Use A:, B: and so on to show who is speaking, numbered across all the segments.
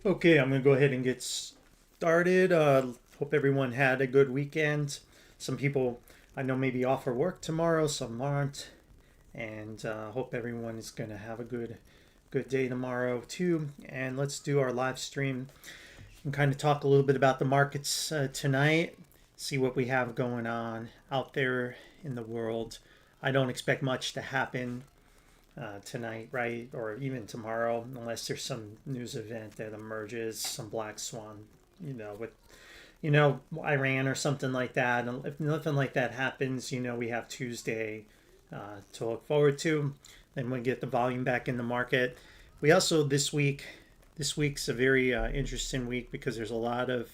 A: Okay, I'm going to go ahead and get started. Hope everyone had a good weekend. Some people I know may be off for work tomorrow, some aren't. And hope everyone is going to have a good day tomorrow too. And let's do our live stream and kind of talk a little bit about the markets tonight, see what we have going on out there in the world. I don't expect much to happen tonight, right? Or even tomorrow, unless there's some news event that emerges, some black swan, with Iran or something like that. And if nothing like that happens, we have Tuesday to look forward to. Then we get the volume back in the market. We also this week's a very interesting week because there's a lot of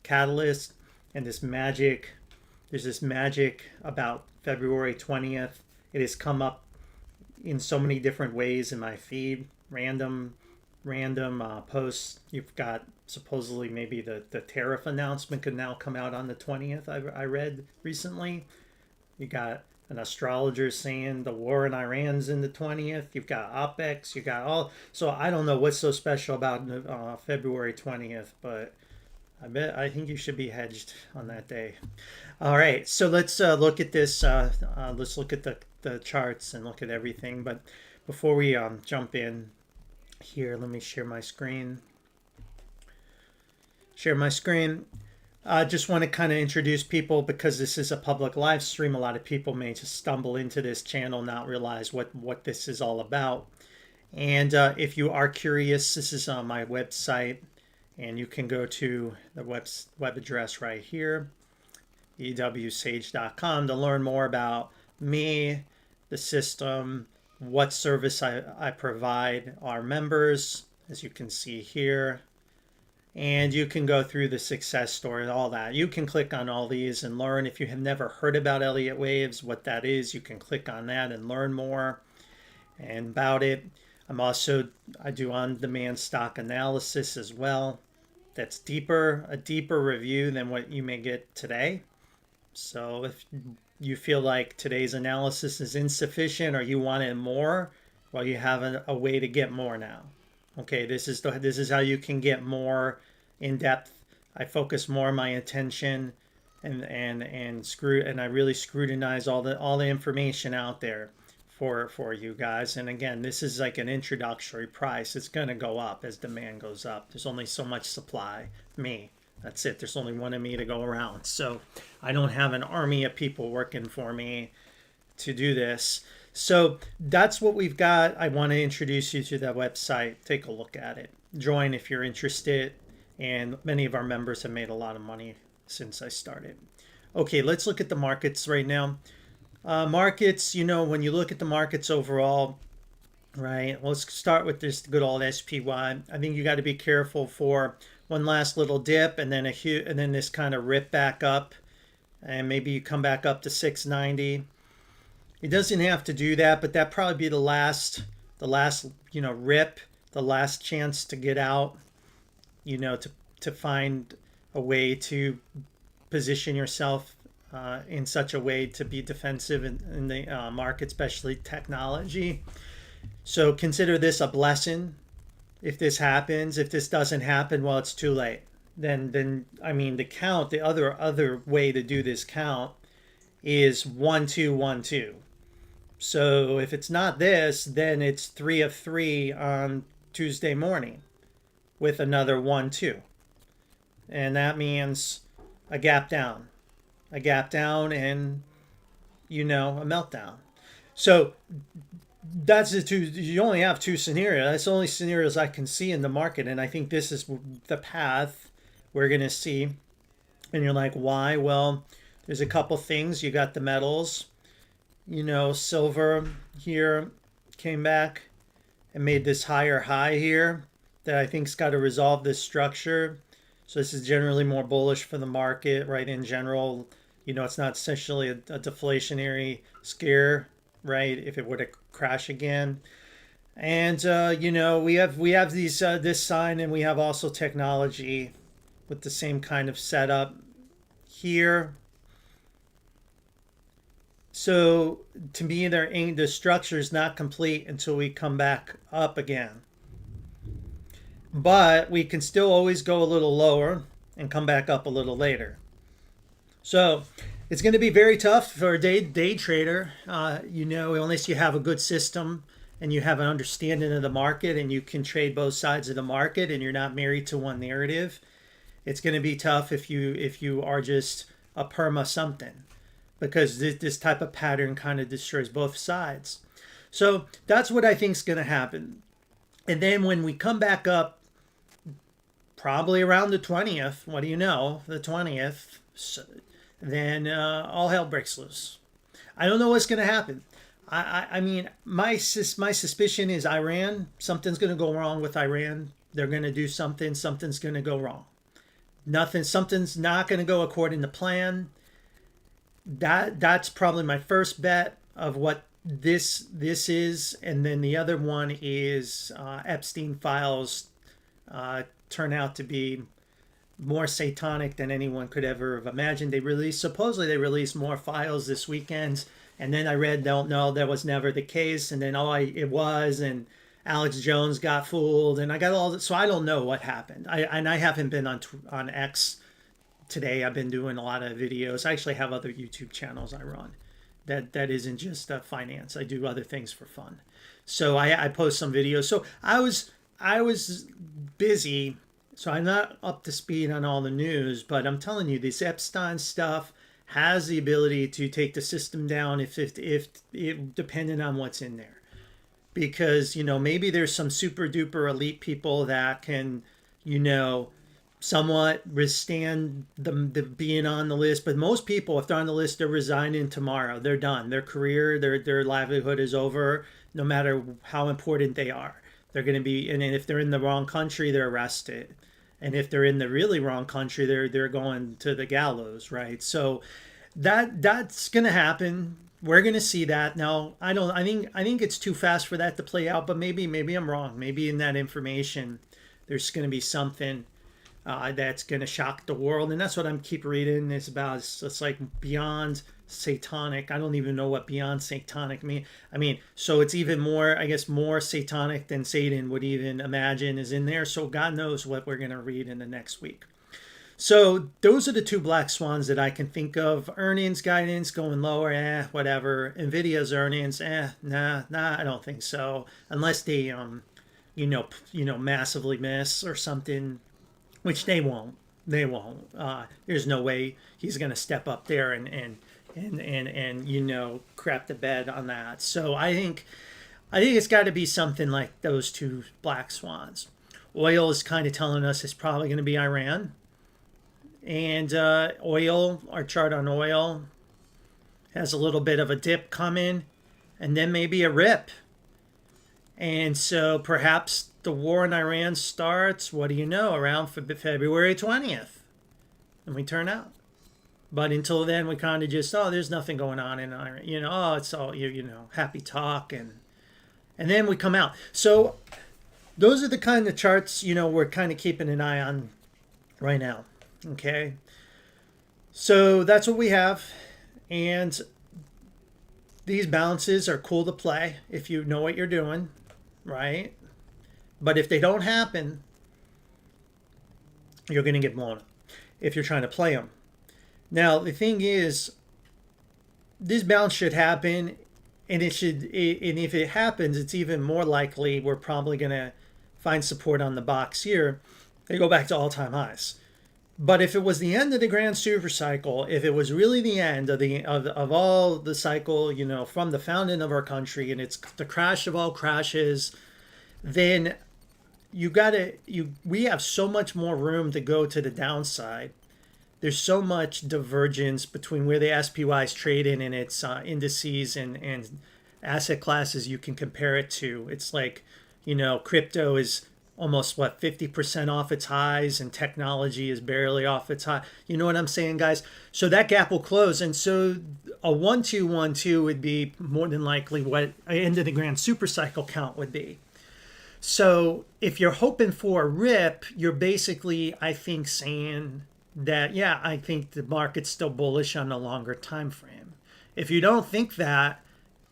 A: catalysts and this magic. There's this magic about February 20th. It has come up in so many different ways in my feed. Random posts. You've got supposedly maybe the tariff announcement could now come out on the 20th. I read recently. You got an astrologer saying the war in Iran's in the 20th. You've got OPEX. You got all. So I don't know what's so special about February 20th, but I think you should be hedged on that day. All right, so let's look at this. Let's look at the charts and look at everything. But before we jump in here, let me share my screen. Just want to kind of introduce people because this is a public live stream. A lot of people may just stumble into this channel, not realize what this is all about. And if you are curious, this is on my website. And you can go to the web address right here, ElliottWaveSage.com, to learn more about me, the system, what service I provide our members, as you can see here. And you can go through the success story, all that. You can click on all these and learn. If you have never heard about Elliott Waves, what that is, you can click on that and learn more and about it. I do on-demand stock analysis as well. That's a deeper review than what you may get today. So if you feel like today's analysis is insufficient or you want it more, well, you have a way to get more now. Okay, this is how you can get more in depth. I focus more my attention and I really scrutinize all the information out there for you guys. And again, this is like an introductory price. It's going to go up as demand goes up. There's only so much supply. That's it. There's only one of me to go around. So I don't have an army of people working for me to do this. So that's what we've got. I want to introduce you to that website. Take a look at it. Join if you're interested. And many of our members have made a lot of money since I started. Okay, let's look at the markets right now. Markets, when you look at the markets overall, right? Let's start with this good old SPY. I think you got to be careful for one last little dip and then this kind of rip back up, and maybe you come back up to 690. It doesn't have to do that, but that probably be the last rip, the last chance to get out, to find a way to position yourself in such a way to be defensive in the market, especially technology. So consider this a blessing. If this happens, if this doesn't happen, well, it's too late. Then I mean, the count, the other way to do this count is 1 2 1 2. So if it's not this, then it's 3 of 3 on Tuesday morning with another 1 2. And that means a gap down and, a meltdown. So that's the two. You only have two scenarios. That's the only scenarios I can see in the market. And I think this is the path we're going to see. And you're like, why? Well, there's a couple things. You got the metals. Silver here came back and made this higher high here that I think's got to resolve this structure. So this is generally more bullish for the market, right? In general, it's not essentially a deflationary scare, right? If it were to crash again. And we have these this sign, and we have also technology with the same kind of setup here. So to me, the structure is not complete until we come back up again. but we can still always go a little lower and come back up a little later. So it's going to be very tough for a day trader, unless you have a good system and you have an understanding of the market and you can trade both sides of the market and you're not married to one narrative. It's going to be tough if you are just a perma something, because this type of pattern kind of destroys both sides. So that's what I think is going to happen. And then when we come back up, probably around the 20th, what do you know, the 20th, then all hell breaks loose. I don't know what's going to happen. I mean, my suspicion is Iran. Something's going to go wrong with Iran. They're going to do something. Something's going to go wrong. Something's not going to go according to plan. That's probably my first bet of what this is. And then the other one is Epstein files turn out to be more satanic than anyone could ever have imagined. Supposedly they released more files this weekend, and then I read, don't know, that was never the case, and then it was, and Alex Jones got fooled, and I got all that. So I don't know what happened. I haven't been on X today. I've been doing a lot of videos. I actually have other YouTube channels I run that isn't just finance. I do other things for fun. So I post some videos. So I was busy. So I'm not up to speed on all the news, but I'm telling you, this Epstein stuff has the ability to take the system down if depending on what's in there. Because, maybe there's some super duper elite people that can, somewhat withstand the being on the list. But most people, if they're on the list, they're resigning tomorrow. They're done. Their career, their livelihood is over, no matter how important they are. They're going to be, and if they're in the wrong country, they're arrested. And if they're in the really wrong country, they're going to the gallows, right? So that's going to happen. We're going to see that. Now, I think it's too fast for that to play out, but maybe I'm wrong. Maybe in that information, there's going to be something that's going to shock the world. And that's what I'm keep reading. It's about, it's like beyond satanic. I don't even know what beyond satanic mean. So it's even more, I guess, more satanic than Satan would even imagine is in there. So God knows what we're going to read in the next week. So those are the two black swans that I can think of. Earnings guidance going lower, whatever. Nvidia's earnings, nah, I don't think so. Unless they, massively miss or something, which they won't. There's no way he's going to step up there and crap the bed on that. So I think it's got to be something like those two black swans. Oil is kind of telling us it's probably going to be Iran. And oil, our chart on oil has a little bit of a dip coming and then maybe a rip. And so perhaps the war in Iran starts, what do you know, around February 20th. And we turn out. But until then, we kind of just, there's nothing going on in Iran. It's all, happy talk. And then we come out. So those are the kind of charts, we're kind of keeping an eye on right now. Okay. So that's what we have. And these balances are cool to play if you know what you're doing, right? But if they don't happen, you're going to get blown up if you're trying to play them. Now, the thing is, this bounce should happen, and if it happens, it's even more likely we're probably going to find support on the box here. They go back to all-time highs. But if it was the end of the grand super cycle, if it was really the end of all the cycle, from the founding of our country, and it's the crash of all crashes, then we have so much more room to go to the downside. There's so much divergence between where the SPY is trading and its indices and asset classes you can compare it to. It's like, crypto is almost 50% off its highs, and technology is barely off its high. You know what I'm saying, guys? So that gap will close, and so a 1-2-1-2 would be more than likely what end of the grand super cycle count would be. So if you're hoping for a rip, you're basically, I think, saying that, I think the market's still bullish on a longer time frame. If you don't think that,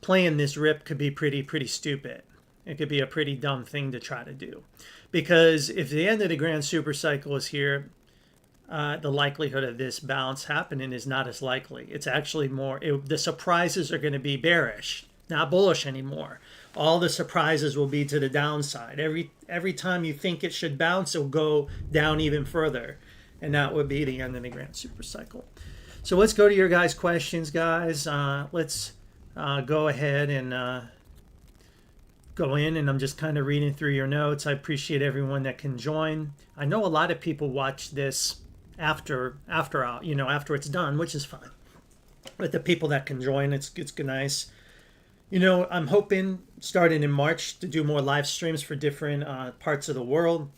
A: playing this rip could be pretty stupid. It could be a pretty dumb thing to try to do. Because if the end of the grand super cycle is here, the likelihood of this bounce happening is not as likely. It's actually more, the surprises are going to be bearish, not bullish anymore. All the surprises will be to the downside. Every time you think it should bounce, it'll go down even further. And that would be the end of the grand super cycle. So let's go to your guys' questions, guys. Let's go ahead and go in, and I'm just kind of reading through your notes. I appreciate everyone that can join. I know a lot of people watch this after it's done, which is fine. But the people that can join, it's nice. I'm hoping starting in March to do more live streams for different parts of the world.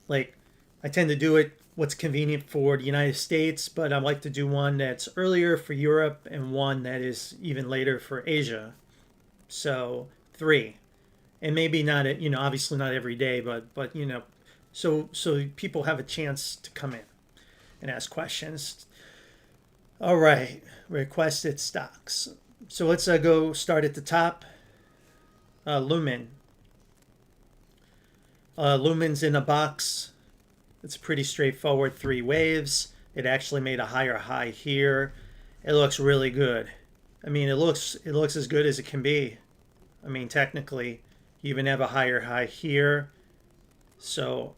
A: Like, I tend to do it what's convenient for the United States, but I like to do one that's earlier for Europe and one that is even later for Asia. So 3, and maybe not, obviously not every day, but so people have a chance to come in and ask questions. All right, requested stocks. So let's go start at the top. Lumen. Lumen's in a box. It's pretty straightforward, 3 waves. It actually made a higher high here. It looks really good. I mean, it looks as good as it can be. I mean, technically, you even have a higher high here. So,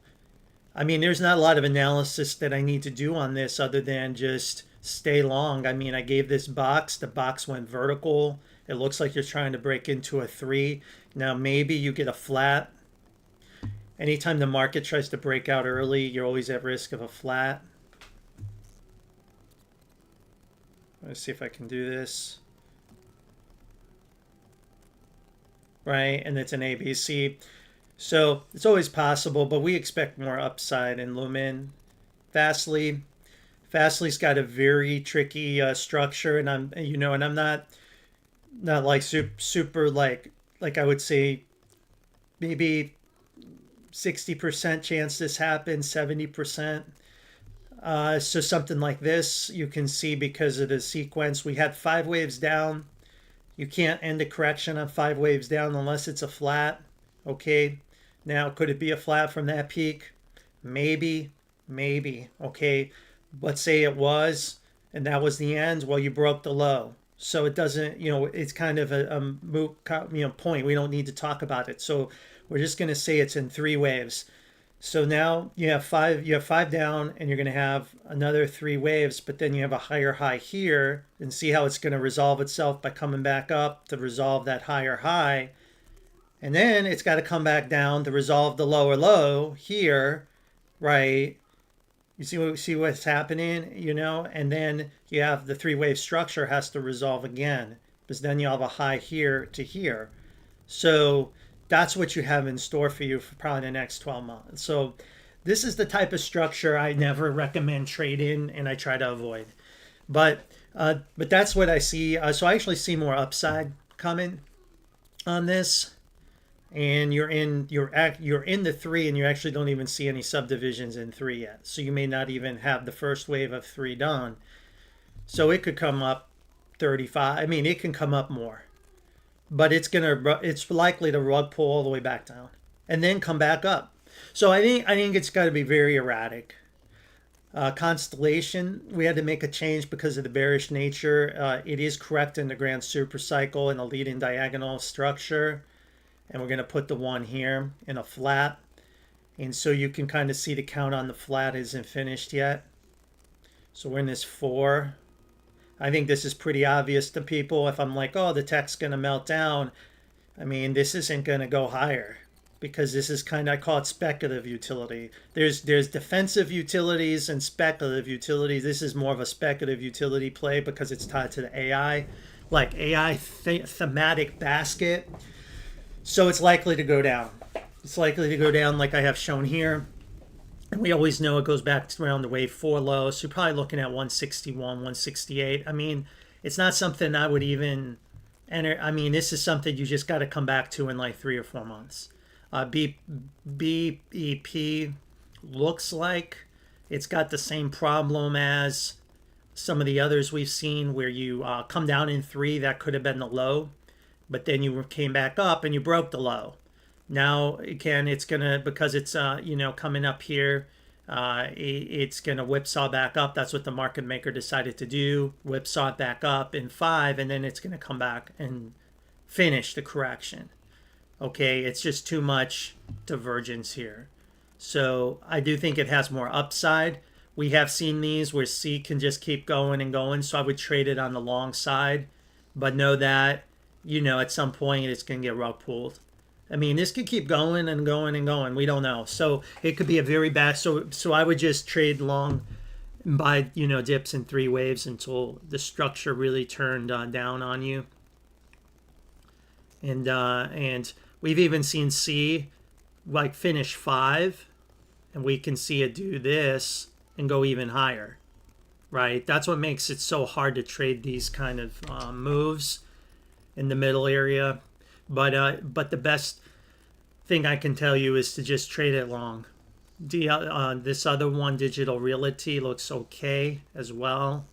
A: I mean, there's not a lot of analysis that I need to do on this other than just stay long. I mean, I gave this box. The box went vertical. It looks like you're trying to break into a 3. Now, maybe you get a flat. Anytime the market tries to break out early, you're always at risk of a flat. Let's see if I can do this. Right, and it's an ABC. So it's always possible, but we expect more upside in Lumen. Fastly's got a very tricky structure, and I'm not like super like I would say maybe 60% chance this happens, 70%. So something like this, you can see because of the sequence, we had 5 waves down. You can't end a correction on 5 waves down unless it's a flat. Okay. Now, could it be a flat from that peak? Maybe. Okay. Let's say it was, and that was the end. Well, you broke the low. So it doesn't, it's kind of a moot, point. We don't need to talk about it. So we're just going to say it's in 3 waves. So now you have 5 down, and you're going to have another 3 waves, but then you have a higher high here, and see how it's going to resolve itself by coming back up to resolve that higher high. And then it's got to come back down to resolve the lower low here, right? You see what's happening, and then you have the 3-wave structure has to resolve again, because then you have a high here to here. So that's what you have in store for you for probably the next 12 months. So this is the type of structure I never recommend trading, and I try to avoid. But that's what I see. So I actually see more upside coming on this. And you're in the 3, and you actually don't even see any subdivisions in 3 yet. So you may not even have the first wave of 3 done. So it could come up 35. I mean, it can come up more, but it's likely to rug pull all the way back down and then come back up. So I think it's got to be very erratic. Constellation, we had to make a change because of the bearish nature. It is correct in the grand super cycle in a leading diagonal structure. And we're going to put the 1 here in a flat. And so you can kind of see the count on the flat isn't finished yet. So we're in this 4. I think this is pretty obvious to people. If I'm like, oh, the tech's going to melt down, I mean, this isn't going to go higher because this is kind of, I call it speculative utility. There's defensive utilities and speculative utilities. This is more of a speculative utility play because it's tied to the AI, like AI thematic basket. So it's likely to go down. It's likely to go down like I have shown here. And we always know it goes back to around the wave 4 low. So you're probably looking at 161, 168. I mean, it's not something I would even enter. I mean, this is something you just got to come back to in like 3 or 4 months. BEP looks like it's got the same problem as some of the others we've seen where you come down in 3. That could have been the low. But then you came back up and you broke the low. Now again, it's gonna, because it's coming up here, it's gonna whipsaw back up. That's what the market maker decided to do. Whipsaw it back up in 5, and then it's gonna come back and finish the correction. Okay, it's just too much divergence here. So I do think it has more upside. We have seen these where C can just keep going and going, so I would trade it on the long side, but know that, at some point it's going to get rug pulled. I mean, this could keep going and going and going. We don't know. So it could be a very bad. So I would just trade long and buy, dips in 3 waves until the structure really turned down on you. And we've even seen C like finish 5, and we can see it do this and go even higher, right? That's what makes it so hard to trade these kind of moves in the middle area. But the best thing I can tell you is to just trade it long. This other one, Digital Realty, looks okay as well,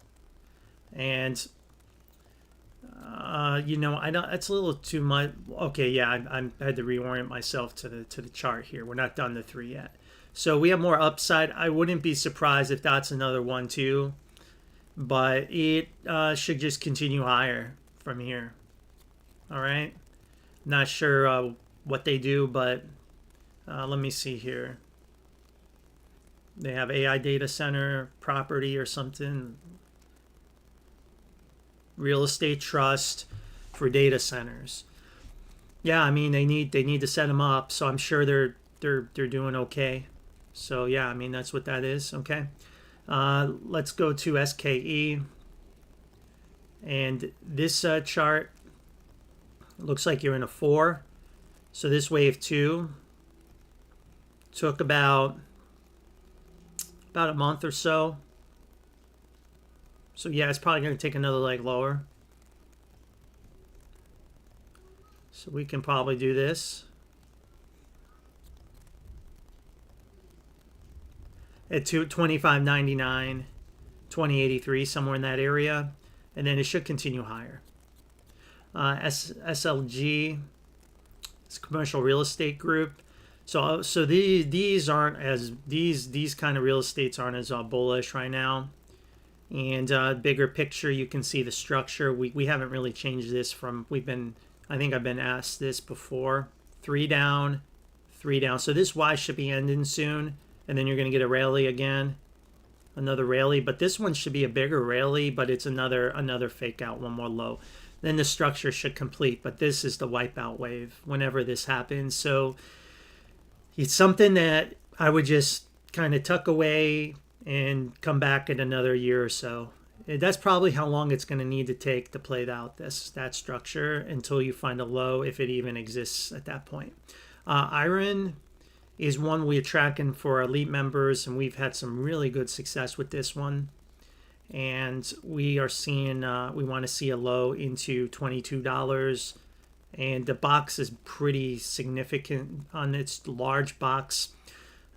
A: and I don't. It's a little too much. Okay, yeah, I had to reorient myself to the chart here. We're not done the 3 yet, so we have more upside. I wouldn't be surprised if that's another one too, but it should just continue higher from here. All right, not sure what they do, but let me see here. They have AI data center property or something. Real estate trust for data centers. Yeah, I mean they need to set them up, so I'm sure they're doing okay. So yeah, I mean that's what that is. Okay, let's go to SKE, and this chart looks like you're in a 4. So this wave 2 took about a month or so. So yeah, it's probably going to take another leg lower. So we can probably do this at 25.99, 2083, somewhere in that area, and then it should continue higher. SLG, it's Commercial Real Estate Group. So these aren't as these kind of real estates aren't as bullish right now. And bigger picture, you can see the structure. We haven't really changed this from, I think I've been asked this before. 3 down, 3 down. So this Y should be ending soon, and then you're going to get a rally again, another rally. But this one should be a bigger rally, but it's another fake out, one more low. Then the structure should complete, but this is the wipeout wave whenever this happens. So it's something that I would just kind of tuck away and come back in another year or so. That's probably how long it's going to need to take to play out that structure until you find a low, if it even exists at that point. Iron is one we're tracking for our elite members, and we've had some really good success with this one. And we are seeing, we want to see a low into $22. And the box is pretty significant on its large box.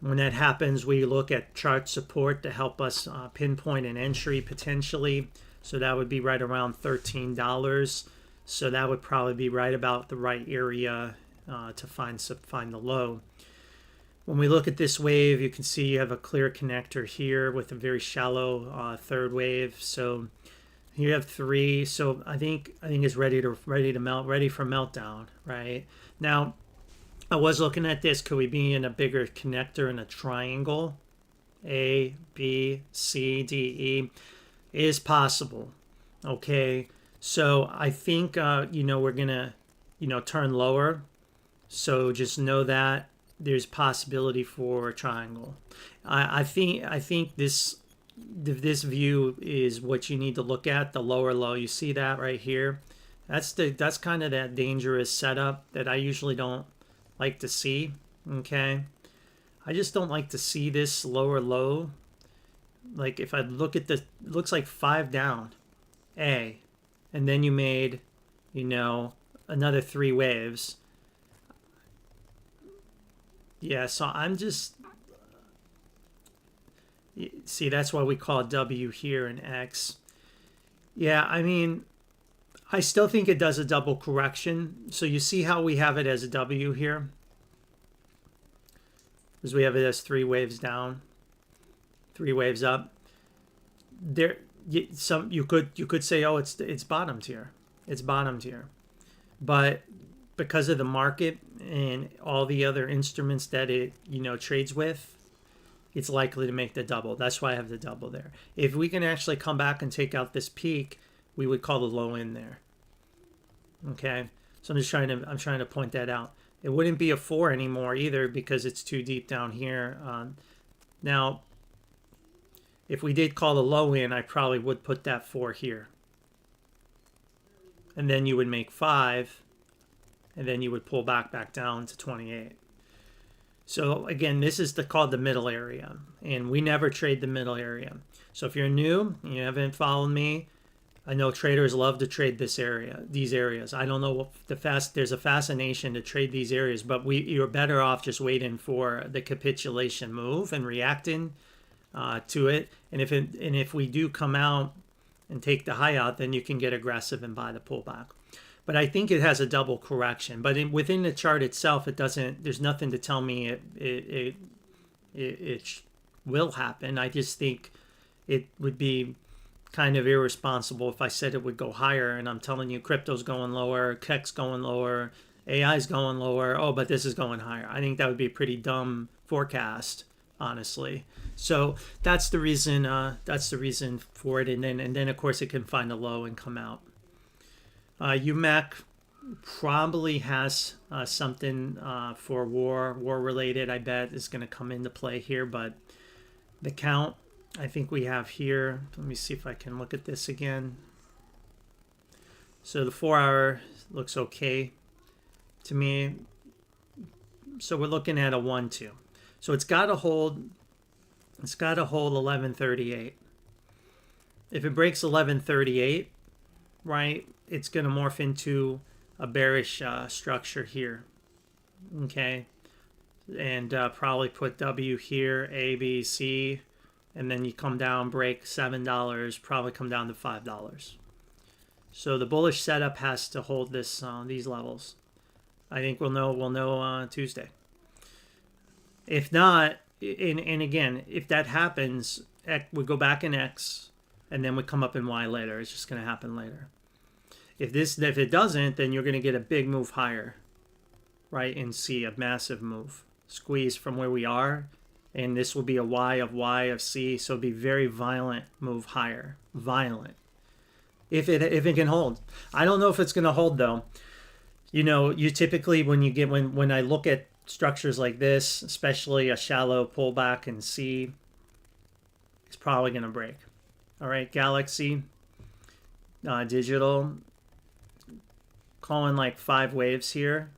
A: When that happens, we look at chart support to help us pinpoint an entry potentially. So that would be right around $13. So that would probably be right about the right area to find the low. When we look at this wave, you can see you have a clear connector here with a very shallow third wave. So you have 3. So I think it's ready to melt, ready for meltdown, right? Now, I was looking at this. Could we be in a bigger connector in a triangle? A, B, C, D, E is possible. Okay, so I think we're gonna turn lower. So just know that there's possibility for a triangle. I think this view is what you need to look at. The lower low. You see that right here. That's kind of that dangerous setup that I usually don't like to see. Okay, I just don't like to see this lower low. Like if I look at the, it looks like 5 down, A, and then you made another 3 waves. Yeah, so I'm just, see, that's why we call W here and X. Yeah, I mean, I still think it does a double correction. So you see how we have it as a W here? because we have it as 3 waves down, 3 waves up. There, you could say, oh, it's bottomed here, it's bottomed here, but because of the market and all the other instruments that it trades with, it's likely to make the double. That's why I have the double there. If we can actually come back and take out this peak, we would call the low in there. Okay, so I'm trying to point that out. It wouldn't be a 4 anymore either because it's too deep down here. Now, if we did call the low in, I probably would put that 4 here, and then you would make 5, and then you would pull back down to 28. So again, this is called the middle area, and we never trade the middle area. So if you're new and you haven't followed me, I know traders love to trade these areas. I don't know there's a fascination to trade these areas, but you're better off just waiting for the capitulation move and reacting to it. And if we do come out and take the high out, then you can get aggressive and buy the pullback. But I think it has a double correction. But within the chart itself, it doesn't. There's nothing to tell me it will happen. I just think it would be kind of irresponsible if I said it would go higher, and I'm telling you, crypto's going lower, tech's going lower, AI's going lower. Oh, but this is going higher. I think that would be a pretty dumb forecast, honestly. So that's the reason. That's the reason for it. And then of course it can find a low and come out. UAMAC probably has something for war related, I bet, is going to come into play here. But the count I think we have here, let me see if I can look at this again. So the 4 hour looks okay to me. So we're looking at a 1-2. So it's got to hold 1138. If it breaks 1138, right, it's going to morph into a bearish structure here. Okay, and probably put W here, A, B, C, and then you come down, break $7, probably come down to $5. So the bullish setup has to hold these levels. I think we'll know Tuesday. If not, and again, if that happens, we go back in X, and then we come up in Y later. It's just going to happen later. If it doesn't, then you're going to get a big move higher, right? And see a massive move, squeeze from where we are, and this will be a Y of C, so it'll be very violent move higher, violent. If it can hold, I don't know if it's going to hold though. You typically when I look at structures like this, especially a shallow pullback in C, it's probably going to break. All right, Galaxy, Digital, calling like 5 waves here,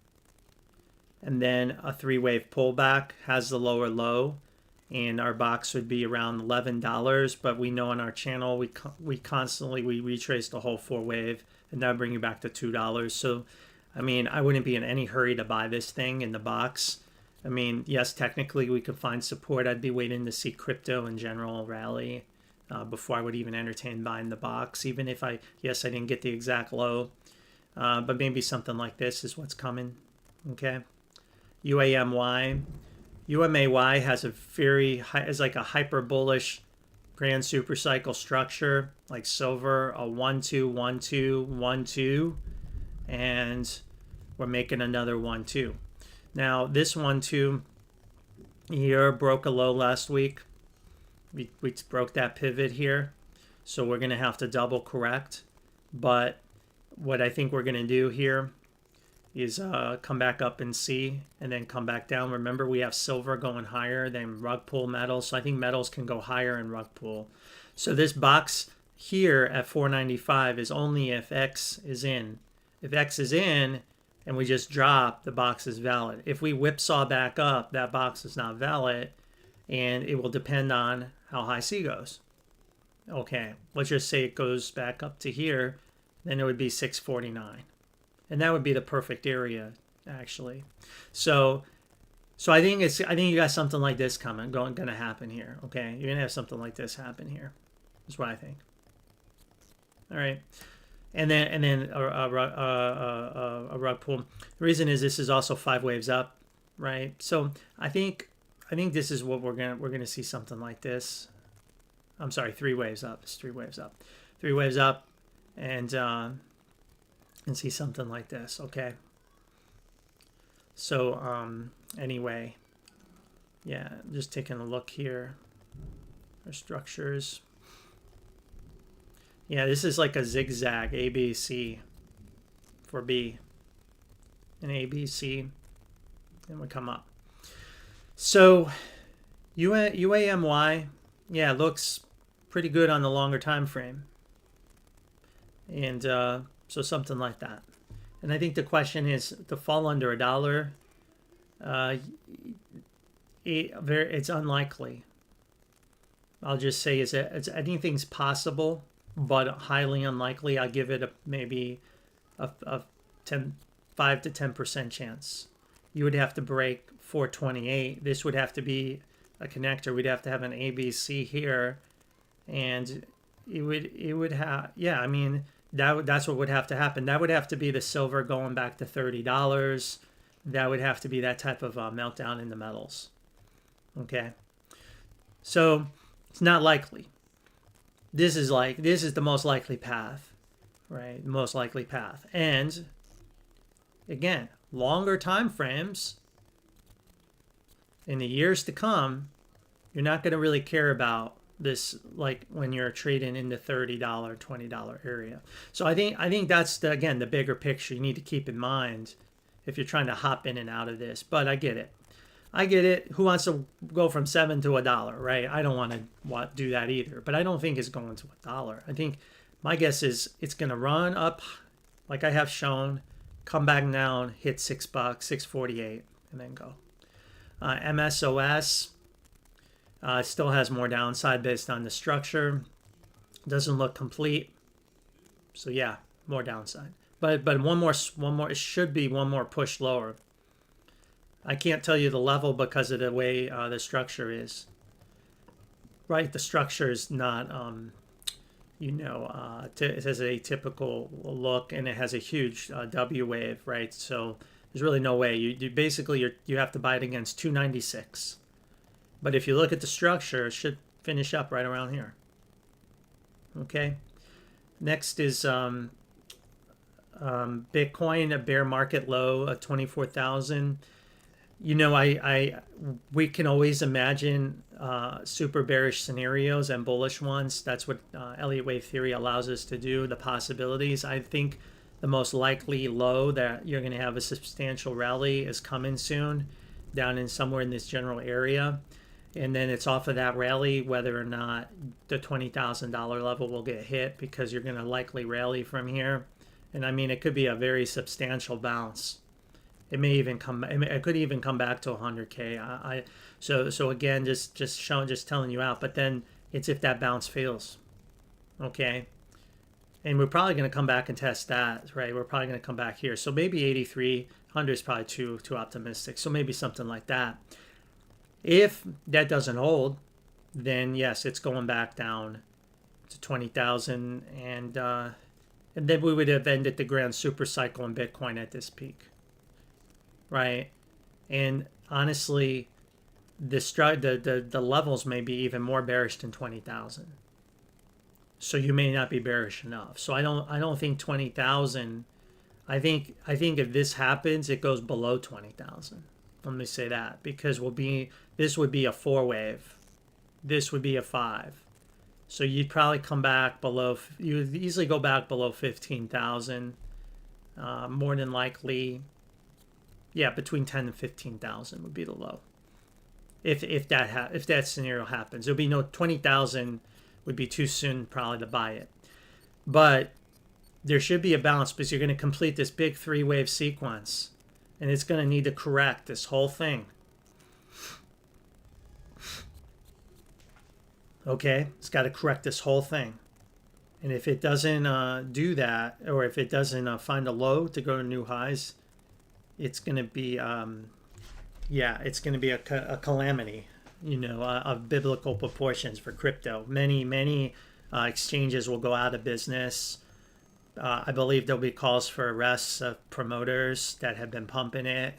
A: and then a 3-wave pullback, has the lower low, and our box would be around $11. But we know on our channel we constantly retrace the whole 4-wave, and that would bring you back to $2. So I mean, I wouldn't be in any hurry to buy this thing in the box. I mean, yes, technically we could find support. I'd be waiting to see crypto in general rally before I would even entertain buying the box, even if I didn't get the exact low. But maybe something like this is what's coming. Okay. UAMY. UMAY has a is like a hyper bullish grand super cycle structure, like silver, a 1-2, 1-2, 1-2, and we're making another 1-2. Now this 1-2 here broke a low last week. We broke that pivot here, so we're going to have to double correct. But what I think we're going to do here is come back up and see, and then come back down. Remember, we have silver going higher than rug pull metals, so I think metals can go higher in rug pull. So this box here at 495 is only if X is in. If X is in and we just drop, the box is valid. If we whipsaw back up, that box is not valid, and it will depend on how high C goes. Okay, let's just say it goes back up to here, then it would be 649. And that would be the perfect area, actually. So I think you got something like this going to happen here. Okay, you're gonna have something like this happen here. That's what I think. All right, and then a rug pull. The reason is this is also 5 waves up, right? So I think I think this is what we're gonna see, something like this. I'm sorry, 3 waves up. It's 3 waves up. 3 waves up, and see something like this. Okay. So anyway, yeah, just taking a look here. Our structures. Yeah, this is like a zigzag ABC for B, and ABC, and we come up. So UAMY, yeah, looks pretty good on the longer time frame, and so something like that. And I think the question is to fall under $1. It's unlikely. I'll just say it's anything's possible, but highly unlikely. I'll give it maybe a 5 to 10% chance. You would have to break 428. This would have to be a connector. We'd have to have an ABC here, and it would have, yeah, I mean, that's what would have to happen. That would have to be the silver going back to $30. That would have to be that type of meltdown in the metals. Okay, so it's not likely. This is the most likely path, right? The most likely path. And again, longer time frames in the years to come, you're not going to really care about this, like when you're trading in the $30, $20 area. So I think that's again the bigger picture you need to keep in mind if you're trying to hop in and out of this. But I get it. Who wants to go from $7 to $1, right? I don't want to do that either. But I don't think it's going to $1. I think my guess is it's going to run up, like I have shown, come back down, hit $6, $6.48, and then go. MSOS still has more downside based on the structure. Doesn't look complete. So yeah, more downside. But one more. It should be one more push lower. I can't tell you the level because of the way the structure is. Right, the structure is not, it has a typical look, and it has a huge W wave, right? So there's really no way. You basically you have to buy it against 296. But if you look at the structure, it should finish up right around here. Okay. Next is Bitcoin, a bear market low of 24,000. We can always imagine super bearish scenarios and bullish ones. That's what Elliott wave theory allows us to do, the possibilities. I think the most likely low that you're going to have a substantial rally is coming soon, down in somewhere in this general area. And then it's off of that rally whether or not the $20,000 level will get hit, because you're going to likely rally from here. And I mean, it could be a very substantial bounce. It may even come. It could even come back to 100K. So again, just telling you out. But then it's if that bounce fails, okay. And we're probably going to come back and test that, right? We're probably going to come back here. So maybe 8,300 is probably too optimistic. So maybe something like that. If that doesn't hold, then yes, it's going back down to 20,000, and then we would have ended the grand super cycle in Bitcoin at this peak. Right, and honestly, the levels may be even more bearish than 20,000. So you may not be bearish enough. So I don't think 20,000. I think if this happens, it goes below 20,000. Let me say that, because this would be a 4 wave, this would be a 5. So you'd probably come back below. You would easily go back below 15,000. More than likely. Yeah, between 10 and 15,000 would be the low. If that scenario happens, there'll be no 20,000 would be too soon probably to buy it. But there should be a balance, because you're going to complete this big 3-wave sequence, and it's going to need to correct this whole thing. Okay, it's got to correct this whole thing. And if it doesn't do that, or if it doesn't find a low to go to new highs, it's going to be, it's going to be a calamity, of biblical proportions for crypto. Many exchanges will go out of business. I believe there'll be calls for arrests of promoters that have been pumping it.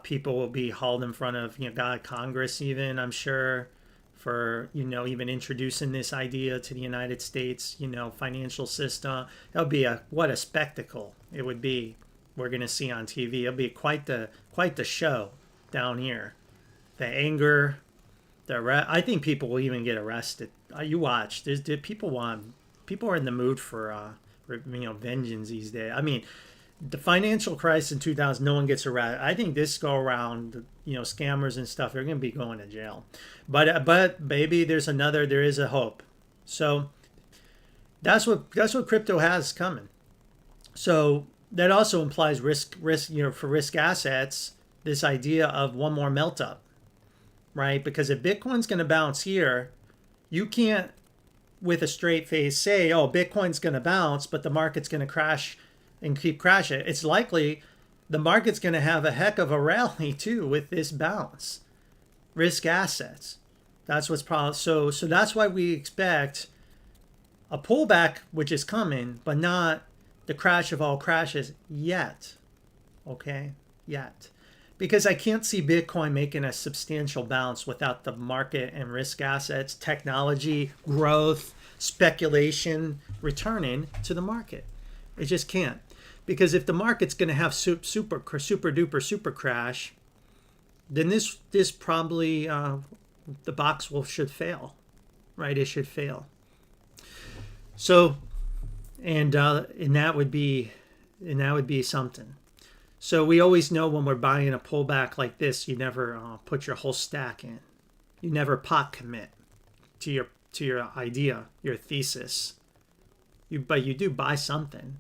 A: People will be hauled in front of Congress even, I'm sure, for even introducing this idea to the United States financial system. That would be what a spectacle it would be. We're going to see on TV. It'll be quite the show down here. The anger, I think people will even get arrested. You watch. People are in the mood for vengeance these days. I mean, the financial crisis in 2000, no one gets arrested. I think this go around, scammers and stuff, they're going to be going to jail. But baby, there is a hope. So that's what crypto has coming. So that also implies risk, for risk assets, this idea of one more melt up, right? Because if Bitcoin's going to bounce here, you can't with a straight face say, oh, Bitcoin's going to bounce, but the market's going to crash and keep crashing. It's likely the market's going to have a heck of a rally too with this bounce. Risk assets. That's what's probably so that's why we expect a pullback, which is coming, but not the crash of all crashes yet. Okay? Yet. Because I can't see Bitcoin making a substantial bounce without the market and risk assets, technology, growth, speculation returning to the market. It just can't. Because if the market's going to have super duper crash, then this probably the box should fail, right? It should fail. So, and that would be something. So we always know when we're buying a pullback like this, you never put your whole stack in. You never pot commit to your idea, your thesis. But you do buy something.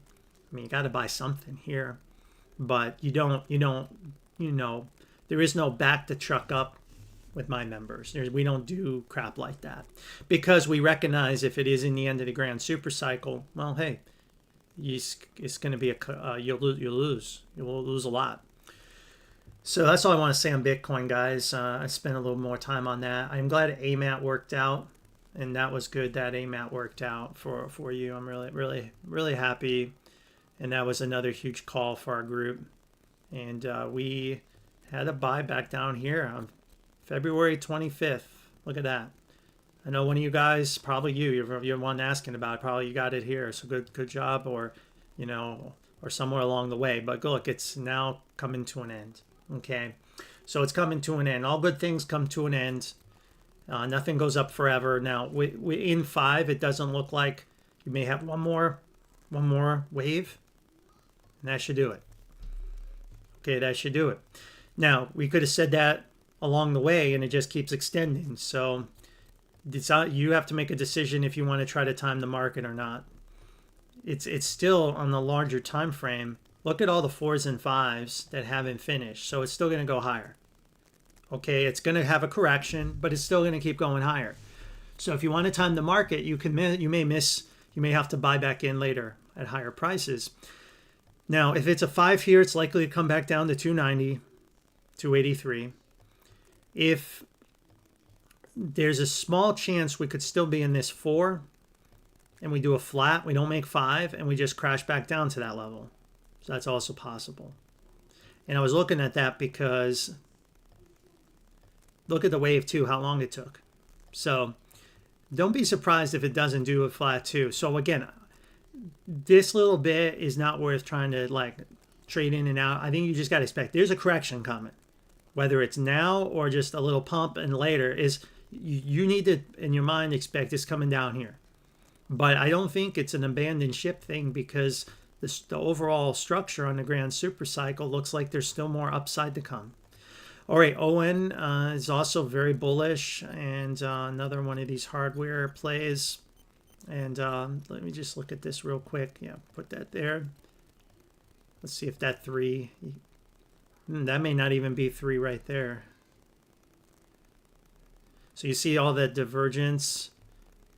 A: I mean, you got to buy something here, but you don't. There is no back the truck up with my members. We don't do crap like that because we recognize if it is in the end of the grand super cycle, well, hey, it's going to be you'll lose a lot. So that's all I want to say on Bitcoin, guys. I spent a little more time on that. I'm glad AMAT worked out, and that was good that AMAT worked out for you. I'm really happy, and that was another huge call for our group. And we had a buy back down here on February 25th. Look at that. I know one of you guys, probably you're the one asking about it, probably you got it here. So good job, or or somewhere along the way. But look, it's now coming to an end. Okay, so it's coming to an end. All good things come to an end. Nothing goes up forever. Now, we in 5, it doesn't look like you may have one more wave, and that should do it. Okay, that should do it. Now, we could have said that along the way, and it just keeps extending. So you have to make a decision if you want to try to time the market or not. It's still on the larger time frame. Look at all the 4s and 5s that haven't finished. So it's still going to go higher. Okay, it's going to have a correction, but it's still going to keep going higher. So if you want to time the market, you may have to buy back in later at higher prices. Now, if it's a 5 here, it's likely to come back down to 290, 283. If there's a small chance we could still be in this 4 and we do a flat, we don't make 5, and we just crash back down to that level. So that's also possible. And I was looking at that because look at the wave 2, how long it took. So don't be surprised if it doesn't do a flat 2. So again, this little bit is not worth trying to trade in and out. I think you just got to expect there's a correction coming. Whether it's now or just a little pump and later, is you need to, in your mind, expect it's coming down here. But I don't think it's an abandoned ship thing because the overall structure on the grand super cycle looks like there's still more upside to come. All right, OWEN is also very bullish, and another one of these hardware plays. And let me just look at this real quick. Yeah, put that there. Let's see if that 3... that may not even be 3 right there. So you see all that divergence,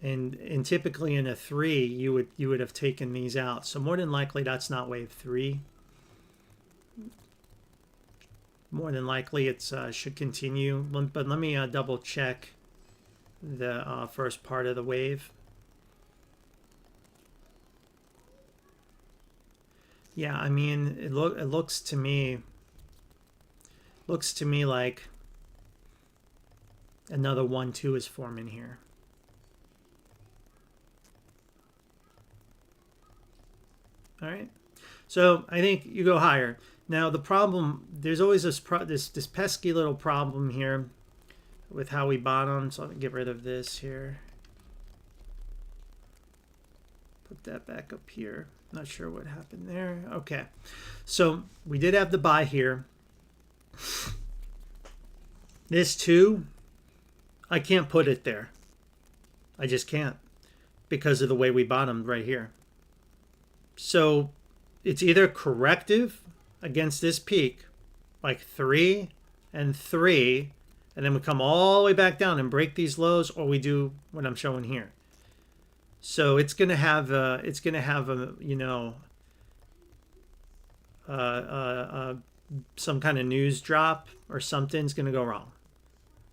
A: and typically in a 3 you would have taken these out. So more than likely that's not wave 3. More than likely it should continue. But let me double check the first part of the wave. Yeah, I mean it looks to me Looks to me like another 1-2 is forming here. All right. So I think you go higher. Now the problem, there's always this pesky little problem here with how we bottom. So I'll get rid of this here. Put that back up here. Not sure what happened there. Okay. So we did have the buy here. This too, I can't put it there. I just can't because of the way we bottomed right here. So it's either corrective against this peak, like 3 and 3, and then we come all the way back down and break these lows, or we do what I'm showing here. So it's gonna have a, you know, some kind of news drop or something's gonna go wrong.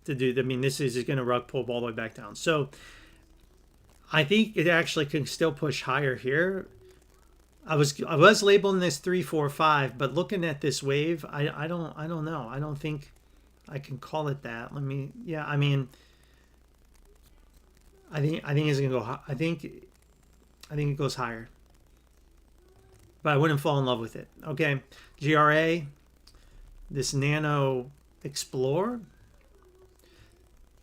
A: I mean, this is gonna rug pull all the way back down. So I think it actually can still push higher here. I was labeling this 3, 4, 5, but looking at this wave, I don't know. I don't think I can call it that. I mean, I think it's gonna go. I think it goes higher, but I wouldn't fall in love with it. Okay, GRA, this Nano Explore.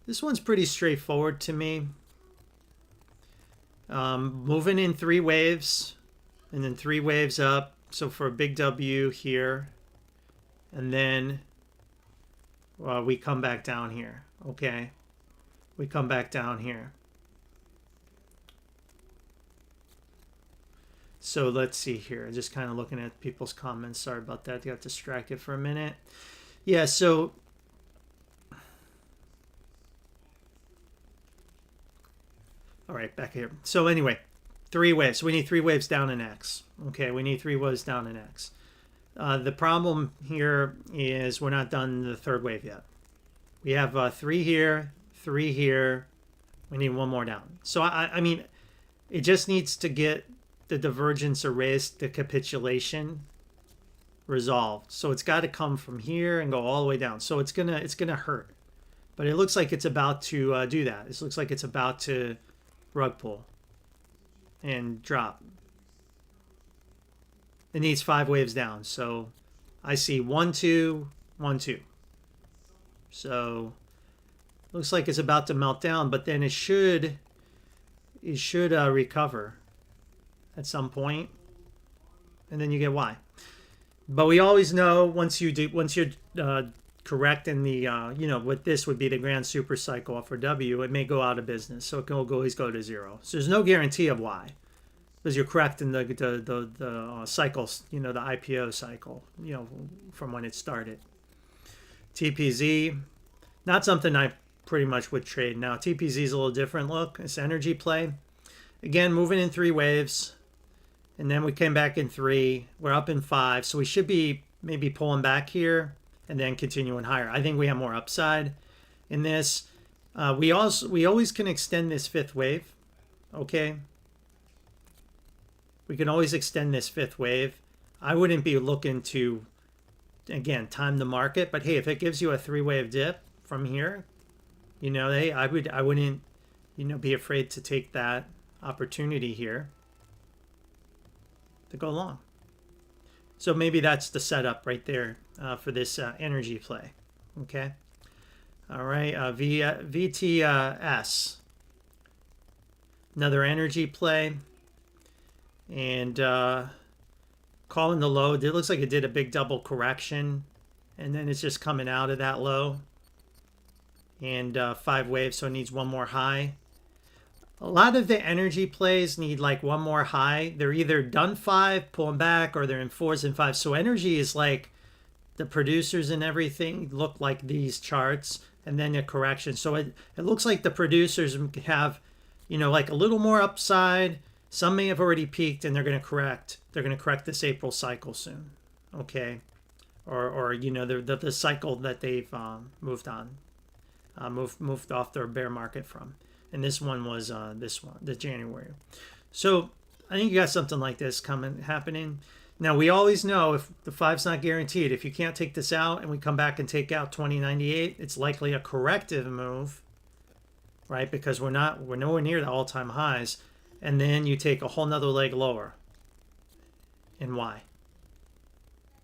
A: This one's pretty straightforward to me. Moving in 3 waves. And then 3 waves up. So for a big W here. And then we come back down here. Okay. We come back down here. So let's see here. Just kind of looking at people's comments. Sorry about that. I got distracted for a minute. Yeah, so all right, back here. So anyway, 3 waves. So we need 3 waves down in X. Okay, we need 3 waves down in X. The problem here is we're not done the 3rd wave yet. We have 3 here, 3 here. We need 1 more down. So I mean, it just needs to get the divergence erased, the capitulation resolved. So it's got to come from here and go all the way down. So it's gonna hurt. But it looks like it's about to do that. It looks like it's about to rug pull and drop. It needs 5 waves down. So I see 1, 2, 1, 2. So looks like it's about to melt down, but then it should recover at some point, and then you get Y. But we always know once you're correct in the you know, what this would be the grand super cycle for W, it may go out of business, so it can always go to 0. So there's no guarantee of Y, because you're correct in the cycles, you know, the IPO cycle, you know, from when it started. TPZ, not something I pretty much would trade now. TPZ is a little different look. It's energy play. Again, moving in 3 waves, and then we came back in 3. We're up in 5, so we should be maybe pulling back here and then continuing higher. I think we have more upside in this. We always can extend this 5th wave. Okay, we can always extend this 5th wave. I wouldn't be looking to, again, time the market, but hey, if it gives you a 3-wave dip from here, you know, I wouldn't, you know, be afraid to take that opportunity here to go long. So maybe that's the setup right there for this energy play. Okay. All right. VTS, another energy play, and calling the low. It looks like it did a big double correction, and then it's just coming out of that low. And 5 waves, so it needs 1 more high. A lot of the energy plays need like 1 more high. They're either done 5, pulling back, or they're in 4s and 5s. So energy is like the producers and everything look like these charts, and then a correction. So it looks like the producers have, you know, like a little more upside. Some may have already peaked, and they're going to correct. They're going to correct this April cycle soon. Okay. Or you know, the cycle that they've moved on. Moved off their bear market from. And this one was the January. So I think you got something like this happening. Now, we always know if the 5's not guaranteed, if you can't take this out and we come back and take out 2098, it's likely a corrective move, right? Because we're nowhere near the all-time highs. And then you take a whole nother leg lower. And why?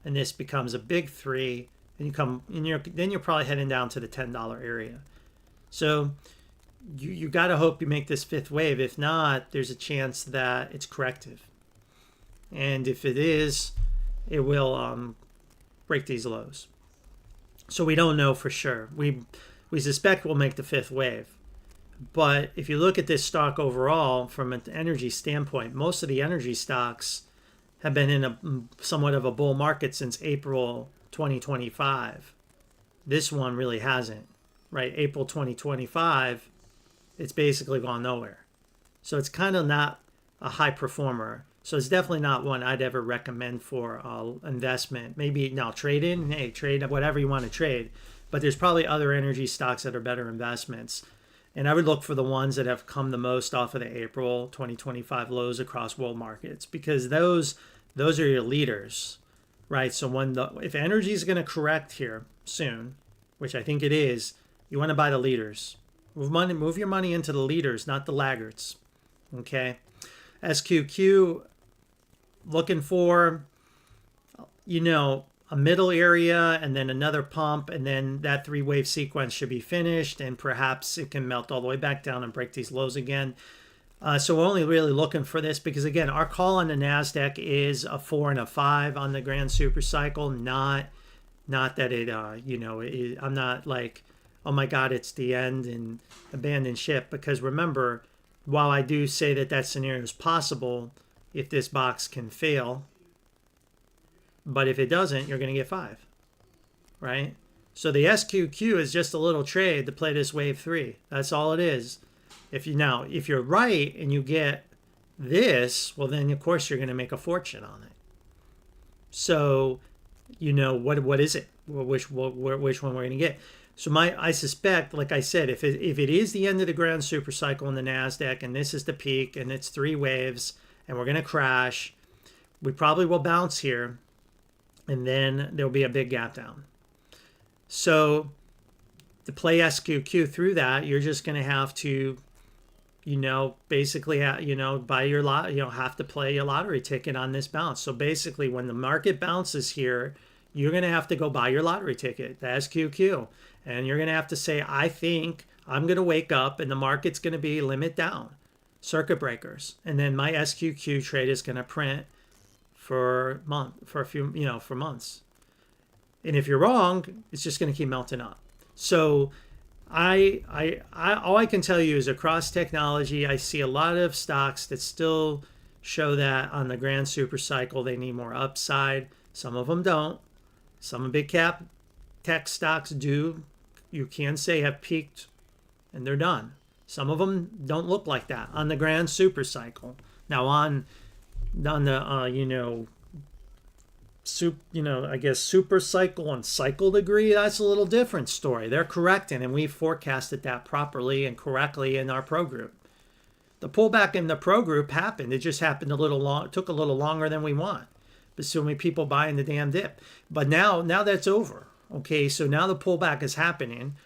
A: And this becomes a big 3, and then you're probably heading down to the $10 area. So you got to hope you make this 5th wave. If not, there's a chance that it's corrective. And if it is, it will break these lows. So we don't know for sure. We suspect we'll make the 5th wave. But if you look at this stock overall from an energy standpoint, most of the energy stocks have been in a somewhat of a bull market since April 2025. This one really hasn't, right? April 2025, it's basically gone nowhere. So it's kind of not a high performer. So it's definitely not one I'd ever recommend for investment. Maybe now trade in, hey, trade whatever you want to trade. But there's probably other energy stocks that are better investments. And I would look for the ones that have come the most off of the April 2025 lows across world markets, because those are your leaders, right? So if energy is going to correct here soon, which I think it is, you want to buy the leaders. Move your money into the leaders, not the laggards. Okay, SQQ, looking for, a middle area and then another pump, and then that 3-wave sequence should be finished, and perhaps it can melt all the way back down and break these lows again. So we're only really looking for this because, again, our call on the NASDAQ is a 4 and a 5 on the grand super cycle, not that it, I'm not like, oh my God, it's the end and abandon ship. Because remember, while I do say that scenario is possible if this box can fail, but if it doesn't, you're going to get 5, right? So the SQQ is just a little trade to play this wave 3. That's all it is. If you're right and you get this, well, then of course you're going to make a fortune on it. So, what is it? Which one we're going to get? So I suspect, like I said, if it is the end of the grand super cycle in the NASDAQ and this is the peak and it's 3 waves and we're going to crash, we probably will bounce here. And then there'll be a big gap down. So to play SQQ through that, you're just going to have to, basically, buy your lot, have to play a lottery ticket on this bounce. So basically, when the market bounces here, you're going to have to go buy your lottery ticket, the SQQ. And you're going to have to say, I think I'm going to wake up and the market's going to be limit down, circuit breakers. And then my SQQ trade is going to print for months. And if you're wrong, it's just going to keep melting up. So all I can tell you is across technology, I see a lot of stocks that still show that on the grand super cycle they need more upside. Some of them don't. Some big cap tech stocks do. You can say have peaked and they're done. Some of them don't look like that on the grand super cycle. Now on the I guess super cycle and cycle degree, that's a little different story. They're correcting, and we forecasted that properly and correctly in our pro group. The pullback in the pro group happened. It just happened it took a little longer than we want. But so many people buying the damn dip. But now that's over. Okay, so now the pullback is happening.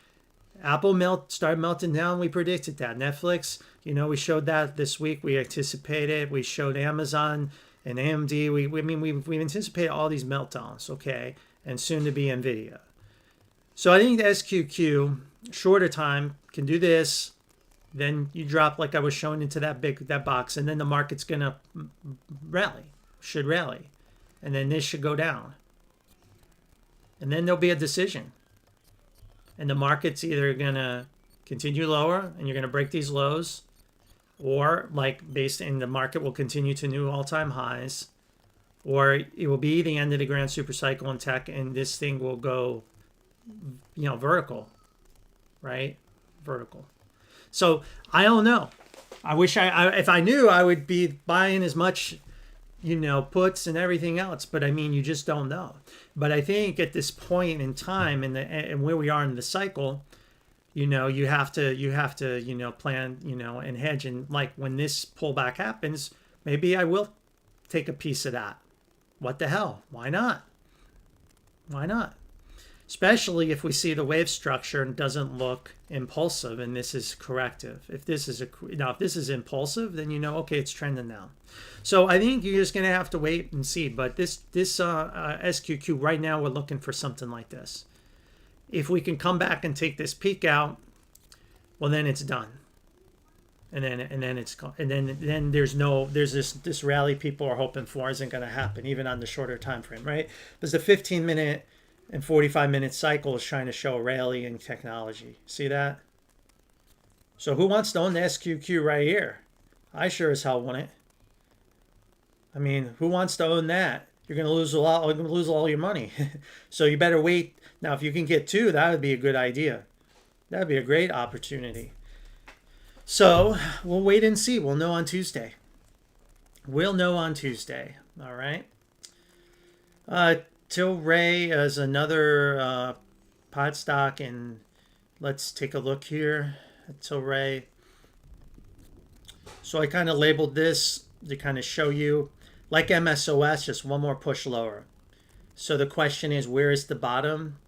A: Apple started melting down. We predicted that. Netflix, we showed that this week. We anticipated. We showed Amazon and AMD. We've anticipated all these meltdowns, okay, and soon to be NVIDIA. So I think the SQQ, shorter time, can do this. Then you drop, like I was showing, into that box, and then the market's gonna should rally, and then this should go down, and then there'll be a decision. And the market's either going to continue lower and you're going to break these lows, or the market will continue to new all-time highs, or it will be the end of the grand super cycle in tech and this thing will go, vertical, right? Vertical. So I don't know. I wish if I knew, I would be buying as much, puts and everything else. But you just don't know. But I think at this point in time and where we are in the cycle, you have to plan, and hedge. And like when this pullback happens, maybe I will take a piece of that. What the hell? Why not? Why not? Especially if we see the wave structure and doesn't look impulsive, and this is corrective. If this is if this is impulsive, then you know, okay, it's trending down. So I think you're just gonna have to wait and see. But this SQQ right now, we're looking for something like this. If we can come back and take this peak out, well, then it's done. And then there's this rally people are hoping for isn't going to happen even on the shorter time frame, right? Because the 15-minute and 45-minute cycle is trying to show a rally in technology. See that? So who wants to own the SQQ right here? I sure as hell want it. I mean, who wants to own that? You're going to lose a lot. You're going to lose all your money. So you better wait. Now, if you can get two, that would be a good idea. That would be a great opportunity. So we'll wait and see. We'll know on Tuesday. We'll know on Tuesday. All right. Tilray is another pot stock, and let's take a look here at Tilray. So I kind of labeled this to kind of show you, like MSOS, just one more push lower. So the question is, where is the bottom?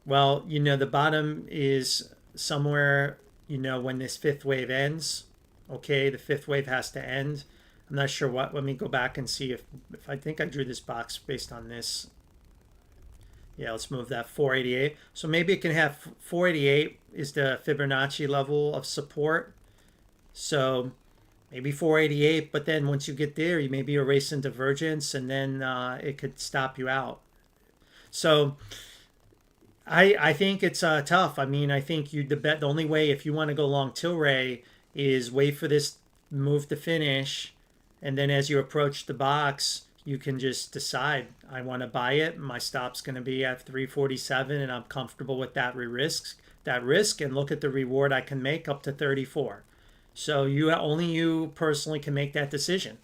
A: Well, you know, the bottom is somewhere, you know, when this fifth wave ends. Okay, the fifth wave has to end. I'm not sure what. Let me go back and see if I think I drew this box based on this. Yeah, let's move that 488. So maybe it can have 488 is the Fibonacci level of support. So maybe 488, but then once you get there, you may be erasing divergence, and then it could stop you out. So I think it's tough. I mean, I think the only way if you want to go long Tilray is wait for this move to finish, and then as you approach the box, you can just decide, I want to buy it. My stop's going to be at 347, and I'm comfortable with that risk, and look at the reward I can make up to 34. So only you personally can make that decision.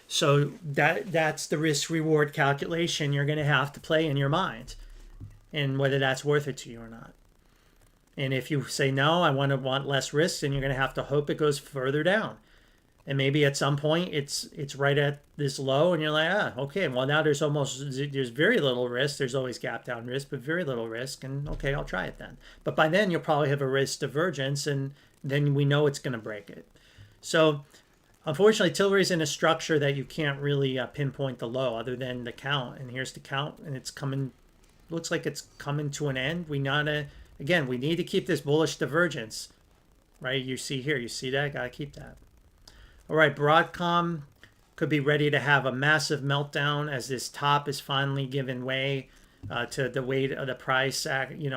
A: So that's the risk reward calculation you're going to have to play in your mind, and whether that's worth it to you or not. And if you say no, I want less risk, then you're going to have to hope it goes further down. And maybe at some point it's right at this low, and you're like, okay, well now there's very little risk. There's always gap down risk, but very little risk, and okay, I'll try it then. But by then you'll probably have a risk divergence, and then we know it's going to break it. So unfortunately, Tilray's in a structure that you can't really pinpoint the low other than the count. And here's the count, and it's coming. Looks like it's coming to an end. We need to keep this bullish divergence, right? You see here, you see that? Gotta keep that. All right, Broadcom could be ready to have a massive meltdown as this top is finally giving way to the weight of the price.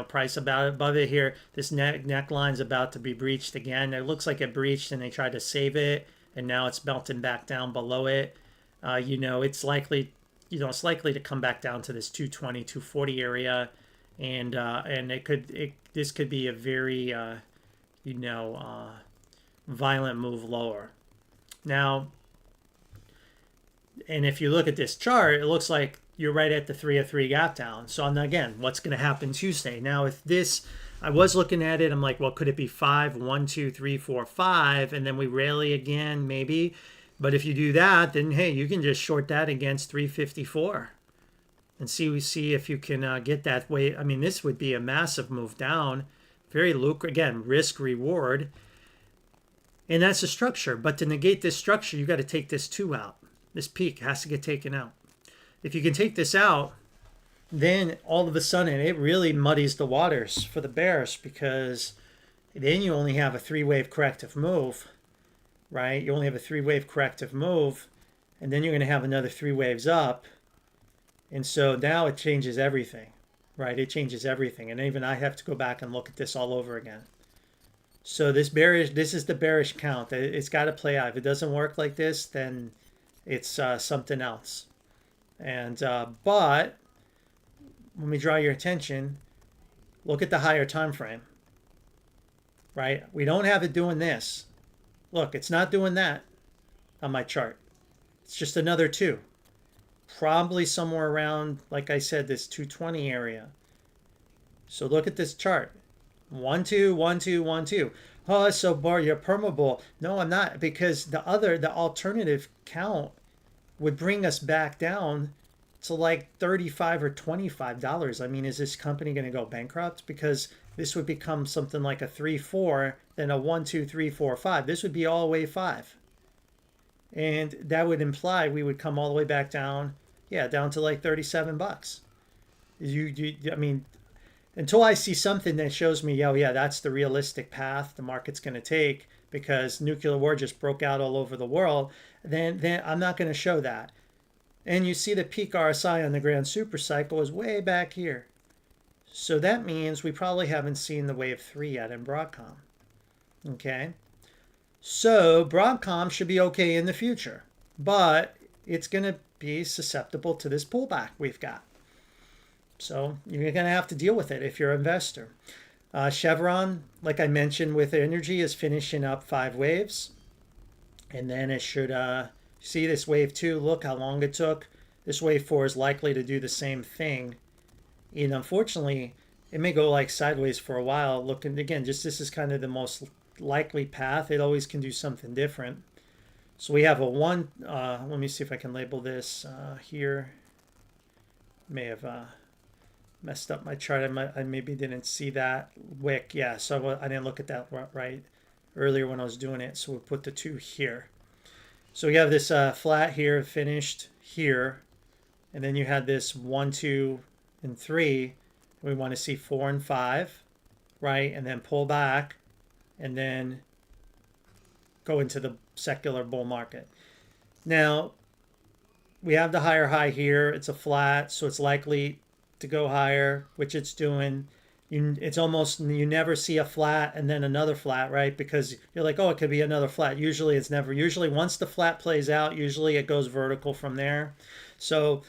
A: Price above it here. This neckline's about to be breached again. It looks like it breached, and they tried to save it, and now it's melting back down below it. It's likely. It's likely to come back down to this 220, 240 area, and this could be a very, violent move lower. Now, and if you look at this chart, it looks like you're right at the 303 gap down. So again, what's going to happen Tuesday? Now, if this, I was looking at it, I'm like, well, could it be 5, 1, 2, 3, 4, 5, and then we rally again, maybe? But if you do that, then hey, you can just short that against 354 and see if you can get that way. I mean, this would be a massive move down, very lucrative, again, risk reward. And that's the structure. But to negate this structure, you got to take this 2 out. This peak has to get taken out. If you can take this out, then all of a sudden it really muddies the waters for the bears, because then you only have a 3-wave corrective move. Right? You only have a 3-wave corrective move, and then you're going to have another 3 waves up. And so now it changes everything, right? It changes everything. And even I have to go back and look at this all over again. So this is the bearish count. It's got to play out. If it doesn't work like this, then it's something else. And but when we draw your attention, look at the higher time frame, right? We don't have it doing this. Look, it's not doing that on my chart. It's just another 2. Probably somewhere around, like I said, this 220 area. So look at this chart. 1, 2, 1, 2, 1, 2. Oh, so Bar, you're permeable. No, I'm not, because the alternative count would bring us back down to like 35 or $25. I mean, is this company going to go bankrupt? Because this would become something like a 3-4, then a 1-2-3-4-5. This would be all the way 5. And that would imply we would come all the way back down, yeah, down to like $37. I mean, until I see something that shows me, oh yeah, that's the realistic path the market's going to take because nuclear war just broke out all over the world, then I'm not going to show that. And you see the peak RSI on the grand super cycle is way back here. So that means we probably haven't seen the wave 3 yet in Broadcom. Okay. So Broadcom should be okay in the future, but it's going to be susceptible to this pullback we've got. So you're going to have to deal with it if you're an investor. Chevron, like I mentioned with energy, is finishing up 5 waves. And then it should see this wave 2. Look how long it took. This wave 4 is likely to do the same thing. And unfortunately, it may go like sideways for a while. Looking again, just this is kind of the most likely path. It always can do something different. So we have a 1. Let me see if I can label this here. May have messed up my chart. I maybe didn't see that wick. Yeah, so I didn't look at that right earlier when I was doing it. So we'll put the 2 here. So we have this flat here finished here. And then you had this 1, 2, and 3. We want to see 4 and 5, right? And then pull back and then go into the secular bull market. Now, we have the higher high here. It's a flat, so it's likely to go higher, which it's doing. It's almost, you never see a flat and then another flat, right? Because you're like, oh, it could be another flat. Usually it's never. Usually once the flat plays out, usually it goes vertical from there. So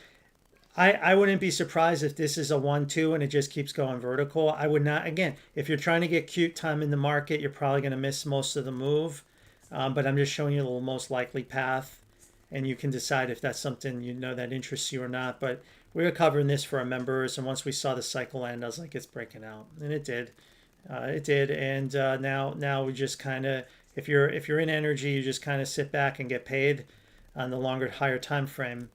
A: I wouldn't be surprised if this is a 1-2 and it just keeps going vertical. I would not, again, if you're trying to get cute time in the market, you're probably going to miss most of the move. But I'm just showing you the most likely path. And you can decide if that's something that interests you or not. But we were covering this for our members, and once we saw the cycle end, I was like, it's breaking out, and it did. It did, and now we just kind of, if you're in energy, you just kind of sit back and get paid on the longer, higher time frame.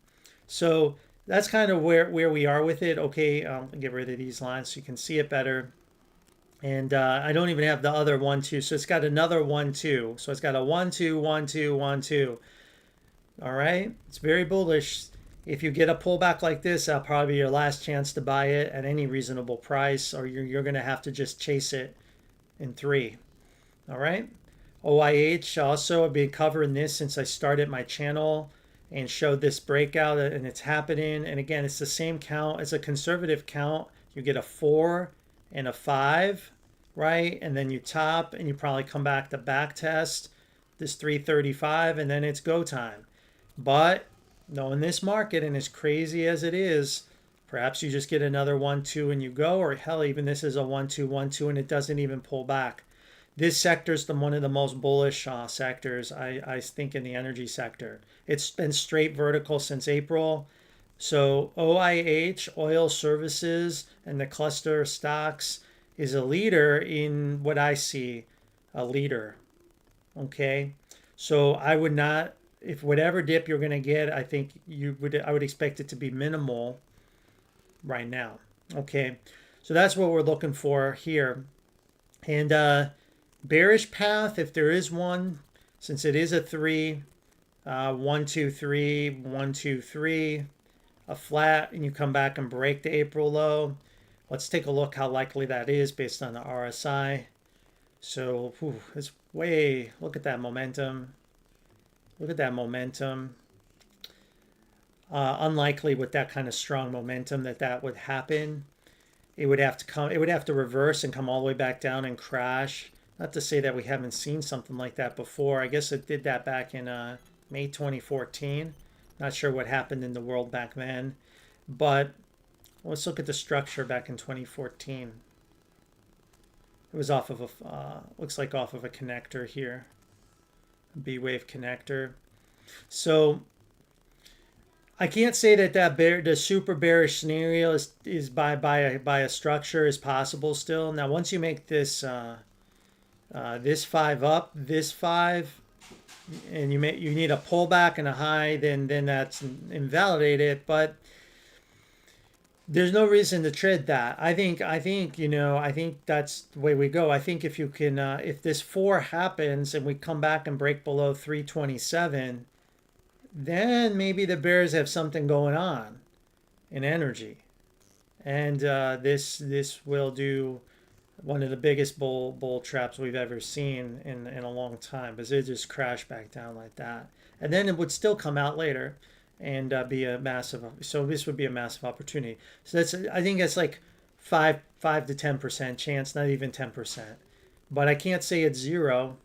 A: So that's kind of where we are with it. Okay, I'll get rid of these lines so you can see it better. And I don't even have the other 1-2, so it's got another 1-2. So it's got a 1-2, 1-2, 1-2. All right, it's very bullish. If you get a pullback like this, that'll probably be your last chance to buy it at any reasonable price, or you're going to have to just chase it in 3. All right. OIH, also, I've been covering this since I started my channel and showed this breakout, and it's happening. And again, it's the same count. It's a conservative count. You get a 4 and a 5, right? And then you top, and you probably come back to back test this 335, and then it's go time. But knowing this market, and as crazy as it is, perhaps you just get another 1-2 and you go, or hell, even this is a 1-2, 1-2 and it doesn't even pull back. This sector is one of the most bullish sectors, I think, in the energy sector. It's been straight vertical since April. So OIH, oil services, and the cluster stocks is a leader in what I see, a leader. Okay, so I would not, if whatever dip you're going to get, I think I would expect it to be minimal right now. Okay, so that's what we're looking for here. And bearish path, if there is one, since it is a 3, 1, 2, 3, 1, 2, 3, a flat, and you come back and break the April low. Let's take a look how likely that is based on the RSI. So it's way, look at that momentum. Look at that momentum. Unlikely with that kind of strong momentum that would happen. It would have to come, it would have to reverse and come all the way back down and crash. Not to say that we haven't seen something like that before. I guess it did that back in May 2014. Not sure what happened in the world back then. But let's look at the structure back in 2014. It was off of a, looks like off of a connector here. B-wave connector. So I can't say that the super bearish scenario is by a structure is possible still. Now once you make this this 5 up, this 5, and you need a pullback and a high, then that's invalidated. But There's no reason to trade that. I think that's the way we go. I think if you can, if this 4 happens and we come back and break below 327, then maybe the bears have something going on in energy. And this will do one of the biggest bull traps we've ever seen in a long time, because it just crashed back down like that, and then it would still come out later and be a massive. So this would be a massive opportunity. So that's, I think that's like 5 to 10% chance, not even 10%, but I can't say it's zero.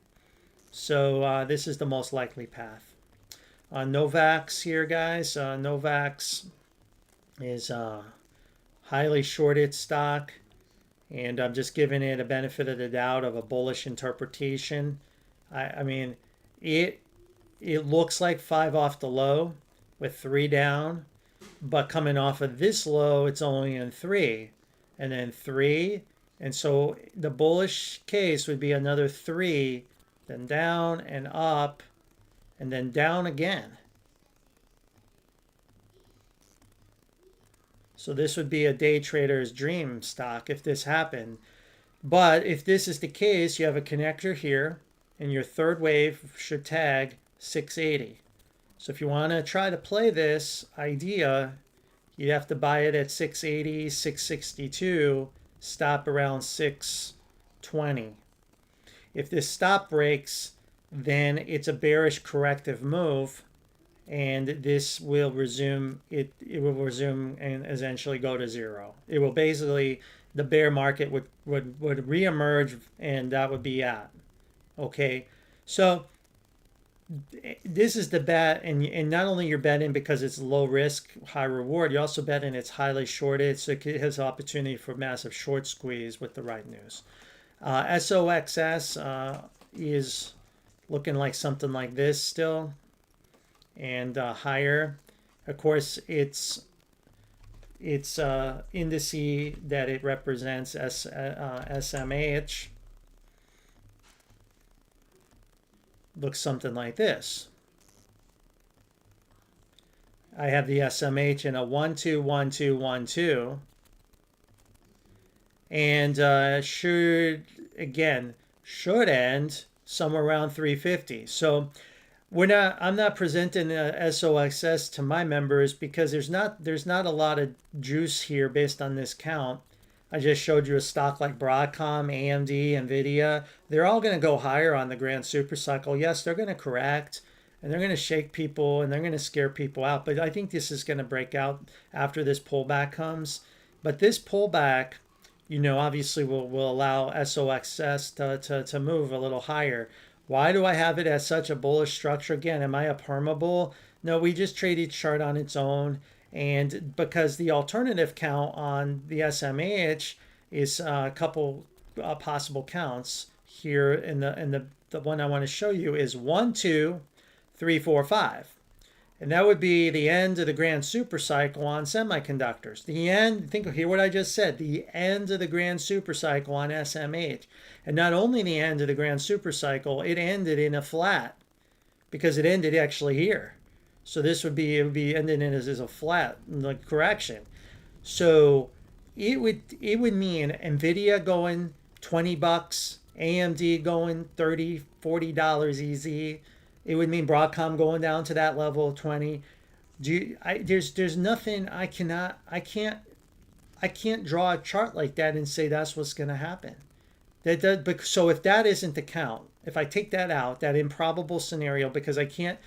A: So this is the most likely path. Novavax here, guys. Novavax is highly shorted stock. And I'm just giving it a benefit of the doubt of a bullish interpretation. I mean, it looks like 5 off the low with 3 down, but coming off of this low, it's only in 3, and then 3, and so the bullish case would be another 3, then down and up, and then down again. So this would be a day trader's dream stock if this happened. But if this is the case, you have a connector here, and your third wave should tag 680. So if you want to try to play this idea, you'd have to buy it at 680, 662, stop around 620. If this stop breaks, then it's a bearish corrective move, and this will resume. It will resume and essentially go to zero. It will basically, the bear market would reemerge, and that would be at. Okay, so this is the bet, and not only you're betting because it's low risk, high reward, you also betting it's highly shorted, so it has opportunity for massive short squeeze with the right news. SOXS is looking like something like this still, and higher. Of course, it's indice that it represents as SMH. Looks something like this. I have the SMH in a 1 2 1 2 1 2, and should end somewhere around 350. So I'm not presenting SOXS to my members because there's not a lot of juice here based on this count. I just showed you a stock like Broadcom, AMD, Nvidia. They're all going to go higher on the grand super cycle. Yes, they're going to correct, and they're going to shake people, and they're going to scare people out. But I think this is going to break out after this pullback comes. But this pullback, obviously will allow SOXS to move a little higher. Why do I have it as such a bullish structure? Again, am I a perma bull? No, we just trade each chart on its own. And because the alternative count on the SMH is a couple possible counts here, in the one I want to show you is 1 2 3 4 5. And that would be the end of the grand super cycle on semiconductors. The end, hear what I just said, the end of the grand super cycle on SMH. And not only the end of the grand super cycle, it ended in a flat, because it ended actually here. So this would be, ending in as a flat, like correction. So it would mean Nvidia going $20, AMD going $30, $40 easy. It would mean Broadcom going down to that level of 20. There's nothing I can't draw a chart like that and say that's what's going to happen. So if that isn't the count, if I take that out, that improbable scenario, because I can't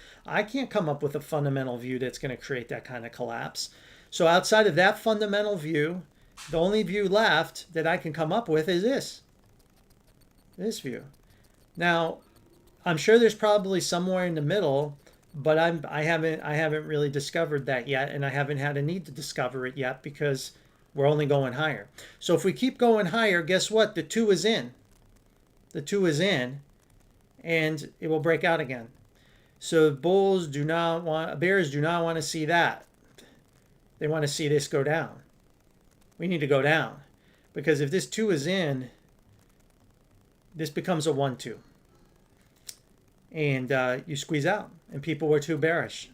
A: come up with a fundamental view that's going to create that kind of collapse. So outside of that fundamental view, the only view left that I can come up with is this view. Now, I'm sure there's probably somewhere in the middle, but I haven't really discovered that yet, and I haven't had a need to discover it yet because we're only going higher. So if we keep going higher, guess what? The 2 is in. The 2 is in, and it will break out again. So bears do not want to see that. They want to see this go down. We need to go down, because if this 2 is in, this becomes a 1 2. And you squeeze out, and people were too bearish.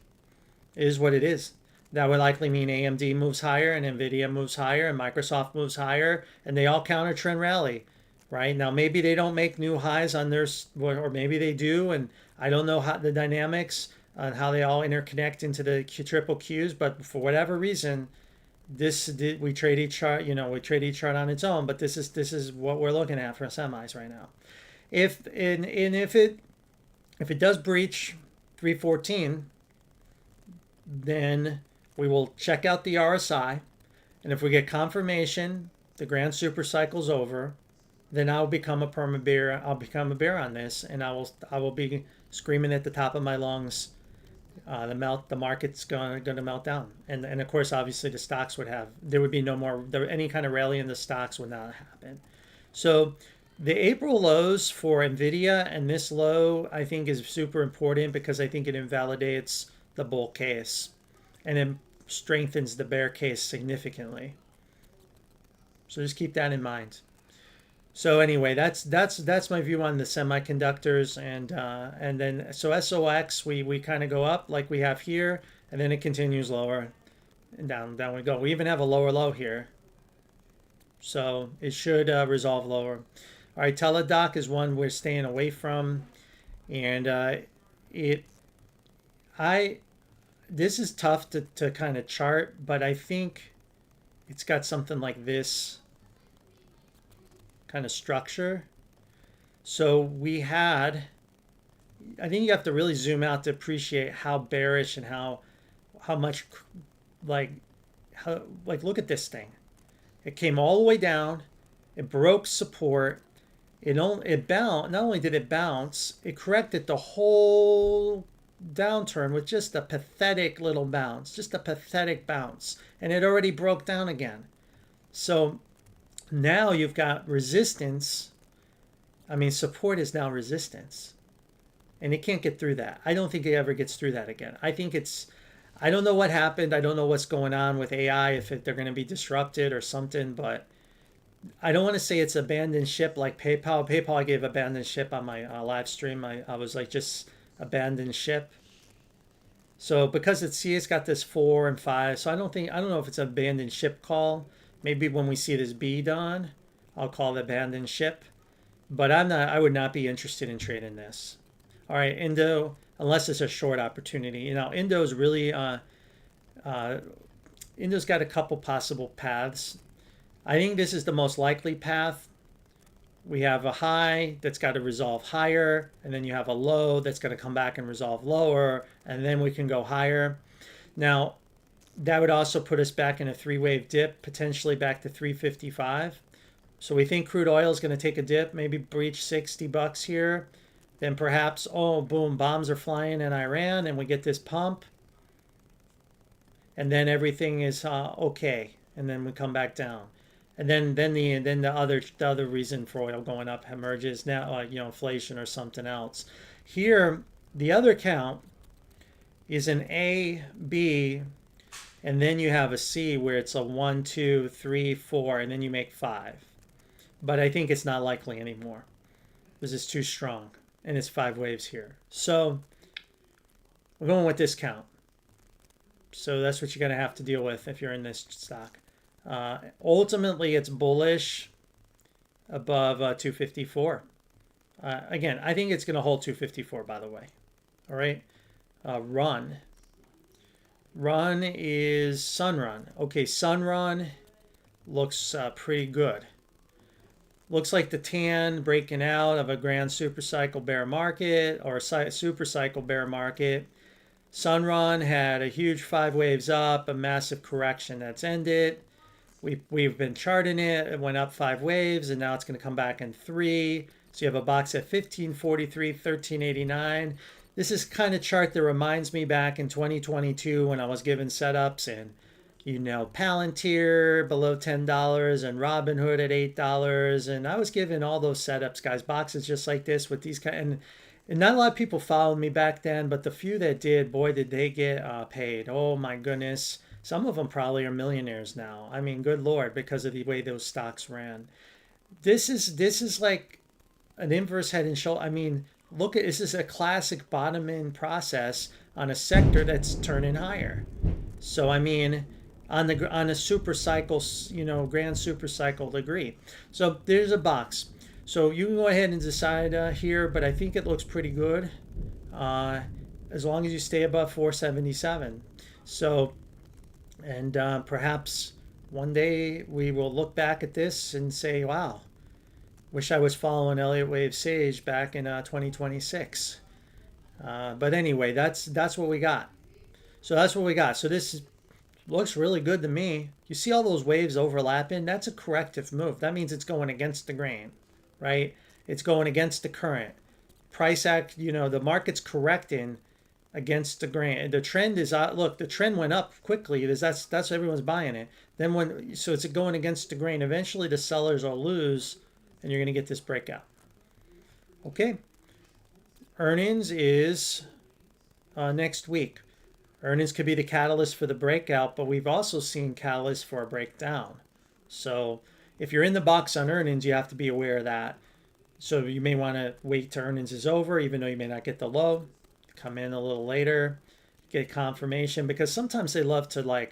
A: It is what it is. That would likely mean AMD moves higher and NVIDIA moves higher and Microsoft moves higher, and they all counter trend rally, right? Now, maybe they don't make new highs on their, or maybe they do, and I don't know how the dynamics on how they all interconnect into the triple Qs, but for whatever reason, we trade each chart, we trade each chart on its own, but this is what we're looking at for semis right now. If it does breach 314, then we will check out the RSI, and if we get confirmation the grand super cycle's over, then I'll become a perma bear. I'll become a bear on this, and I will be screaming at the top of my lungs. The market's going to melt down, and of course, obviously, the stocks there would be no more any kind of rally in the stocks would not happen. So the April lows for NVIDIA and this low, I think, is super important because I think it invalidates the bull case, and it strengthens the bear case significantly. So just keep that in mind. So anyway, that's my view on the semiconductors, and then so SOX we kind of go up like we have here, and then it continues lower, and down we go. We even have a lower low here, so it should resolve lower. All right, Teladoc is one we're staying away from, and this is tough to kind of chart, but I think it's got something like this kind of structure. So I think you have to really zoom out to appreciate how bearish and how much look at this thing. It came all the way down, it broke support, not only did it bounce, it corrected the whole downturn with just a pathetic little bounce, and it already broke down again. So now you've got resistance. I mean, support is now resistance, and it can't get through that. I don't think it ever gets through that again. I don't know what happened. I don't know what's going on with AI, if they're going to be disrupted or something, but I don't want to say it's abandoned ship like PayPal. PayPal, I gave abandoned ship on my live stream. I was like, just abandoned ship. So because it's got this 4 and 5, so I don't know if it's an abandoned ship call. Maybe when we see this B done, I'll call it abandoned ship. But I would not be interested in trading this. All right, Indo, unless it's a short opportunity. Indo's really Indo's got a couple possible paths. I think this is the most likely path. We have a high that's got to resolve higher, and then you have a low that's going to come back and resolve lower, and then we can go higher. Now, that would also put us back in a 3-wave dip, potentially back to 355. So we think crude oil is going to take a dip, maybe breach $60 here. Then perhaps, boom, bombs are flying in Iran, and we get this pump. And then everything is okay, and then we come back down. And then the other reason for oil going up emerges now, inflation or something else. Here, the other count is an A, B, and then you have a C where it's a 1, 2, 3, 4, and then you make 5. But I think it's not likely anymore. This is too strong, and it's 5 waves here. So we're going with this count. So that's what you're going to have to deal with if you're in this stock. Ultimately, it's bullish above 254. Again, I think it's going to hold 254, by the way. All right. Run is Sunrun. Okay, Sunrun looks pretty good. Looks like the tan breaking out of a grand supercycle bear market or a supercycle bear market. Sunrun had a huge 5 waves up, a massive correction that's ended. We've been charting it. It went up 5 waves, and now it's going to come back in 3. So you have a box at 1543, 1389. This is kind of chart that reminds me back in 2022 when I was given setups and Palantir below $10 and Robinhood at $8, and I was given all those setups, guys. Boxes just like this with these kind, and not a lot of people followed me back then, but the few that did, boy, did they get paid. Oh my goodness. Some of them probably are millionaires now. I mean, good Lord, because of the way those stocks ran. This is like an inverse head and shoulder. I mean, this is a classic bottom-in process on a sector that's turning higher. So I mean, on a super cycle, grand super cycle degree. So there's a box. So you can go ahead and decide here, but I think it looks pretty good uh, as long as you stay above 477. So, and perhaps one day we will look back at this and say, wow, wish I was following ElliottWaveSage back in 2026. But anyway, that's what we got. So that's what we got. So this looks really good to me. You see all those waves overlapping? That's a corrective move. That means it's going against the grain, right? It's going against the current. Price act, the market's correcting against the grain. The trend is look, the trend went up quickly because that's everyone's buying it. Then so it's going against the grain. Eventually the sellers will lose and you're going to get this breakout. Okay. Earnings is next week. Earnings could be the catalyst for the breakout, but we've also seen catalysts for a breakdown. So if you're in the box on earnings, you have to be aware of that. So you may want to wait till earnings is over, even though you may not get the low. Come in a little later, get confirmation, because sometimes they love to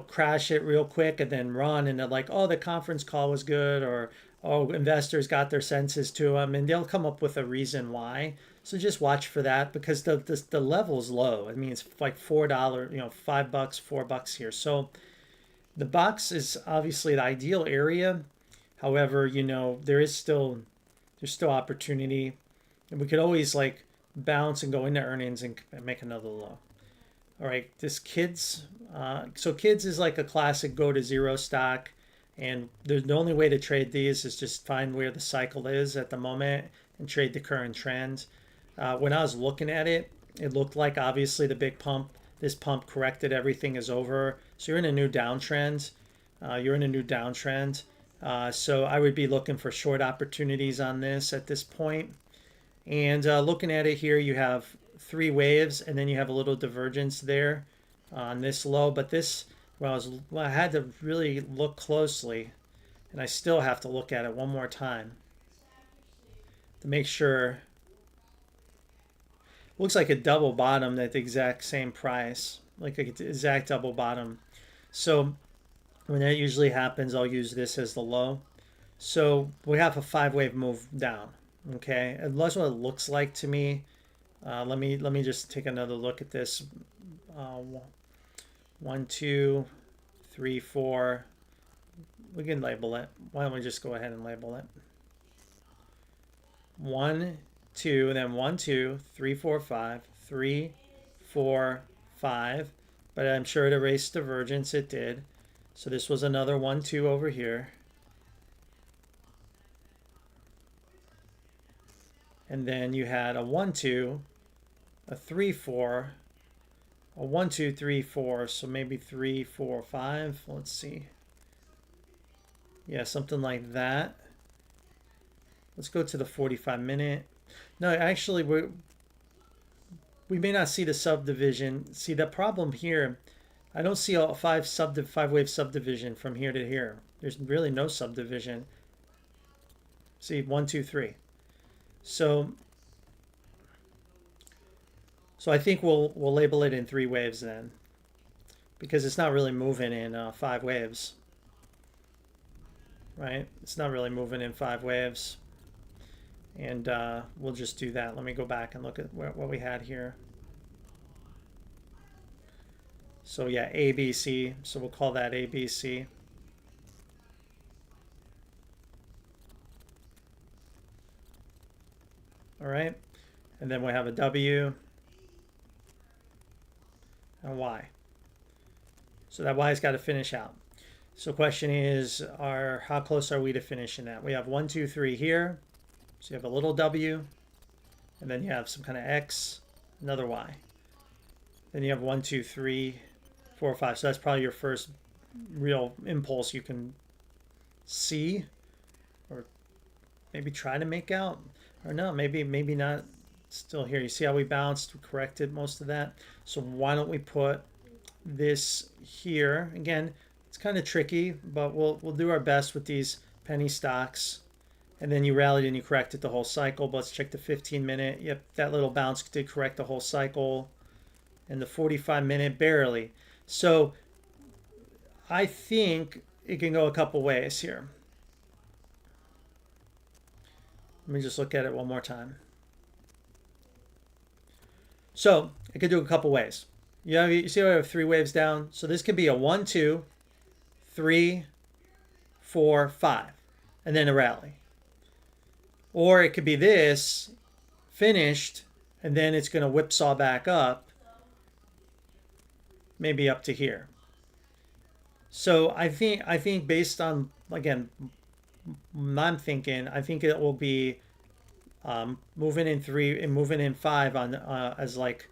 A: crash it real quick and then run, and they're like, oh, the conference call was good, or oh, investors got their senses to them, and they'll come up with a reason why. So just watch for that, because the level's low. I mean, it's like $4, $5, $4 here. So the box is obviously the ideal area. However, there's still opportunity, and we could always bounce and go into earnings and make another low. All right, this kids. So kids is like a classic go to zero stock, and the only way to trade these is just find where the cycle is at the moment and trade the current trend. When I was looking at it, it looked like obviously the big pump. This pump corrected, everything is over. So you're in a new downtrend. So I would be looking for short opportunities on this at this point. And looking at it here, you have 3 waves, and then you have a little divergence there on this low. But this, I had to really look closely, and I still have to look at it one more time to make sure. Looks like a double bottom at the exact same price, like an exact double bottom. So when that usually happens, I'll use this as the low. So we have a 5-wave move down. Okay, and that's what it looks like to me. Let me just take another look at this. 1, 2, 3, 4. We can label it. Why don't we just go ahead and label it? 1, 2, and then 1, 2, 3, 4, 5, 3, 4, 5. But I'm sure it erased divergence. It did. So this was another 1, 2 over here. And then you had a 1, 2, a 3, 4, a 1, 2, 3, 4. So maybe 3, 4, 5. Let's see. Yeah, something like that. Let's go to the 45-minute. No, actually, we may not see the subdivision. See, the problem here, I don't see a 5-wave subdivision from here to here. There's really no subdivision. See, 1, 2, 3. So I think we'll label it in 3 waves then, because it's not really moving in 5 waves, right? It's not really moving in 5 waves, and we'll just do that. Let me go back and look at what we had here. So yeah, ABC. So we'll call that ABC. All right, and then we have a W and Y. So that Y's got to finish out. So question is, how close are we to finishing that? We have 1, 2, 3 here. So you have a little W, and then you have some kind of X, another Y. Then you have 1, 2, 3, 4, 5. So that's probably your first real impulse you can see, or maybe try to make out. Or no, maybe not. Still here. You see how we bounced, we corrected most of that. So why don't we put this here? Again, it's kind of tricky, but we'll do our best with these penny stocks. And then you rallied and you corrected the whole cycle. But let's check the 15-minute. Yep, that little bounce did correct the whole cycle. And the 45-minute, barely. So I think it can go a couple ways here. Let me just look at it one more time. So it could do a couple ways. You see I have 3 waves down. So this could be a 1, 2, 3, 4, 5, and then a rally. Or it could be this, finished, and then it's going to whipsaw back up, maybe up to here. So I think based on, again, I'm thinking, I think it will be moving in 3 and moving in 5 on as like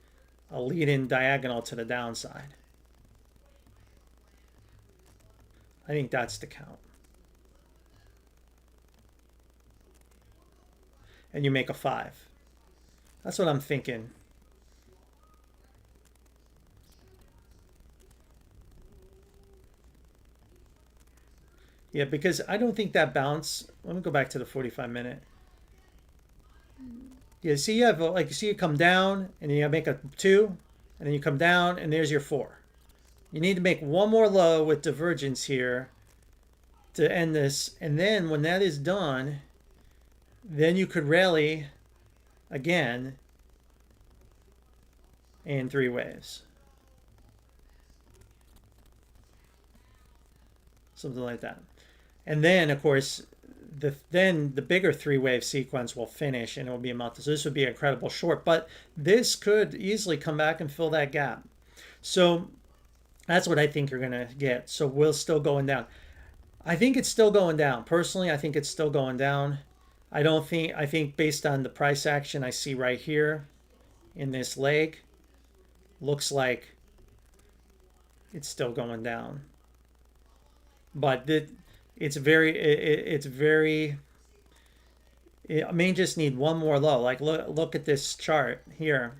A: a lead-in diagonal to the downside. I think that's the count. And you make a 5. That's what I'm thinking. Yeah, because I don't think that bounce. Let me go back to the 45-minute. Yeah, see, you have like you see it come down, and then you make a 2, and then you come down, and there's your 4. You need to make one more low with divergence here to end this, and then when that is done, then you could rally again in 3 waves. Something like that. And then, of course, then the bigger 3-wave sequence will finish and it will be a month. So this would be an incredible short, but this could easily come back and fill that gap. So that's what I think you're going to get. So we're still going down. I think it's still going down. Personally, I think it's still going down. I think based on the price action I see right here in this leg, looks like it's still going down. But it may just need one more low. Like look at this chart here.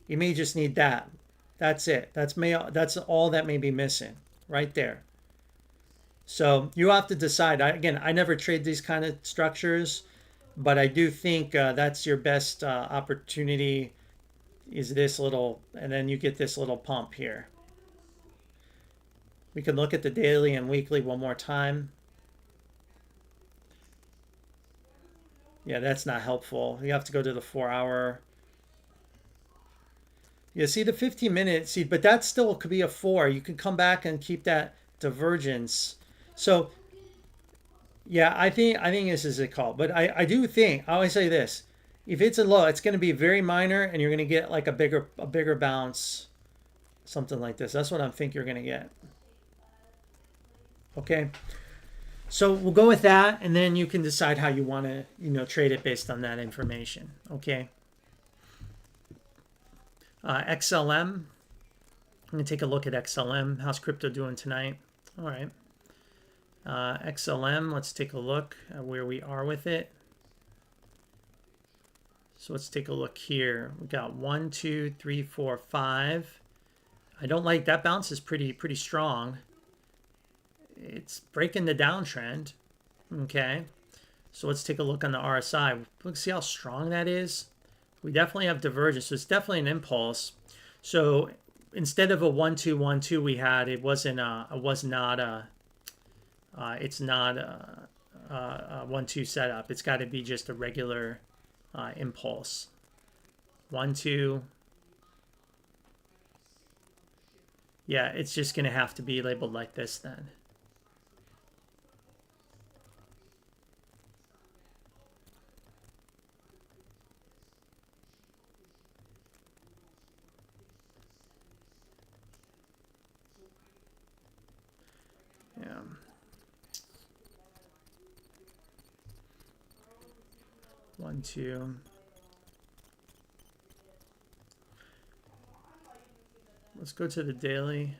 A: You may just need that. That's it. That's all that may be missing right there. So you have to decide. Again, I never trade these kind of structures, but I do think that's your best opportunity is this little, and then you get this little pump here. We can look at the daily and weekly one more time. Yeah, that's not helpful. You have to go to the 4-hour. You see the 15-minute, see, but that still could be a 4. You can come back and keep that divergence. So yeah, I think this is a call. But I do think, I always say this, if it's a low, it's going to be very minor and you're going to get like a bigger bounce, something like this. That's what I think you're going to get. Okay. So we'll go with that, and then you can decide how you want to, trade it based on that information. Okay. XLM. I'm going to take a look at XLM. How's crypto doing tonight? All right. XLM, let's take a look at where we are with it. So let's take a look here. We got 1, 2, 3, 4, 5. I don't like that bounce is pretty strong. It's breaking the downtrend. Okay. So let's take a look on the RSI. Let's see how strong that is. We definitely have divergence. So it's definitely an impulse. So instead of a 1, 2, 1, 2 we had, it's not a 1-2 setup. It's got to be just a regular impulse. 1, 2. Yeah, it's just going to have to be labeled like this then. Yeah. One, two. Let's go to the daily.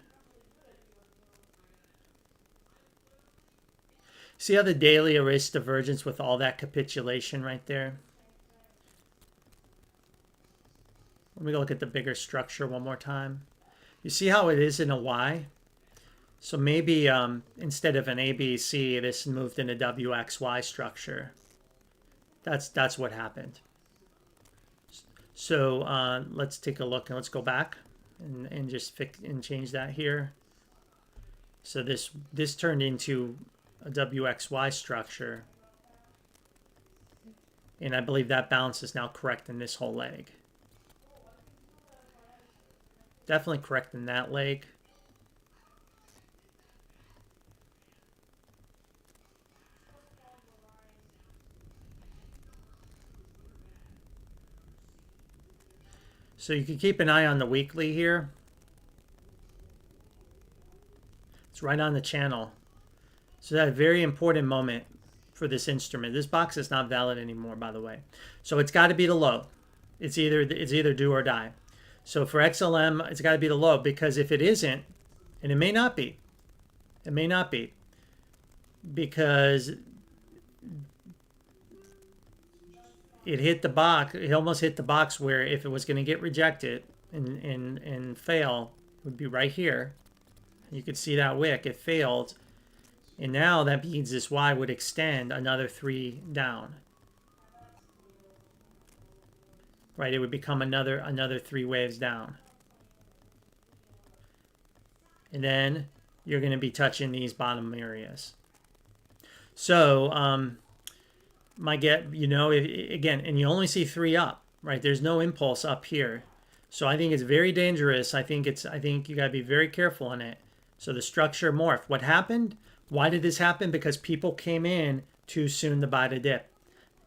A: See how the daily erased divergence with all that capitulation right there? Let me go look at the bigger structure one more time. You see how it is in a Y? So maybe instead of an ABC, this moved in a WXY structure. That's what happened. So let's take a look and let's go back and just fix and change that here. So this turned into a WXY structure. And I believe that bounce is now correct in this whole leg. Definitely correct in that leg. So you can keep an eye on the weekly here. It's right on the channel. So that's a very important moment for this instrument. This box is not valid anymore, by the way. So it's got to be the low. It's either do or die. So for XLM, it's got to be the low, because if it isn't, and it may not be, because it hit the box. It almost hit the box where if it was going to get rejected and fail, it would be right here. You could see that wick. It failed. And now that means this Y would extend another 3 down. Right? It would become another 3 waves down. And then you're going to be touching these bottom areas. So, again, and you only see 3 up, right? There's no impulse up here. So I think it's very dangerous. I think you got to be very careful on it. So the structure morphed. What happened? Why did this happen? Because people came in too soon to buy the dip.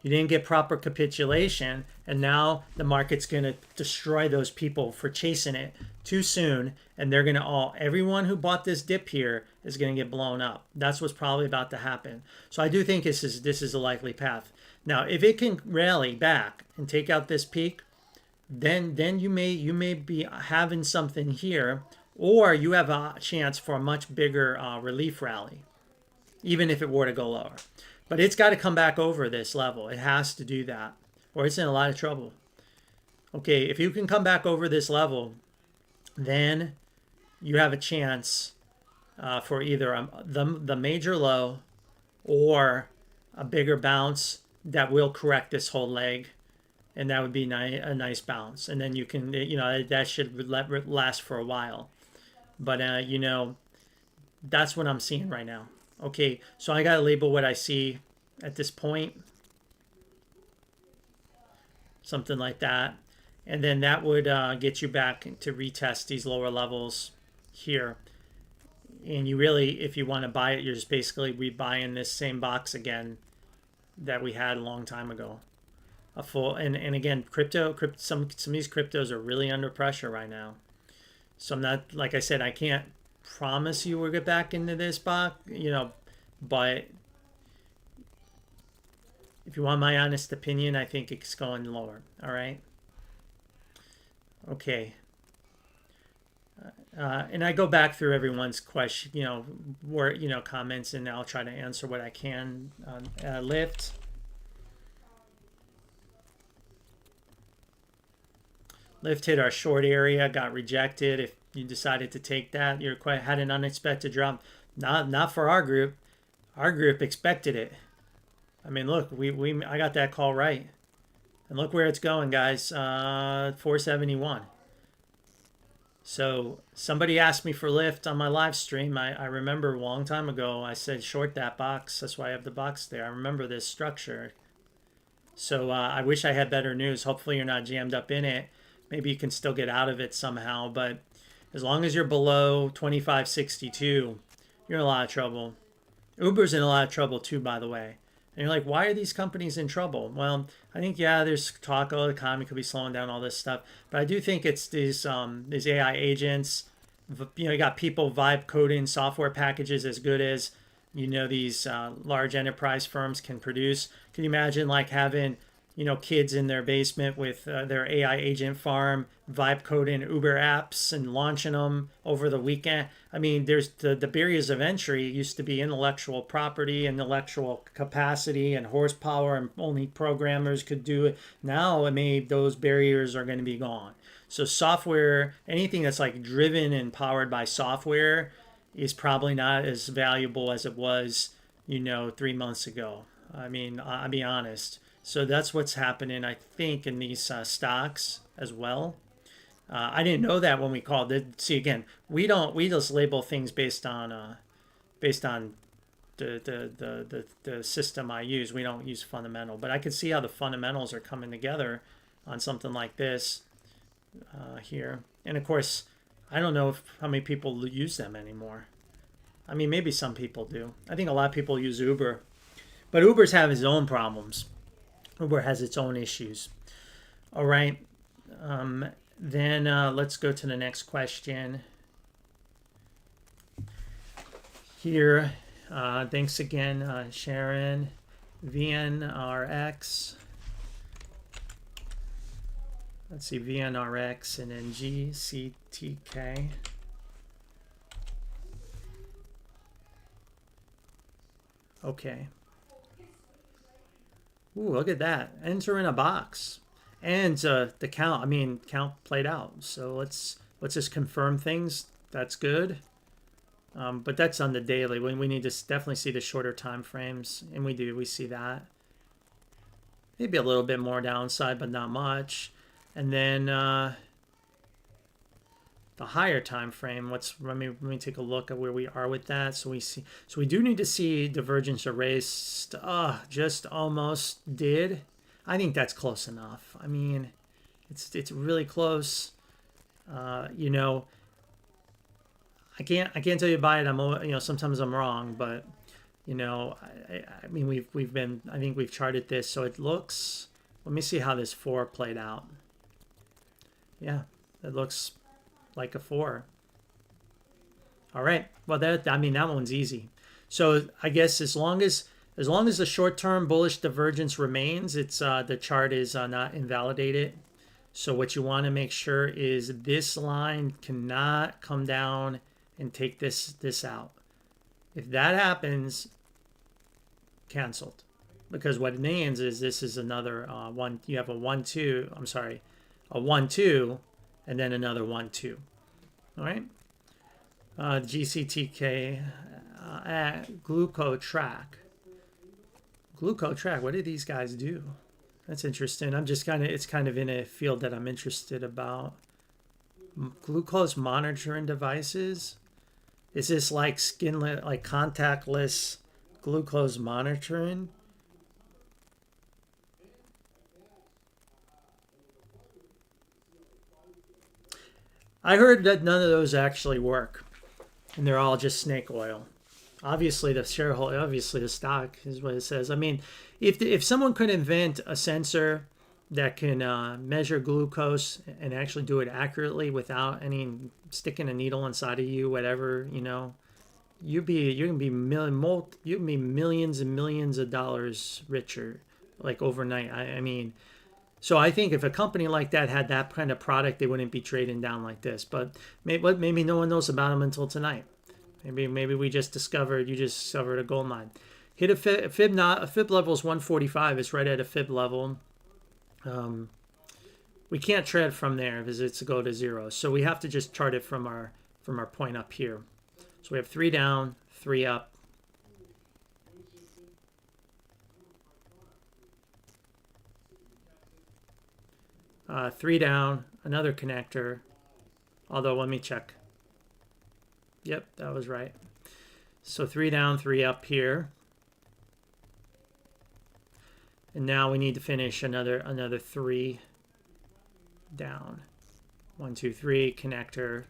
A: You didn't get proper capitulation, and now the market's going to destroy those people for chasing it too soon, and they're going to everyone who bought this dip here is going to get blown up. That's what's probably about to happen. So I do think this is a likely path. Now, if it can rally back and take out this peak, then you may be having something here, or you have a chance for a much bigger relief rally, even if it were to go lower. But it's got to come back over this level. It has to do that, or it's in a lot of trouble. Okay, if you can come back over this level, then you have a chance for either the major low or a bigger bounce that will correct this whole leg, and that would be a nice bounce. And then you can, that should last for a while. But, that's what I'm seeing right now. Okay, so I got to label what I see at this point. Something like that. And then that would get you back to retest these lower levels here. And you really, if you want to buy it, you're just basically rebuying this same box again that we had a long time ago. And again, some of these cryptos are really under pressure right now. So I'm not, like I said, I can't promise you we'll get back into this box, but if you want my honest opinion, I think it's going lower. All right. Okay. And I go back through everyone's question, comments, and I'll try to answer what I can. Lyft. Lyft hit our short area, got rejected. If you decided to take that, you had an unexpected drop. Not for our group. Our group expected it. I mean, look, I got that call right. And look where it's going, guys. 471. So somebody asked me for Lyft on my live stream. I remember a long time ago, I said short that box. That's why I have the box there. I remember this structure. So I wish I had better news. Hopefully you're not jammed up in it. Maybe you can still get out of it somehow. But as long as you're below 2562, you're in a lot of trouble. Uber's in a lot of trouble too, by the way. And you're like, why are these companies in trouble? Well, I think, there's talk, the economy could be slowing down, all this stuff. But I do think it's these AI agents. You got people vibe coding software packages as good as, these large enterprise firms can produce. Can you imagine having, kids in their basement with their AI agent farm, vibe coding Uber apps and launching them over the weekend? I mean, there's the barriers of entry used to be intellectual property, intellectual capacity, and horsepower, and only programmers could do it. Now, those barriers are going to be gone. So software, anything that's driven and powered by software is probably not as valuable as it was, 3 months ago. I mean, I'll be honest. So that's what's happening, I think, in these stocks as well. I didn't know that when we called it. See, again, we just label things based on the system I use. We don't use fundamental, but I can see how the fundamentals are coming together on something like this here. And of course, I don't know how many people use them anymore. I mean, maybe some people do. I think a lot of people use Uber, but Uber's have its own problems. Uber has its own issues. All right. Then let's go to the next question. Here, thanks again, Sharon. VNRX. Let's see, VNRX and then GCTK. Okay. Ooh, look at that. Enter in a box. And the count played out. So let's just confirm things. That's good. But that's on the daily. When we need to definitely see the shorter time frames, and we see that. Maybe a little bit more downside, but not much. And then the higher time frame. Let me take a look at where we are with that. So we do need to see divergence erased. Just almost did. I think that's close enough. I mean, it's really close. You know, I can't tell you by it. Sometimes I'm wrong, but you know, I mean, I think we've charted this, so it looks. Let me see how this 4 played out. Yeah, it looks like a 4. All right. Well, that one's easy. So I guess as long as the short-term bullish divergence remains, it's the chart is not invalidated. So what you want to make sure is this line cannot come down and take this out. If that happens, canceled. Because what it means is this is another one. You have a 1-2. I'm sorry, a 1-2, and then another 1-2. All right. GCTK glucotrack. Glucotrack. What do these guys do? That's interesting. It's kind of in a field that I'm interested about. Glucose monitoring devices. Is this like skinless, like contactless glucose monitoring? I heard that none of those actually work, and they're all just snake oil. Obviously, the stock is what it says. I mean, if someone could invent a sensor that can measure glucose and actually do it accurately without any sticking a needle inside of you, whatever, you're gonna be millions and millions of dollars richer, like overnight. I mean, so I think if a company like that had that kind of product, they wouldn't be trading down like this. But maybe no one knows about them until tonight. Maybe you just discovered a gold mine. Hit a fib level is 145. It's right at a fib level. We can't trade from there because it's to go to 0. So we have to just chart it from our point up here. So we have 3 down, 3 up. Three down, another connector. Although, let me check. Yep, that was right. So 3 down, 3 up here. And now we need to finish another 3 down. 1, 2, 3, connector.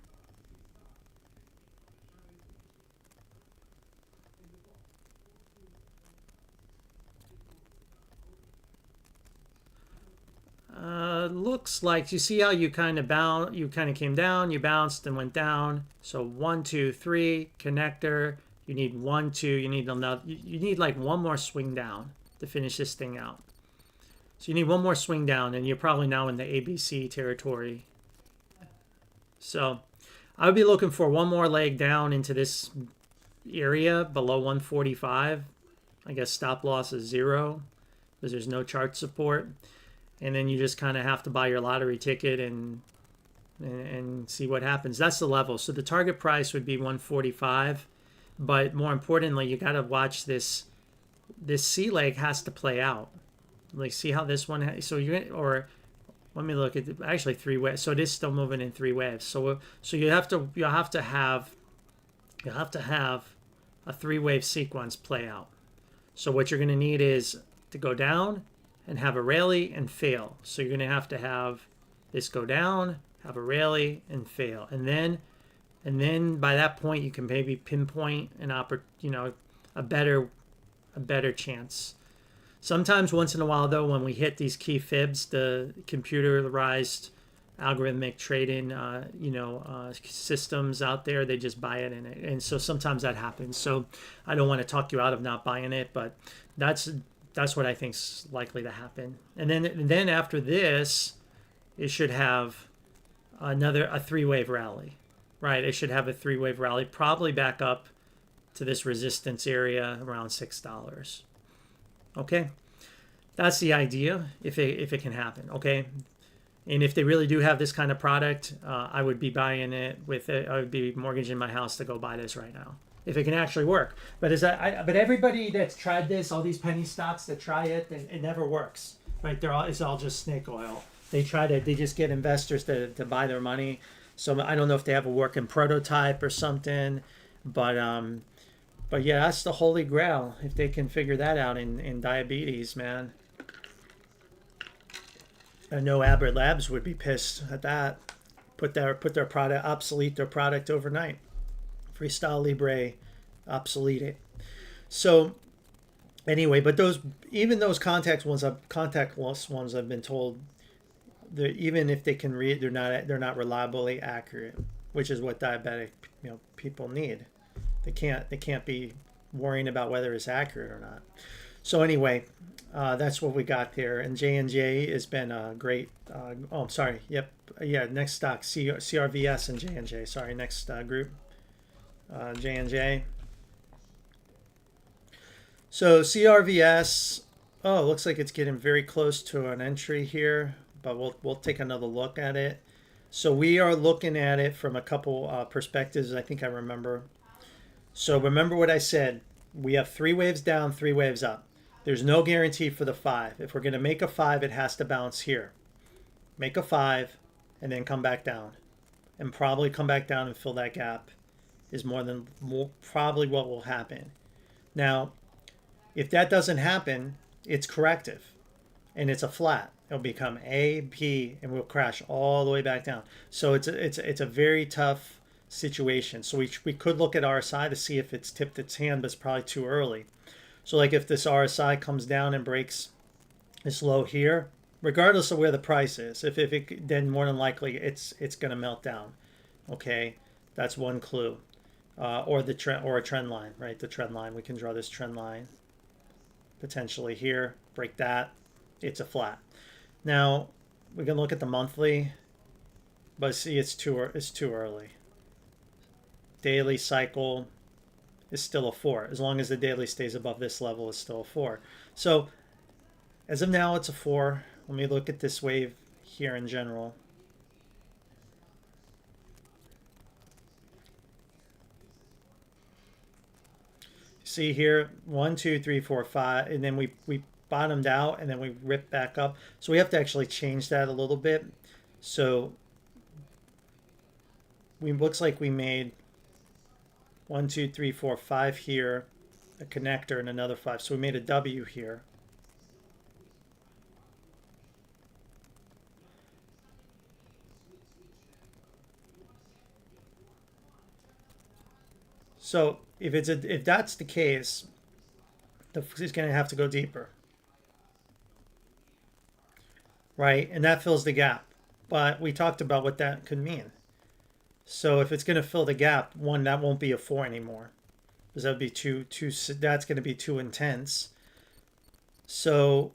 A: Looks like, you see how you kind of came down, you bounced and went down. So 1, 2, 3, connector. You need 1, 2. You need another. You need like one more swing down to finish this thing out. So you need one more swing down, and you're probably now in the ABC territory. So I would be looking for one more leg down into this area below 145. I guess stop loss is 0 because there's no chart support. And then you just kind of have to buy your lottery ticket and see what happens. That's the level. So the target price would be 145. But more importantly, you got to watch this. This C leg has to play out. Like, see how this one, so or let me look at actually 3 waves. So it is still moving in 3 waves. So you have to have a 3-wave sequence play out. So what you're going to need is to go down and have a rally and fail. So you're going to have this go down, have a rally and fail, and then by that point you can maybe pinpoint a better chance. Sometimes once in a while though, when we hit these key fibs, the computerized algorithmic trading systems out there, they just buy it and so sometimes that happens. So I don't want to talk you out of not buying it, but that's what I think's likely to happen. And then after this, it should have a 3-wave rally, right? It should have a 3-wave rally, probably back up to this resistance area around $6. Okay, that's the idea if it can happen. Okay, and if they really do have this kind of product, I would be buying it with it. I would be mortgaging my house to go buy this right now if it can actually work. But but everybody that's tried this, all these penny stocks that try it, it never works. Right? It's all just snake oil. They just get investors to buy their money. So I don't know if they have a working prototype or something, but yeah, that's the holy grail. If they can figure that out in diabetes, man. I know Astrera Labs would be pissed at that. Put their product, obsolete their product overnight. Freestyle Libre, obsolete it. So anyway, but those contactless ones, I've been told, even if they can read, they're not reliably accurate, which is what diabetic people need. They can't be worrying about whether it's accurate or not. So anyway, that's what we got there. And J&J has been a great. I'm sorry. Yep. Yeah. Next stock, CRVS and J&J. Sorry. Next group, J&J. So CRVS. Oh, looks like it's getting very close to an entry here, but we'll take another look at it. So we are looking at it from a couple perspectives. I think I remember. So remember what I said. We have 3 waves down, 3 waves up. There's no guarantee for the 5. If we're going to make a 5, it has to bounce here. Make a 5 and then come back down. And probably come back down and fill that gap is probably what will happen. Now, if that doesn't happen, it's corrective and it's a flat. It'll become A, P, and we'll crash all the way back down. So it's a very tough situation. So we could look at RSI to see if it's tipped its hand, but it's probably too early. So like if this RSI comes down and breaks this low here, regardless of where the price is, if it, then more than likely it's going to melt down. Okay, that's one clue. Or a trend line, right? The trend line. We can draw this trend line potentially here. Break that. It's a flat. Now we can look at the monthly, but see it's too early. Daily cycle is still a 4. As long as the daily stays above this level, it's still a 4. So as of now, it's a 4. Let me look at this wave here in general. See here, 1, 2, 3, 4, 5, and then we bottomed out and then we ripped back up. So we have to actually change that a little bit. So looks like we made 1, 2, 3, 4, 5 here, a connector, and another 5. So we made a W here. So if that's the case, it's going to have to go deeper, right? And that fills the gap. But we talked about what that could mean. So if it's going to fill the gap, that won't be a 4 anymore, because that would be too. That's going to be too intense. So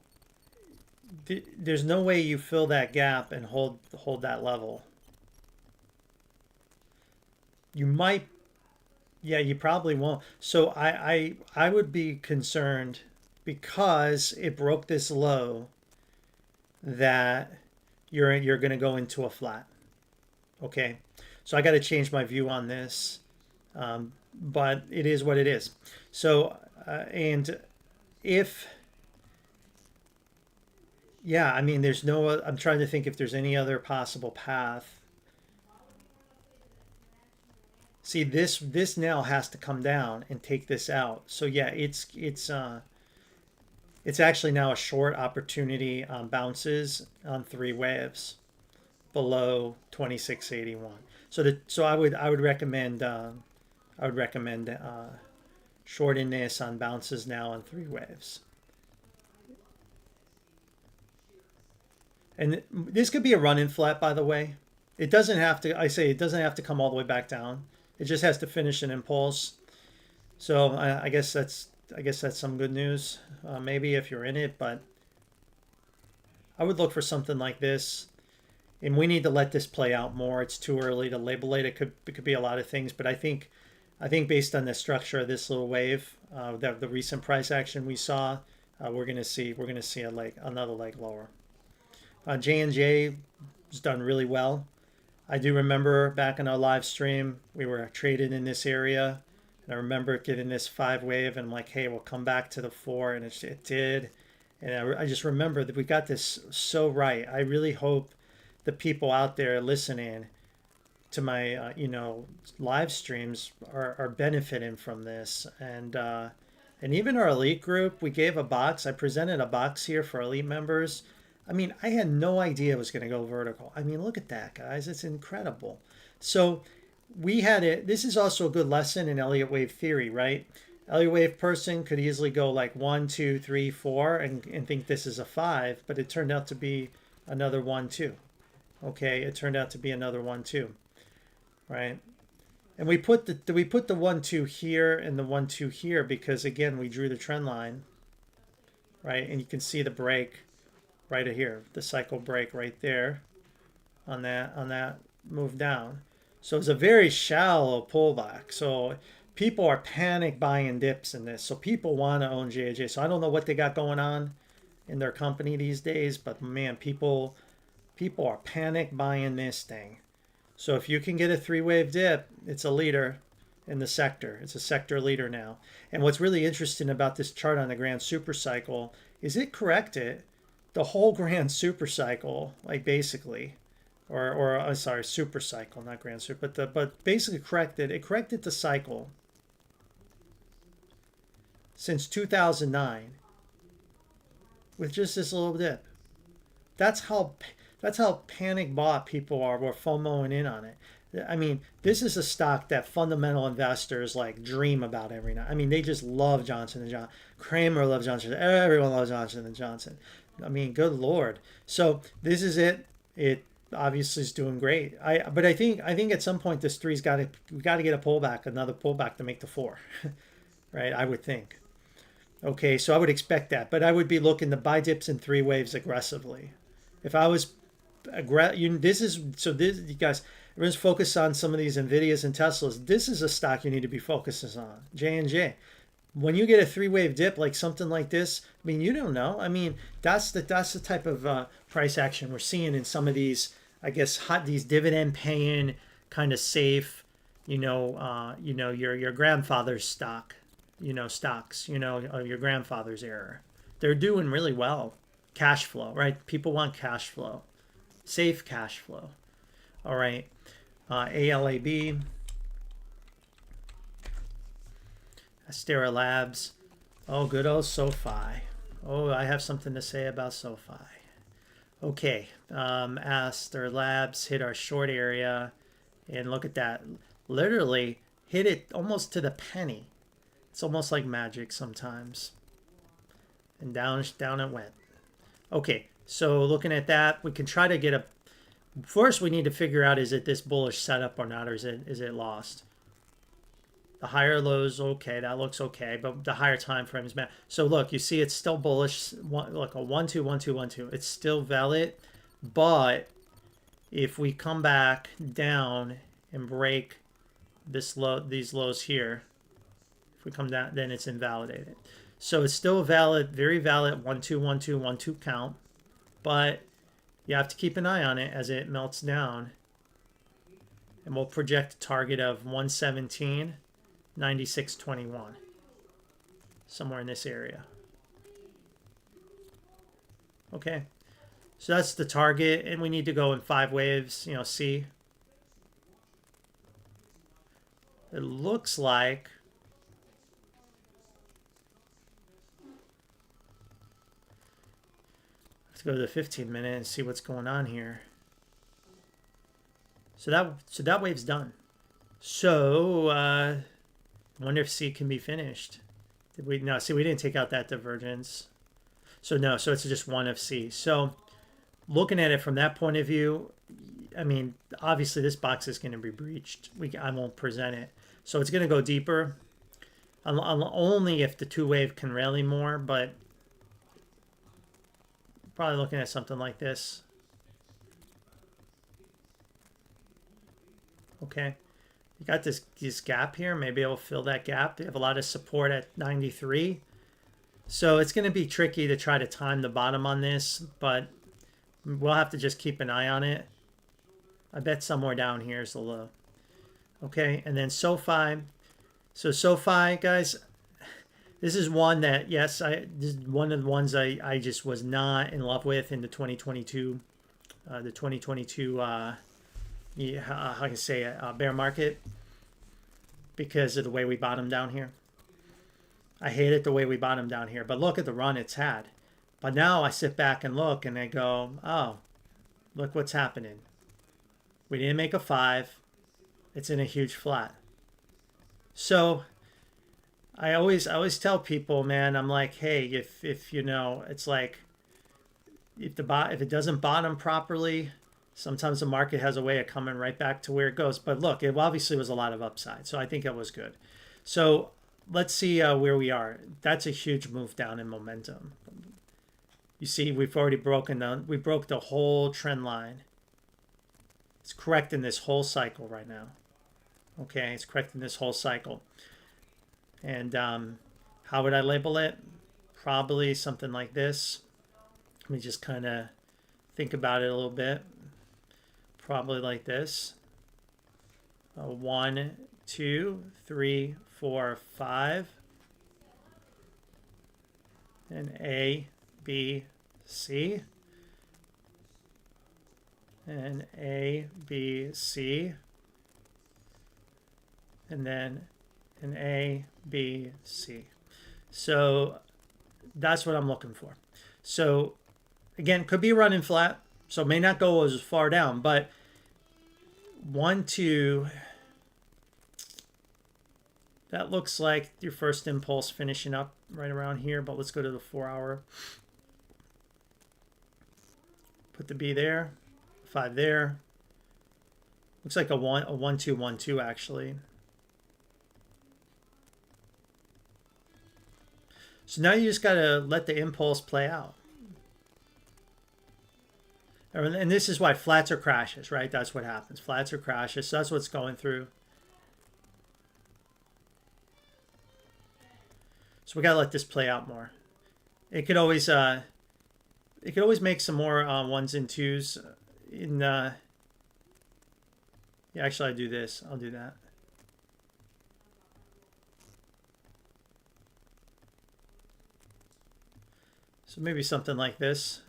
A: there's no way you fill that gap and hold that level. You might, yeah, you probably won't. So I would be concerned because it broke this low that you're going to go into a flat. Okay. So I got to change my view on this, but it is what it is. So, and if Yeah, I mean, there's no, I'm trying to think if there's any other possible path. See, this now has to come down and take this out. So yeah, it's actually now a short opportunity on bounces on 3 waves below 2681. So I would recommend shorting this on bounces now on 3 waves. And this could be a run-in flat, by the way. It doesn't have to, I say it doesn't have to come all the way back down. It just has to finish an impulse. So I guess that's some good news. Maybe if you're in it, but I would look for something like this. And we need to let this play out more. It's too early to label it. It could be a lot of things, but I think based on the structure of this little wave, the recent price action we saw, we're gonna see another leg lower. J&J has done really well. I do remember back in our live stream, we were traded in this area. And I remember getting this 5 wave and I'm like, hey, we'll come back to the 4. And it did. And I just remember that we got this so right. I really hope the people out there listening to my, live streams are benefiting from this. And even our elite group, we gave a box. I presented a box here for elite members. I mean, I had no idea it was going to go vertical. I mean, look at that, guys. It's incredible. So we had it. This is also a good lesson in Elliott wave theory, right? Elliott wave person could easily go like 1, 2, 3, 4 and think this is a 5, but it turned out to be another 1, 2. Okay, it turned out to be another 1, 2, right? And we put the 1, 2 here and the 1, 2 here because again we drew the trend line, right? And you can see the break right here, the cycle break right there on that move down. So it's a very shallow pullback. So people are panic buying dips in this. So people want to own J&J. So I don't know what they got going on in their company these days, but man, people are panic buying this thing. So if you can get a 3-wave dip, it's a leader in the sector. It's a sector leader now. And what's really interesting about this chart on the grand super cycle is it corrected the whole grand super cycle, like basically, or I'm sorry, super cycle, not grand super, but basically it corrected the cycle since 2009 with just this little dip. That's how panic bought people are. We're FOMOing in on it. I mean, this is a stock that fundamental investors like dream about every night. I mean, they just love Johnson & Johnson. Kramer loves Johnson. Everyone loves Johnson & Johnson. I mean, good Lord. So this is it. It obviously is doing great. But I think at some point this we got to get a pullback, another pullback to make the 4, right? I would think. Okay, so I would expect that, but I would be looking to buy dips in 3 waves aggressively. If I was you guys, everyone's focused on some of these Nvidias and Teslas. This is a stock you need to be focusing on. J&J. When you get a 3-wave dip like something like this, I mean, you don't know. I mean, that's the type of price action we're seeing in some of these, I guess, these dividend paying kind of safe, your grandfather's stock, stocks, of your grandfather's era. They're doing really well. Cash flow, right? People want cash flow, safe cash flow. All right, ALAB. Astrera Labs. Oh, good old SoFi. Oh, I have something to say about SoFi. Okay, Astrera Labs hit our short area, and look at that. Literally hit it almost to the penny. It's almost like magic sometimes. And down it went. Okay, so looking at that, we can try to get a. First, we need to figure out, is it this bullish setup or not, or is it lost? The higher lows, okay, that looks okay, but the higher time frames, man. So look, you see it's still bullish. Look, a 1, 2, 1, 2, 1, 2. It's still valid, but if we come back down and break these lows here, if we come down, then it's invalidated. So it's still valid, very valid 1, 2, 1, 2, 1, 2 count, but you have to keep an eye on it as it melts down. And we'll project a target of 117. 96.21, somewhere in this area. Okay, So that's the target, and we need to go in 5 waves, you know, see. It looks like let's go to the 15-minute and see what's going on here. So that wave's done. So I wonder if C can be finished. Did we? No, see, we didn't take out that divergence. So no, so it's just one of C. So looking at it from that point of view, I mean, obviously this box is going to be breached. I won't present it. So it's going to go deeper, only if the 2-wave can rally more, but probably looking at something like this. Okay. You got this gap here. Maybe it'll fill that gap. They have a lot of support at 93. So it's going to be tricky to try to time the bottom on this, but we'll have to just keep an eye on it. I bet somewhere down here is the low. Okay, and then SoFi. So SoFi, guys, this is one that, yes, this is one of the ones I just was not in love with in the 2022, yeah, how can I say it, bear market, because of the way we bottomed down here. I hate it the way we bottomed down here, but look at the run it's had. But now I sit back and look and I go, oh, look what's happening. We didn't make a 5. It's in a huge flat. So I always tell people, man, I'm like, hey, if you know, it's like if it doesn't bottom properly, sometimes the market has a way of coming right back to where it goes. But look, it obviously was a lot of upside, so I think it was good. So let's see where we are. That's a huge move down in momentum. You see, we've already broken down. We broke the whole trend line. It's correcting this whole cycle right now. Okay, it's correcting this whole cycle. And how would I label it? Probably something like this. Let me just kind of think about it a little bit. Probably like this. 1, 2, 3, 4, 5. And A, B, C. And A, B, C. And then an A, B, C. So that's what I'm looking for. So again, could be running flat, so it may not go as far down, but 1, 2, that looks like your first impulse finishing up right around here, but let's go to the 4-hour. Put the B there, 5 there. Looks like a 1, 2, 1, 2 actually. So now you just got to let the impulse play out. And this is why flats or crashes, right? That's what happens. Flats or crashes. So that's what's going through. So we got to let this play out more. It could always make some more 1s and 2s in yeah, actually I do this. I'll do that. So maybe something like this.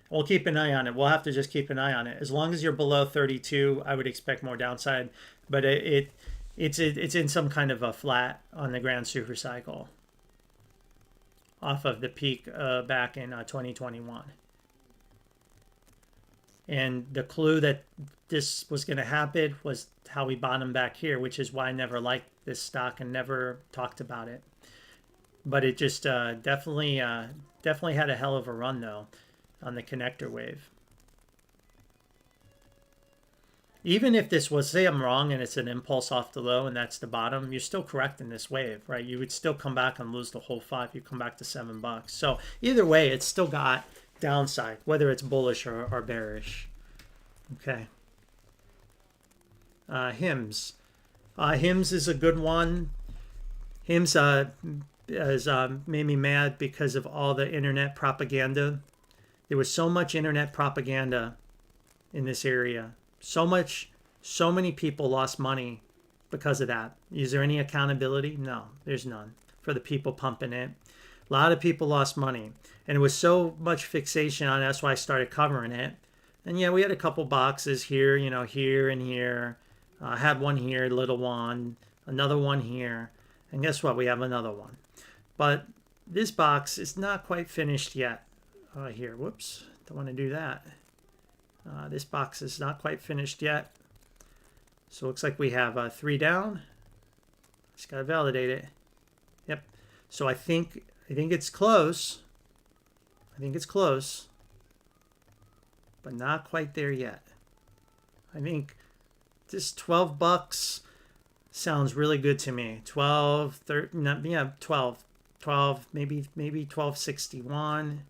A: We'll keep an eye on it. We'll have to just keep an eye on it. As long as you're below 32, I would expect more downside. But it's in some kind of a flat on the grand super cycle off of the peak back in 2021. And the clue that this was going to happen was how we bottomed back here, which is why I never liked this stock and never talked about it. But it just definitely had a hell of a run though on the connector wave. Even if this was, say I'm wrong and it's an impulse off the low and that's the bottom, you're still correcting this wave, right? You would still come back and lose the whole 5. You come back to $7. So either way, it's still got downside, whether it's bullish or bearish. Okay. HIMS. HIMS is a good one. HIMS has made me mad because of all the internet propaganda. There was so much internet propaganda in this area. So many people lost money because of that. Is there any accountability? No, there's none for the people pumping it. A lot of people lost money. And it was so much fixation on it, that's why I started covering it. And yeah, we had a couple boxes here, you know, here and here. I had one here, little one, another one here. And guess what? We have another one. But this box is not quite finished yet. Here, whoops, don't want to do that. This box is not quite finished yet. So it looks like we have 3 down. Just got to validate it. Yep. So I think it's close. I think it's close. But not quite there yet. I think this $12 sounds really good to me. 12, 13, yeah, 12. 12, maybe 1261.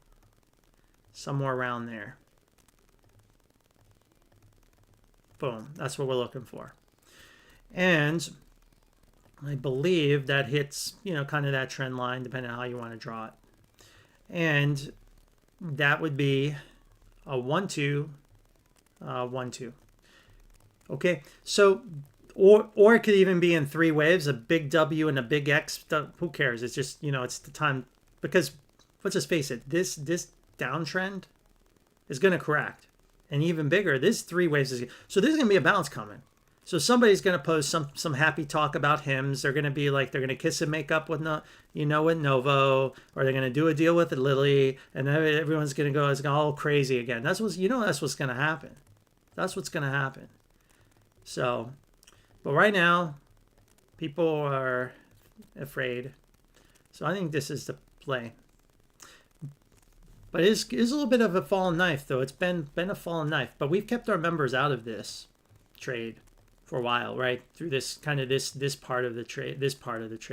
A: Somewhere around there. Boom. That's what we're looking for. And I believe that hits, you know, kind of that trend line, depending on how you want to draw it. And that would be a 1, 2, 1, 2. Okay, so or it could even be in 3 waves, a big W and a big X. Who cares? It's just, you know, it's the time, because let's just face it, this downtrend is going to correct, and even bigger. This 3 waves is, so there's going to be a bounce coming. So somebody's going to post some happy talk about hymns. They're going to be like, they're going to kiss and make up with, with Novo, or they're going to do a deal with Lily, and everyone's going to go, it's all crazy again. That's what's, that's what's going to happen. That's what's going to happen. So, but right now, people are afraid. So I think this is the play. But it's a little bit of a fallen knife, though. It's been a fallen knife. But we've kept our members out of this trade for a while, right? Through this kind of this part of the trade,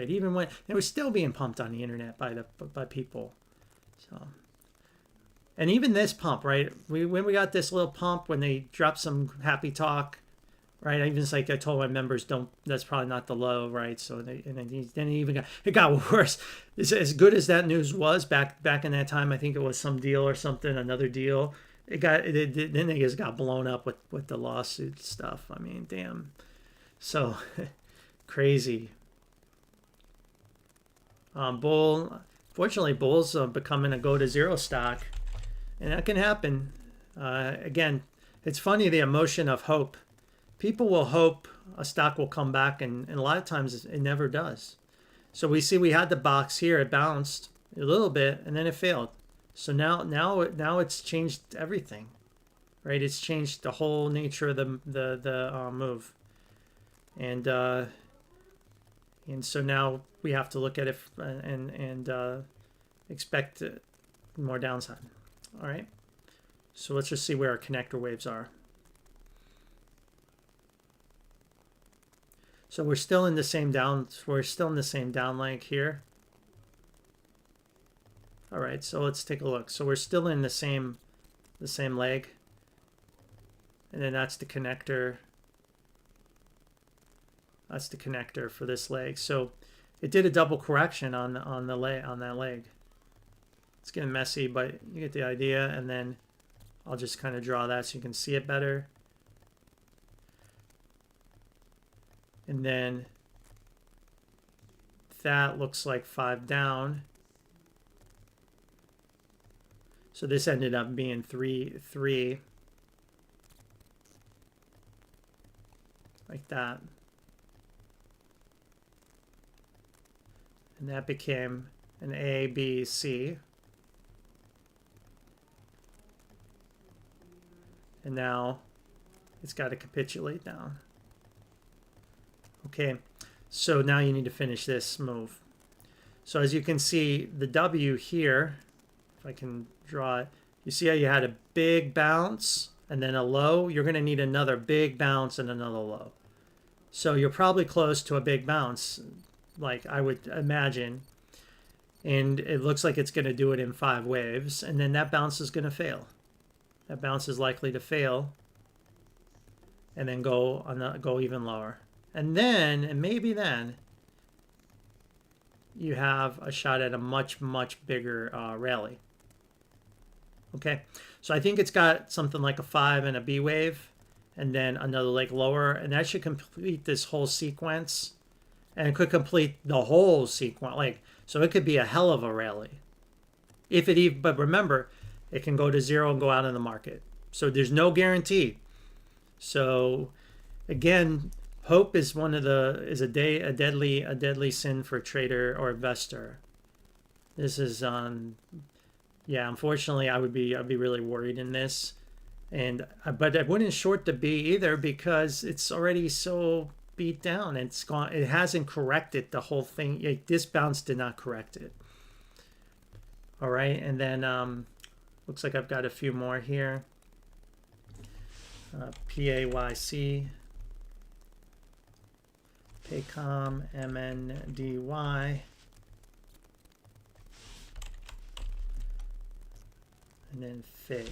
A: even when they were still being pumped on the internet by people. So, and even this pump, right? When we got this little pump, when they dropped some happy talk, right? Even it's like I told my members, don't. That's probably not the low, right? So then it got worse. As good as that news was back in that time, I think it was some deal or something, another deal. Then they just got blown up with the lawsuit stuff. I mean, damn. So crazy. Fortunately, Bull's becoming a go to zero stock, and that can happen. Again, it's funny, the emotion of hope. People will hope a stock will come back, and a lot of times it never does. So we had the box here, it bounced a little bit, and then it failed. So now it's changed everything, right? It's changed the whole nature of the move, and so now we have to look at it and expect more downside. All right. So let's just see where our connector waves are. So we're still in the same down. We're still in the same down leg here. All right, so let's take a look. So we're still in the same leg, and then that's the connector. That's the connector for this leg. So it did a double correction on that leg. It's getting messy, but you get the idea. And then I'll just kind of draw that so you can see it better. And then that looks like 5 down. So this ended up being 3, like that. And that became an A, B, C. And now it's got to capitulate down. Okay, so now you need to finish this move. So as you can see, the W here, if I can draw it, you see how you had a big bounce and then a low? You're going to need another big bounce and another low. So you're probably close to a big bounce, like I would imagine. And it looks like it's going to do it in 5 waves. And then that bounce is going to fail. That bounce is likely to fail. And then go even lower. And then, and maybe then, you have a shot at a much, much bigger rally. Okay, so I think it's got something like a 5 and a B wave, and then another leg lower, and that should complete this whole sequence. And it could complete the whole sequence. Like, so it could be a hell of a rally. If it even, but remember, it can go to zero and go out of the market. So there's no guarantee. So again, hope is a deadly sin for a trader or investor. This is yeah, unfortunately I'd be really worried in this. And but I wouldn't short the B either because it's already so beat down. It's gone. It hasn't corrected the whole thing. This bounce did not correct it. All right, and then looks like I've got a few more here. PAYC, Paycom, MNDY, and then Fig.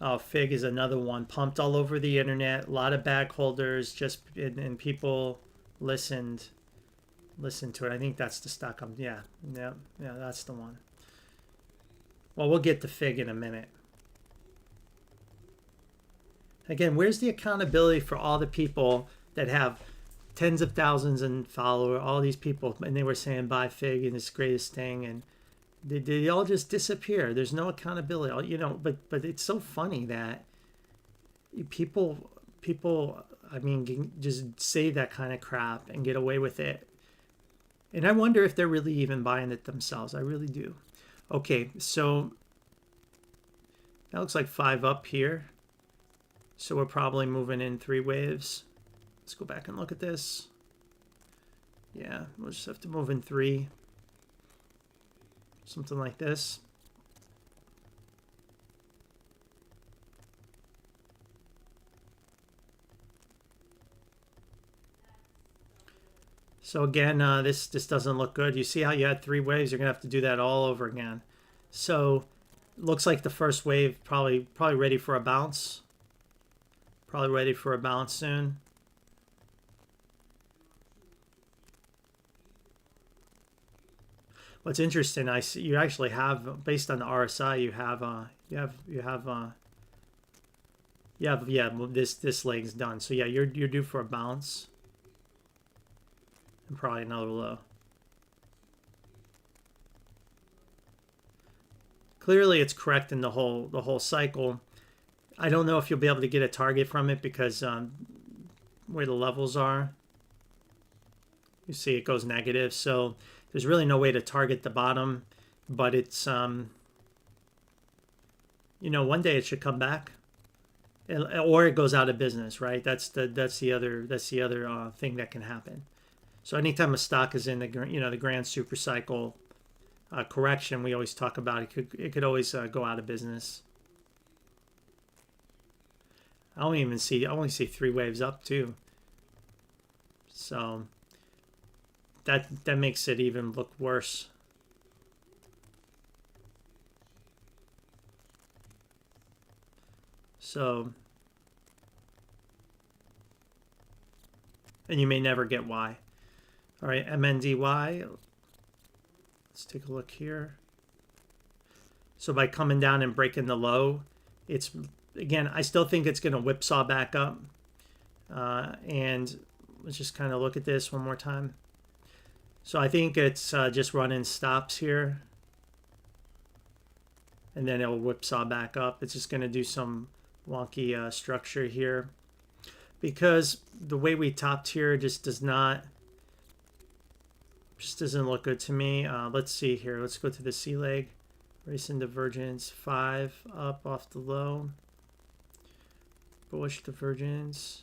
A: Oh, Fig is another one pumped all over the internet. A lot of bag holders, and people listened to it. I think that's the stock. Yeah, that's the one. Well, we'll get to Fig in a minute. Again, where's the accountability for all the people that have tens of thousands and followers? All these people, and they were saying buy Fig and it's the greatest thing, and they all just disappear. There's no accountability, you know. But it's so funny that people, I mean, can just say that kind of crap and get away with it. And I wonder if they're really even buying it themselves. I really do. Okay, so that looks like 5 up here. So we're probably moving in 3 waves. Let's go back and look at this. Yeah, we'll just have to move in 3. Something like this. So again, this doesn't look good. You see how you had 3 waves? You're gonna have to do that all over again. So looks like the first wave probably ready for a bounce. Probably ready for a bounce soon. What's interesting, I see you actually have, based on the RSI, this leg's done. So yeah, you're due for a bounce and probably another low. Clearly, it's correcting the whole cycle. I don't know if you'll be able to get a target from it because where the levels are, you see it goes negative. So there's really no way to target the bottom, but it's you know, one day it should come back, or it goes out of business, right? That's the other thing that can happen. So anytime a stock is in the grand super cycle correction, we always talk about it could always go out of business. I only see 3 waves up too. So that makes it even look worse. So, and you may never get why. All right, MNDY. Let's take a look here. So by coming down and breaking the low, it's, again, I still think it's going to whipsaw back up. And let's just kind of look at this one more time. So I think it's just running stops here. And then it'll whipsaw back up. It's just going to do some wonky structure here. Because the way we topped here just doesn't look good to me. Let's see here. Let's go to the C leg. Recent divergence, 5 up off the low. Bullish divergence.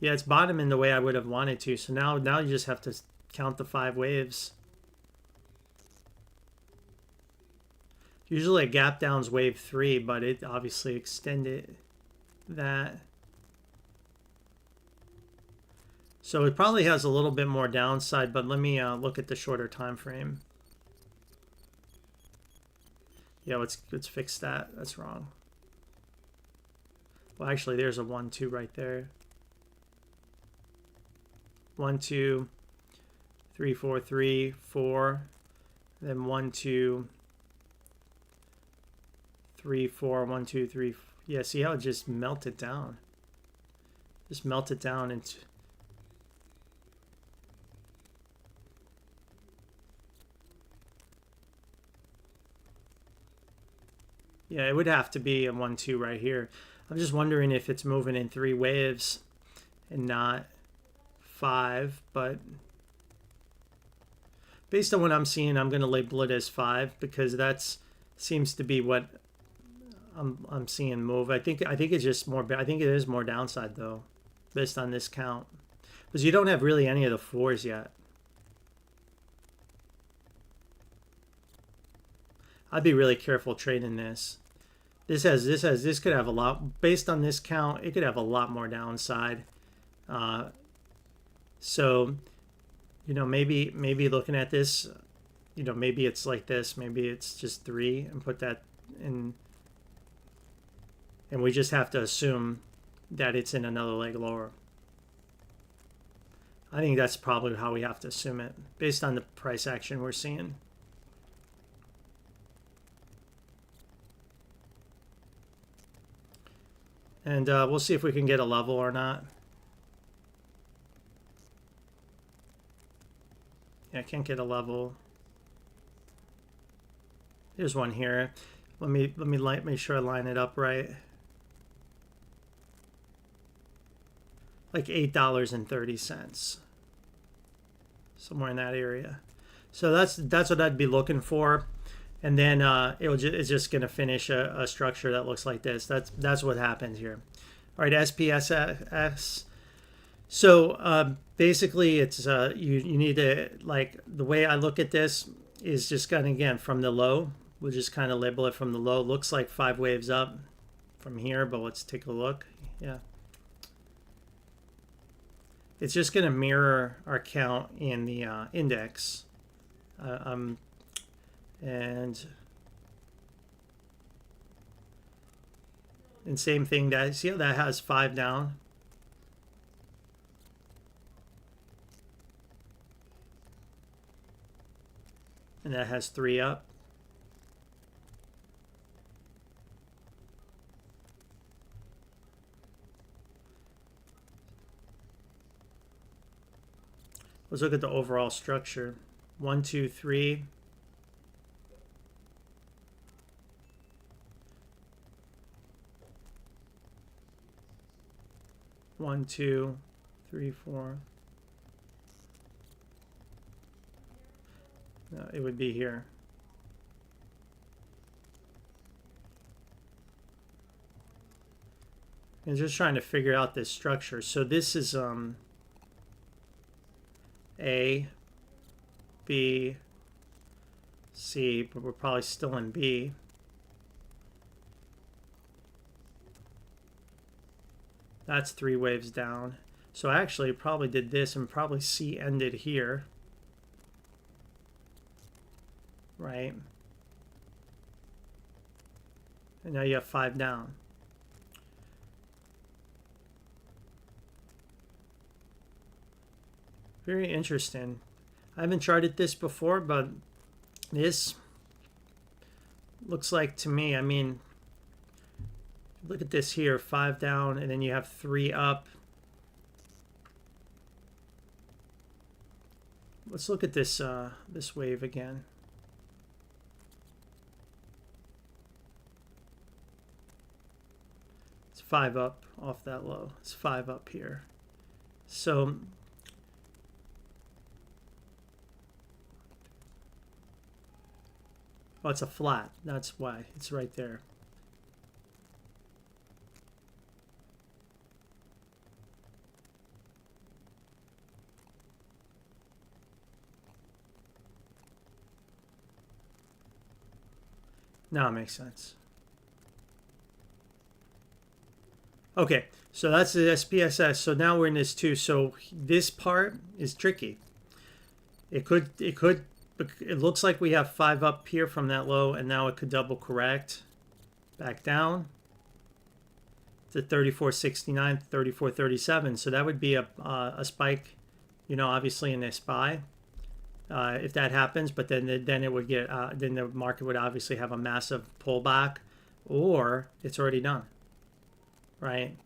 A: Yeah, it's bottoming the way I would have wanted to. So now you just have to count the 5 waves. Usually a gap down's wave 3, but it obviously extended that. So it probably has a little bit more downside, but let me look at the shorter time frame. Yeah, let's fix that. That's wrong. Well, actually, there's a 1, 2 right there. 1, 2, 3, 4, 3, 4. Then 1, 2, 3, 4, 1, 2, 3. Yeah, see how it just melted down? Just melted down into. Yeah, it would have to be a 1-2 right here. I'm just wondering if it's moving in 3 waves and not 5, but based on what I'm seeing, I'm going to label it as 5 because that's seems to be what I'm seeing move. I think it's just more. I think it is more downside though, based on this count, because you don't have really any of the 4s yet. I'd be really careful trading this. This could have a lot, based on this count, it could have a lot more downside. So, you know, maybe looking at this, you know, maybe it's like this, maybe it's just 3 and put that in, and we just have to assume that it's in another leg lower. I think that's probably how we have to assume it based on the price action we're seeing. And we'll see if we can get a level or not. Yeah, I can't get a level. There's one here. Let me make sure I line it up right. Like $8.30, somewhere in that area. So that's what I'd be looking for. And then it's just going to finish a structure that looks like this. That's what happens here. All right, SPSS. So basically, it's you need to, like, the way I look at this is just kind of, again, from the low. We'll just kind of label it from the low. Looks like 5 waves up from here, but let's take a look. Yeah. It's just going to mirror our count in the index. And same thing, that, see how that has 5 down? And that has 3 up. Let's look at the overall structure. 1, 2, 3. 1, 2, 3, 4. No, it would be here. And just trying to figure out this structure. So this is A, B, C, but we're probably still in B. That's 3 waves down. So actually it probably did this, and probably C ended here. Right? And now you have 5 down. Very interesting. I haven't charted this before, but this looks like, to me, I mean, look at this here, 5 down, and then you have 3 up. Let's look at this this wave again. It's 5 up off that low. It's 5 up here. So oh, it's a flat. That's why it's right there. Now it makes sense. Okay, so that's the SPSS. So now we're in this too. So this part is tricky. It looks like we have 5 up here from that low, and now it could double correct back down to 34.69, 34.37. So that would be a spike, you know, obviously in this buy. If that happens, but then it would get then the market would obviously have a massive pullback, or it's already done, right?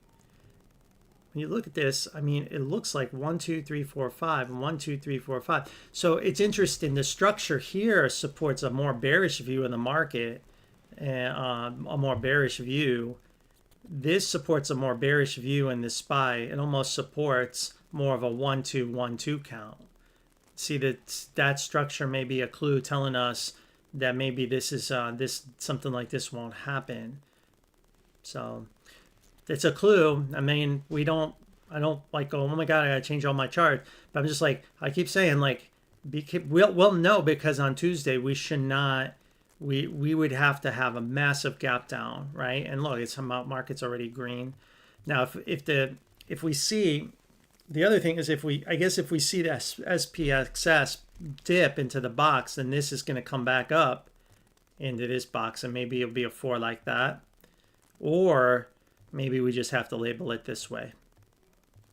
A: When you look at this, I mean, it looks like 1, 2, 3, 4, 5, and 1, 2, 3, 4, 5. So it's interesting. The structure here supports a more bearish view in the market, a more bearish view. This supports a more bearish view in this SPY. It almost supports more of a 1-2-1-2 count. See that structure may be a clue telling us that maybe this is something like this won't happen. So it's a clue. I mean, I don't like go, oh my God, I gotta change all my charts. But I'm just like, I keep saying like, we'll know, because on Tuesday we should not. We would have to have a massive gap down, right? And look, it's market's already green. Now, if we see, the other thing is, if we see the SPSS dip into the box, then this is going to come back up into this box, and maybe it'll be a 4 like that, or maybe we just have to label it this way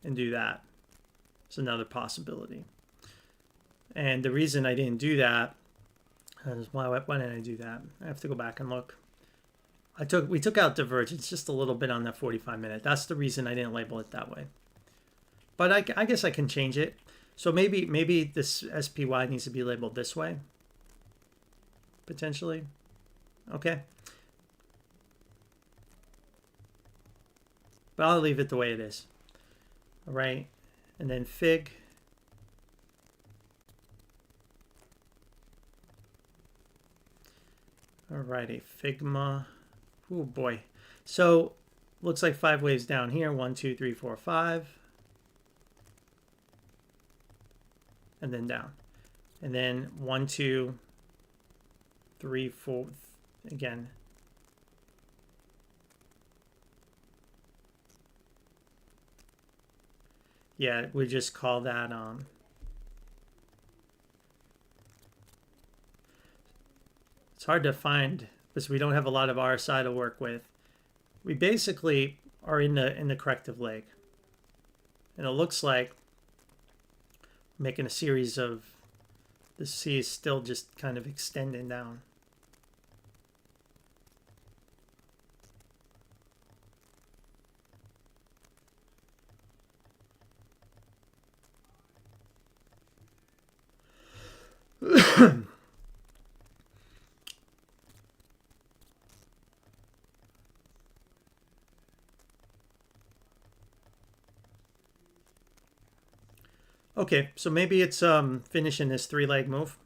A: and do that. It's another possibility. And the reason I didn't do that. Why didn't I do that? I have to go back and look. We took out divergence just a little bit on that 45-minute. That's the reason I didn't label it that way. But I guess I can change it. So maybe this SPY needs to be labeled this way, potentially. Okay. But I'll leave it the way it is. All right. And then Fig. Alrighty, Figma. Oh boy. So looks like 5 waves down here. 1, 2, 3, 4, 5. And then down. And then 1, 2, 3, 4 again. Yeah, we just call that it's hard to find because we don't have a lot of RSI to work with. We basically are in the corrective leg. And it looks like making a series of, the C is still just kind of extending down. Okay, so maybe it's finishing this 3-leg move.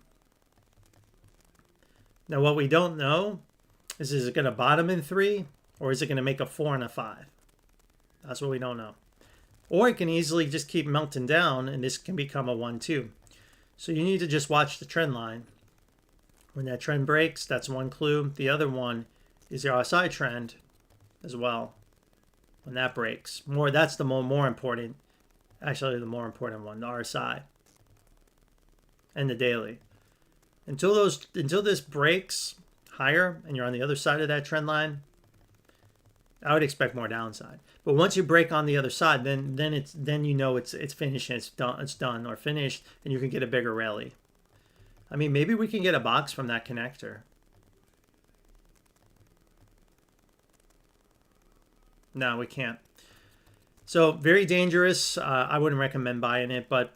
A: Now what we don't know is it going to bottom in 3, or is it going to make a 4 and a 5? That's what we don't know. Or it can easily just keep melting down and this can become a 1-2. So you need to just watch the trend line. When that trend breaks, that's one clue. The other one is the RSI trend as well. When that breaks, that's the more important. Actually, the more important one, the RSI and the daily. Until this breaks higher and you're on the other side of that trend line, I would expect more downside. But once you break on the other side, then you know it's finished and it's done or finished, and you can get a bigger rally. I mean, maybe we can get a box from that connector. No, we can't. So very dangerous. I wouldn't recommend buying it, but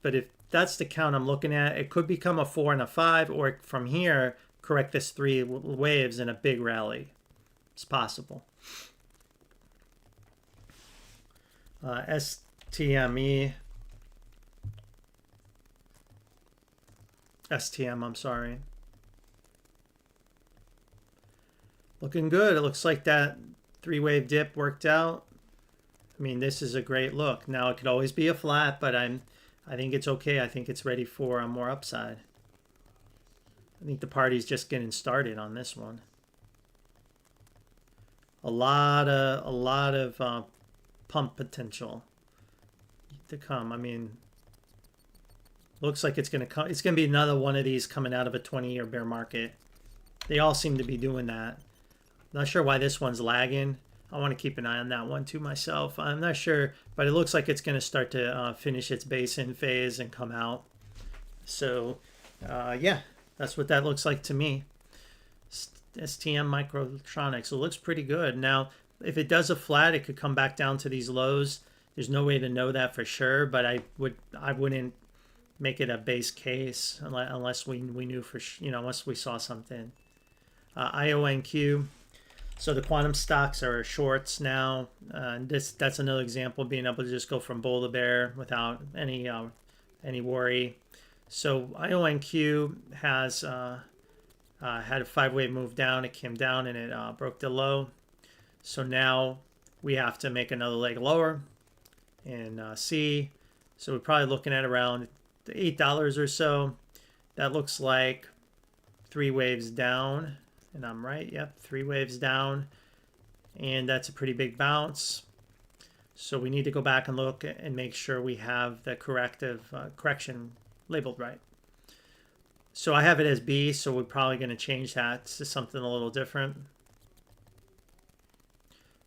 A: if that's the count I'm looking at, it could become a 4 and a 5, or from here correct this 3 waves in a big rally. It's possible. STM, I'm sorry. Looking good. It looks like that 3-wave dip worked out. I mean, this is a great look. Now, it could always be a flat, but I think it's okay. I think it's ready for a more upside. I think the party's just getting started on this one. A lot of pump potential to come. I mean, looks like it's going to come. It's going to be another one of these coming out of a 20-year bear market. They all seem to be doing that. Not sure why this one's lagging. I want to keep an eye on that one too myself. I'm not sure, but it looks like it's going to start to finish its base-in phase and come out. So, yeah, that's what that looks like to me. STM Microelectronics. It looks pretty good. Now, if it does a flat, it could come back down to these lows. There's no way to know that for sure, but I wouldn't make it a base case unless we knew for unless we saw something. IONQ. So the quantum stocks are shorts now. That's another example of being able to just go from bull to bear without any worry. So IONQ has had a 5-wave move down. It came down and it broke the low. So now we have to make another leg lower in C. So we're probably looking at around $8 or so. That looks like 3 waves down. And I'm right. Yep, 3 waves down. And that's a pretty big bounce. So we need to go back and look and make sure we have the correction labeled right. So I have it as B, so we're probably going to change that to something a little different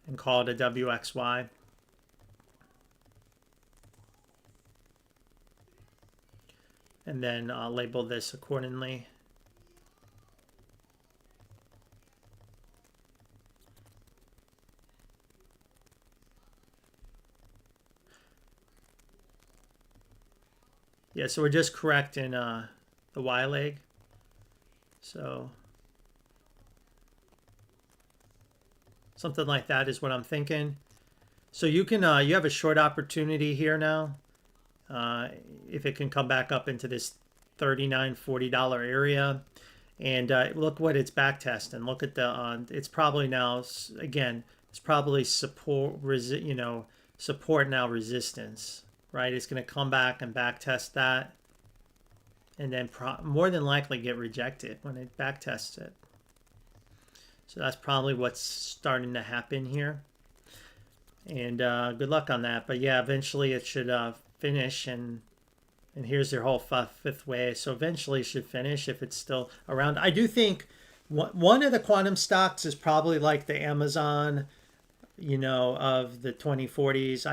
A: and call it a WXY. And then label this accordingly. Yeah, so we're just correcting the Y leg. So something like that is what I'm thinking. So you can you have a short opportunity here now. If it can come back up into this $39-40 area, and look what it's back testing. Look at the it's probably now again. It's probably support support now resistance. Right, it's going to come back and back test that, and then more than likely get rejected when it back tests it. So that's probably what's starting to happen here. And good luck on that. But yeah, eventually it should finish, and here's their whole 5th wave. So eventually it should finish if it's still around. I do think one of the quantum stocks is probably like the Amazon, of the 2040s.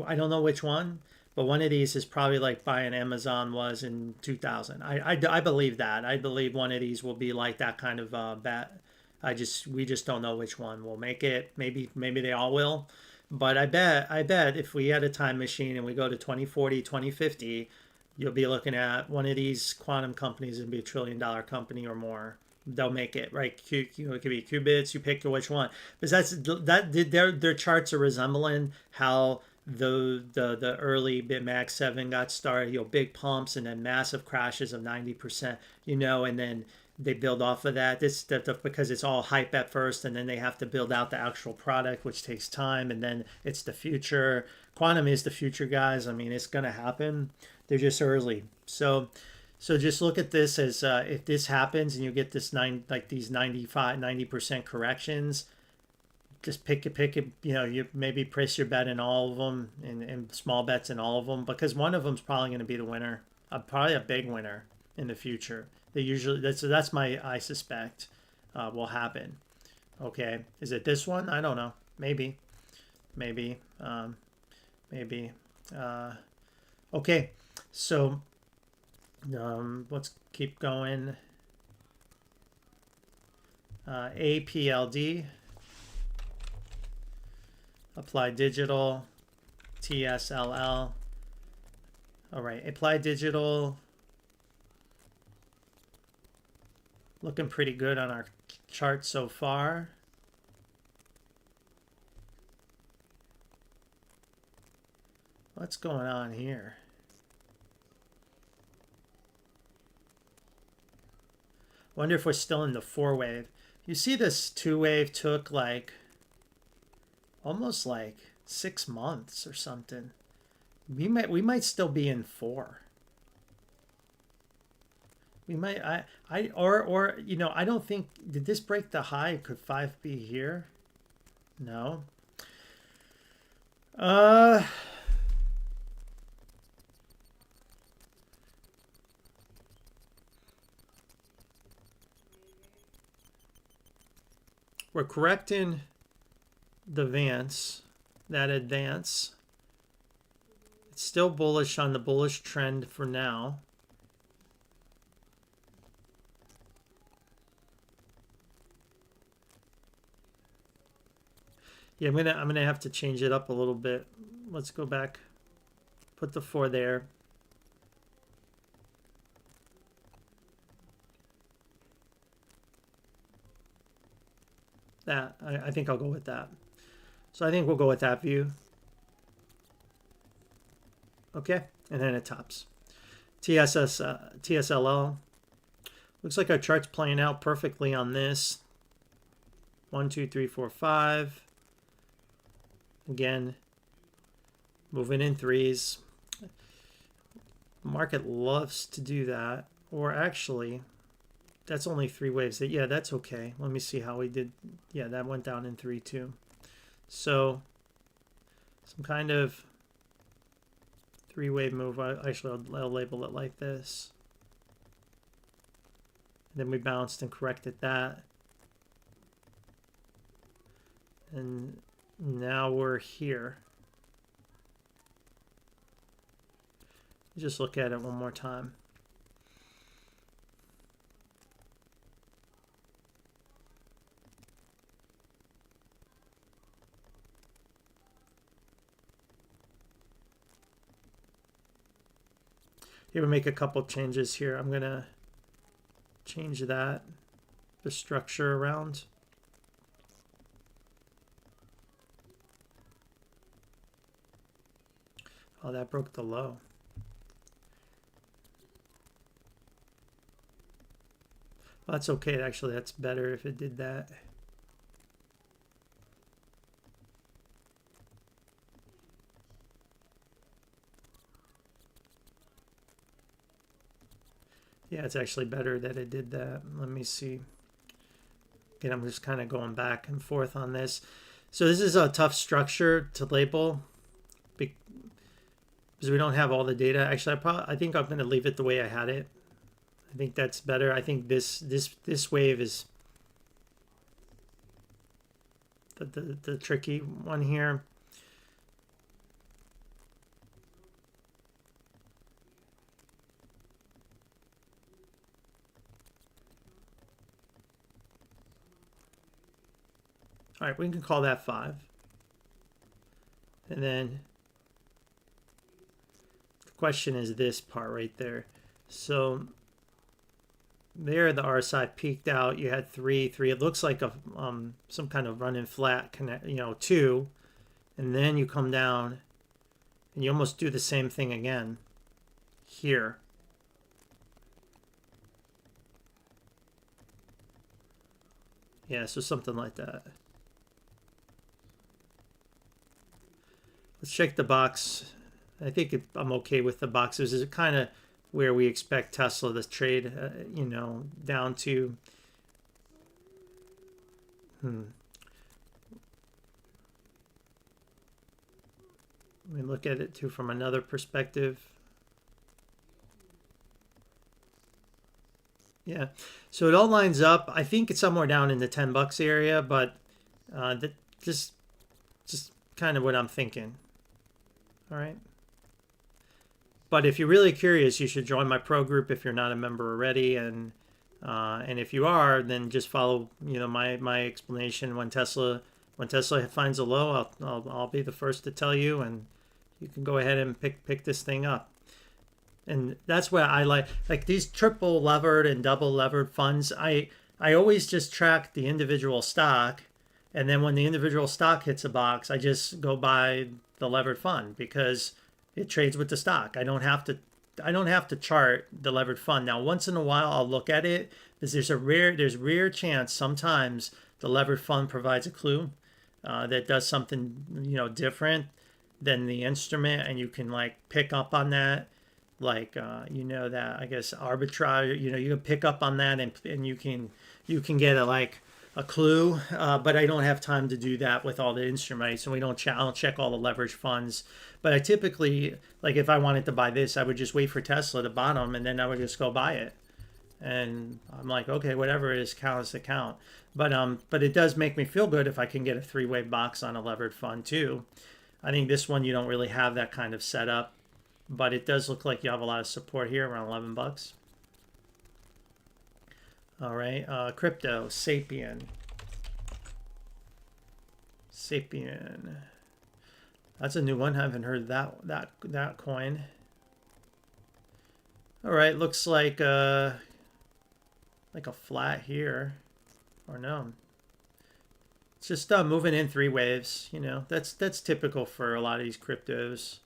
A: I don't know which one. But one of these is probably like buying Amazon was in 2000. I believe that. I believe one of these will be like that kind of bet. We just don't know which one will make it. Maybe they all will. But I bet if we had a time machine and we go to 2040, 2050, you'll be looking at one of these quantum companies and be $1 trillion company or more. They'll make it, right? It could be qubits. You pick which one, because their charts are resembling how the early BitMax 7 got started, big pumps and then massive crashes of 90%, and then they build off of that. Because it's all hype at first, and then they have to build out the actual product, which takes time, and then it's the future. Quantum is the future, guys. I mean, it's going to happen. They're just early. So just look at this as if this happens and you get these 90% corrections, just pick it, you maybe place your bet in all of them and small bets in all of them, because one of them is probably going to be the winner, probably a big winner in the future. That's I suspect will happen. Okay, is it this one? I don't know. Maybe. Okay, so let's keep going. APLD. Applied Digital, TSLL. All right, Applied Digital. Looking pretty good on our chart so far. What's going on here? Wonder if we're still in the 4-wave. You see this 2-wave took almost 6 months or something. We might still be in 4. We might I don't think, did this break the high? Could 5 be here? No. We're correcting the that advance. It's still bullish on the bullish trend for now. Yeah, I'm gonna have to change it up a little bit. Let's go back. Put the 4 there. that. I think I'll go with that. So I think we'll go with that view. Okay, and then it tops. TSLL. Looks like our chart's playing out perfectly on this. 1, 2, 3, 4, 5. Again, moving in threes. Market loves to do that. Or actually, that's only 3 waves. Yeah, that's okay. Let me see how we did. Yeah, that went down in 3 too. So some kind of 3-wave move. Actually, I'll label it like this. Then we bounced and corrected that. And now we're here. Just look at it one more time. Here we make a couple changes here. I'm going to change the structure around. Oh, that broke the low. Well, that's okay. Actually, that's better if it did that. Yeah, it's actually better that it did that. Let me see. Again, I'm just kind of going back and forth on this. So this is a tough structure to label because we don't have all the data. Actually, I think I'm going to leave it the way I had it. I think that's better. I think this wave is the tricky one here. All right, we can call that 5. And then the question is this part right there. So there the RSI peaked out. You had 3. It looks like a some kind of running flat connect, 2. And then you come down and you almost do the same thing again here. Yeah, so something like that. Let's check the box. I think I'm okay with the boxes. Is it kind of where we expect Tesla to trade, down to. Let me look at it too from another perspective. Yeah, so it all lines up. I think it's somewhere down in the $10 area, but just kind of what I'm thinking. All right. But if you're really curious, you should join my pro group if you're not a member already, and if you are, then just follow my explanation. When Tesla finds a low, I'll be the first to tell you, and you can go ahead and pick this thing up. And that's why I like these triple levered and double levered funds. I always just track the individual stock, and then when the individual stock hits a box, I just go buy the levered fund because it trades with the stock. I don't have to chart the levered fund. Now, once in a while, I'll look at it because there's rare chance sometimes the levered fund provides a clue that does something different than the instrument, and you can pick up on that. That I guess arbitrage. You can pick up on that, and you can get a clue, but I don't have time to do that with all the instruments, so I don't check all the leverage funds. But I typically, if I wanted to buy this, I would just wait for Tesla to bottom, and then I would just go buy it. And I'm like, okay, whatever it is, count as the count. But it does make me feel good if I can get a 3-wave box on a levered fund too. I think this one you don't really have that kind of setup, but it does look like you have a lot of support here around $11. All right, crypto, Sapien. That's a new one. I haven't heard that coin. All right, looks like a flat here, or no? It's just moving in 3 waves. You know, that's typical for a lot of these cryptos.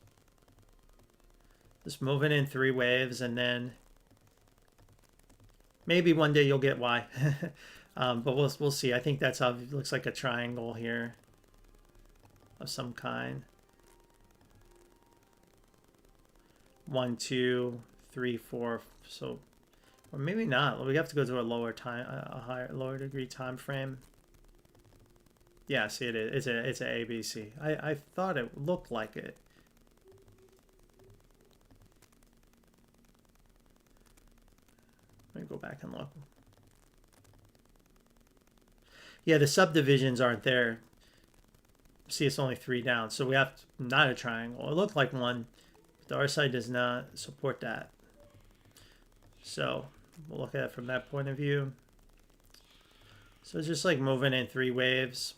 A: Just moving in 3 waves, and then maybe one day you'll get Y. But we'll see. I think that's how it looks, like a triangle here of some kind. 1, 2, 3, 4. So, or maybe not. We have to go to a lower time, lower degree time frame. Yeah, see it is. It's a ABC. I thought it looked like it. Let me go back and look. Yeah, the subdivisions aren't there. See, it's only 3 down, so we have not a triangle. It looked like one, but the RSI does not support that. So we'll look at it from that point of view. So it's just like moving in 3 waves.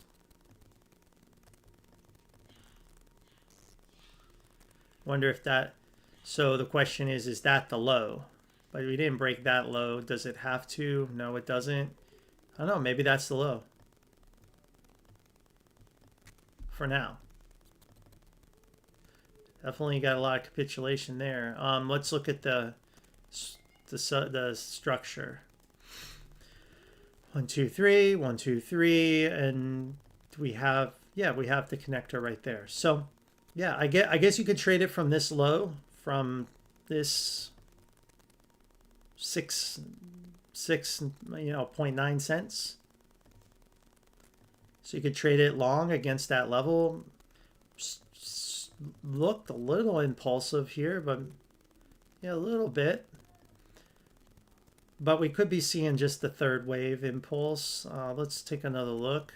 A: Wonder if that, so the question is that the low? But we didn't break that low. Does it have to? No, it doesn't. I don't know, maybe that's the low. For now. Definitely got a lot of capitulation there. Let's look at the structure. 1, 2, 3, 1, 2, 3, and we have the connector right there. So yeah, I guess you could trade it from this low, from this 0.9 cents. So you could trade it long against that level. Looked a little impulsive here, but yeah, a little bit. But we could be seeing just the 3rd wave impulse. Let's take another look.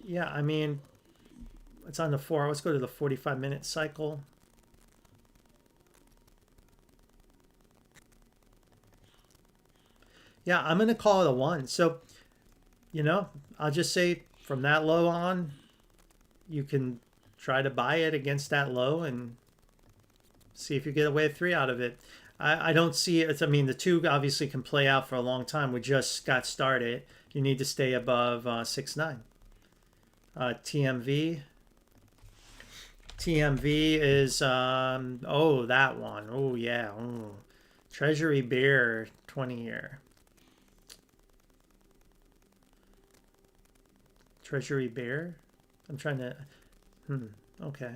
A: Yeah, I mean, it's on the 4. Let's go to the 45-minute cycle. Yeah, I'm going to call it a 1. So, you know, I'll just say from that low on, you can try to buy it against that low and see if you get a wave 3 out of it. I don't see it. I mean, the 2 obviously can play out for a long time. We just got started. You need to stay above 6.9. TMV. TMV is, oh, that one. Oh, yeah. Oh. Treasury bear 20-year. Treasury bear? I'm trying to, okay.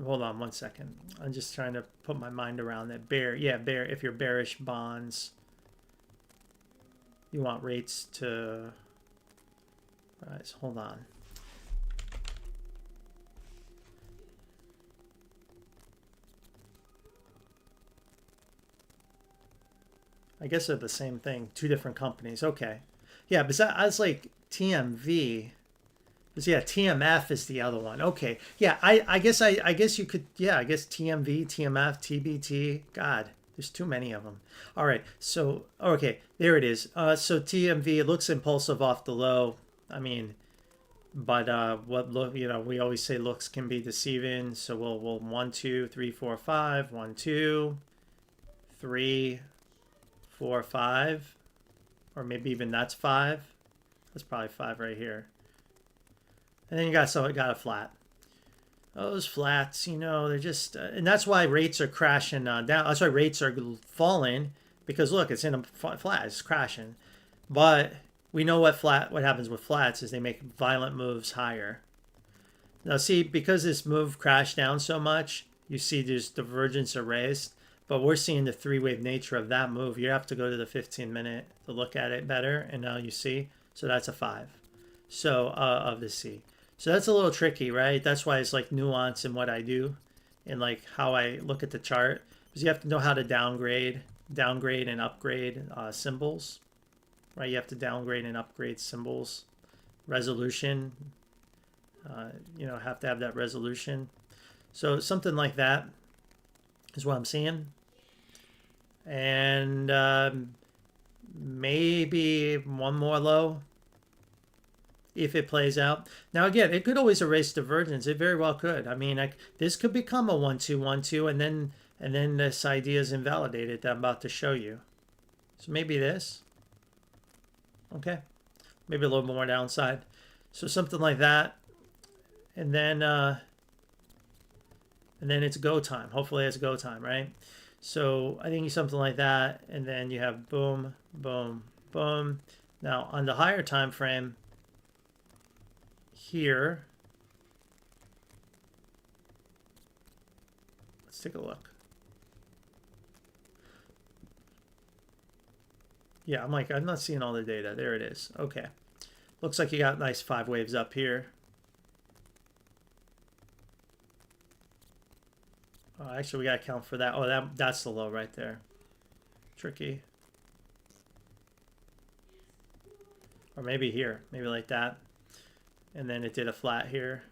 A: Hold on 1 second. I'm just trying to put my mind around that. Bear, yeah, bear. If you're bearish bonds, you want rates to, all right, so hold on. I guess they're the same thing, 2 different companies. Okay. Yeah, but I was like TMV. Yeah, TMF is the other one. Okay. Yeah, I guess you could, yeah, I guess TMV, TMF, TBT. God, there's too many of them. All right. So, okay, there it is. So TMV, it looks impulsive off the low. I mean, but what look, you know, we always say looks can be deceiving. So we'll 1, 2, 3, 4, 5, 1, 2, 3, 4, 5, or maybe even that's 5. That's probably 5 right here. And then you got, so it got a flat. Those flats, you know, they're just, and that's why rates are crashing down. That's why rates are falling, because look, it's in a flat, it's crashing. But we know what happens with flats is they make violent moves higher. Now see, because this move crashed down so much, you see there's divergence erased, but we're seeing the 3-wave nature of that move. You have to go to the 15-minute to look at it better, and now you see, so that's a 5. So of the C. So that's a little tricky, right? That's why it's like nuance in what I do and like how I look at the chart, because you have to know how to downgrade and upgrade symbols, right? You have to downgrade and upgrade symbols. Resolution, you know, have to have that resolution. So something like that is what I'm seeing. And maybe one more low if it plays out. Now again, it could always erase divergence. It very well could. I mean, this could become a 1-2, 1-2, and And then this idea is invalidated that I'm about to show you. So maybe this. Okay. Maybe a little more downside. So something like that. And then it's go time. Hopefully it's go time, right? So I think something like that. And then you have boom, boom, boom. Now on the higher time frame here, let's take a look. Yeah, I'm not seeing all the data. There it is. Okay. Looks like you got nice 5 waves up here. Oh, actually, we got to count for that. Oh, that's the low right there. Tricky. Or maybe here. Maybe like that. And then it did a flat here.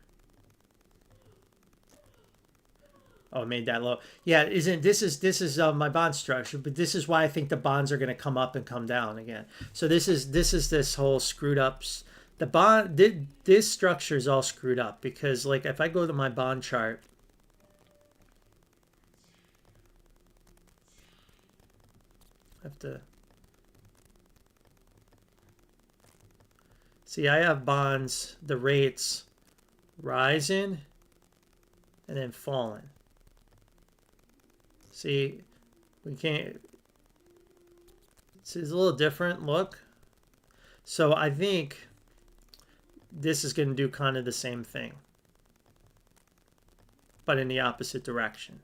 A: Oh, it made that low. Yeah, this is my bond structure, but this is why I think the bonds are going to come up and come down again. So this is this whole screwed ups. The bond this structure is all screwed up because like if I go to my bond chart, I have to see. I have bonds, the rates rising and then falling. See, we can't, this is a little different look. So I think this is going to do kind of the same thing, but in the opposite direction.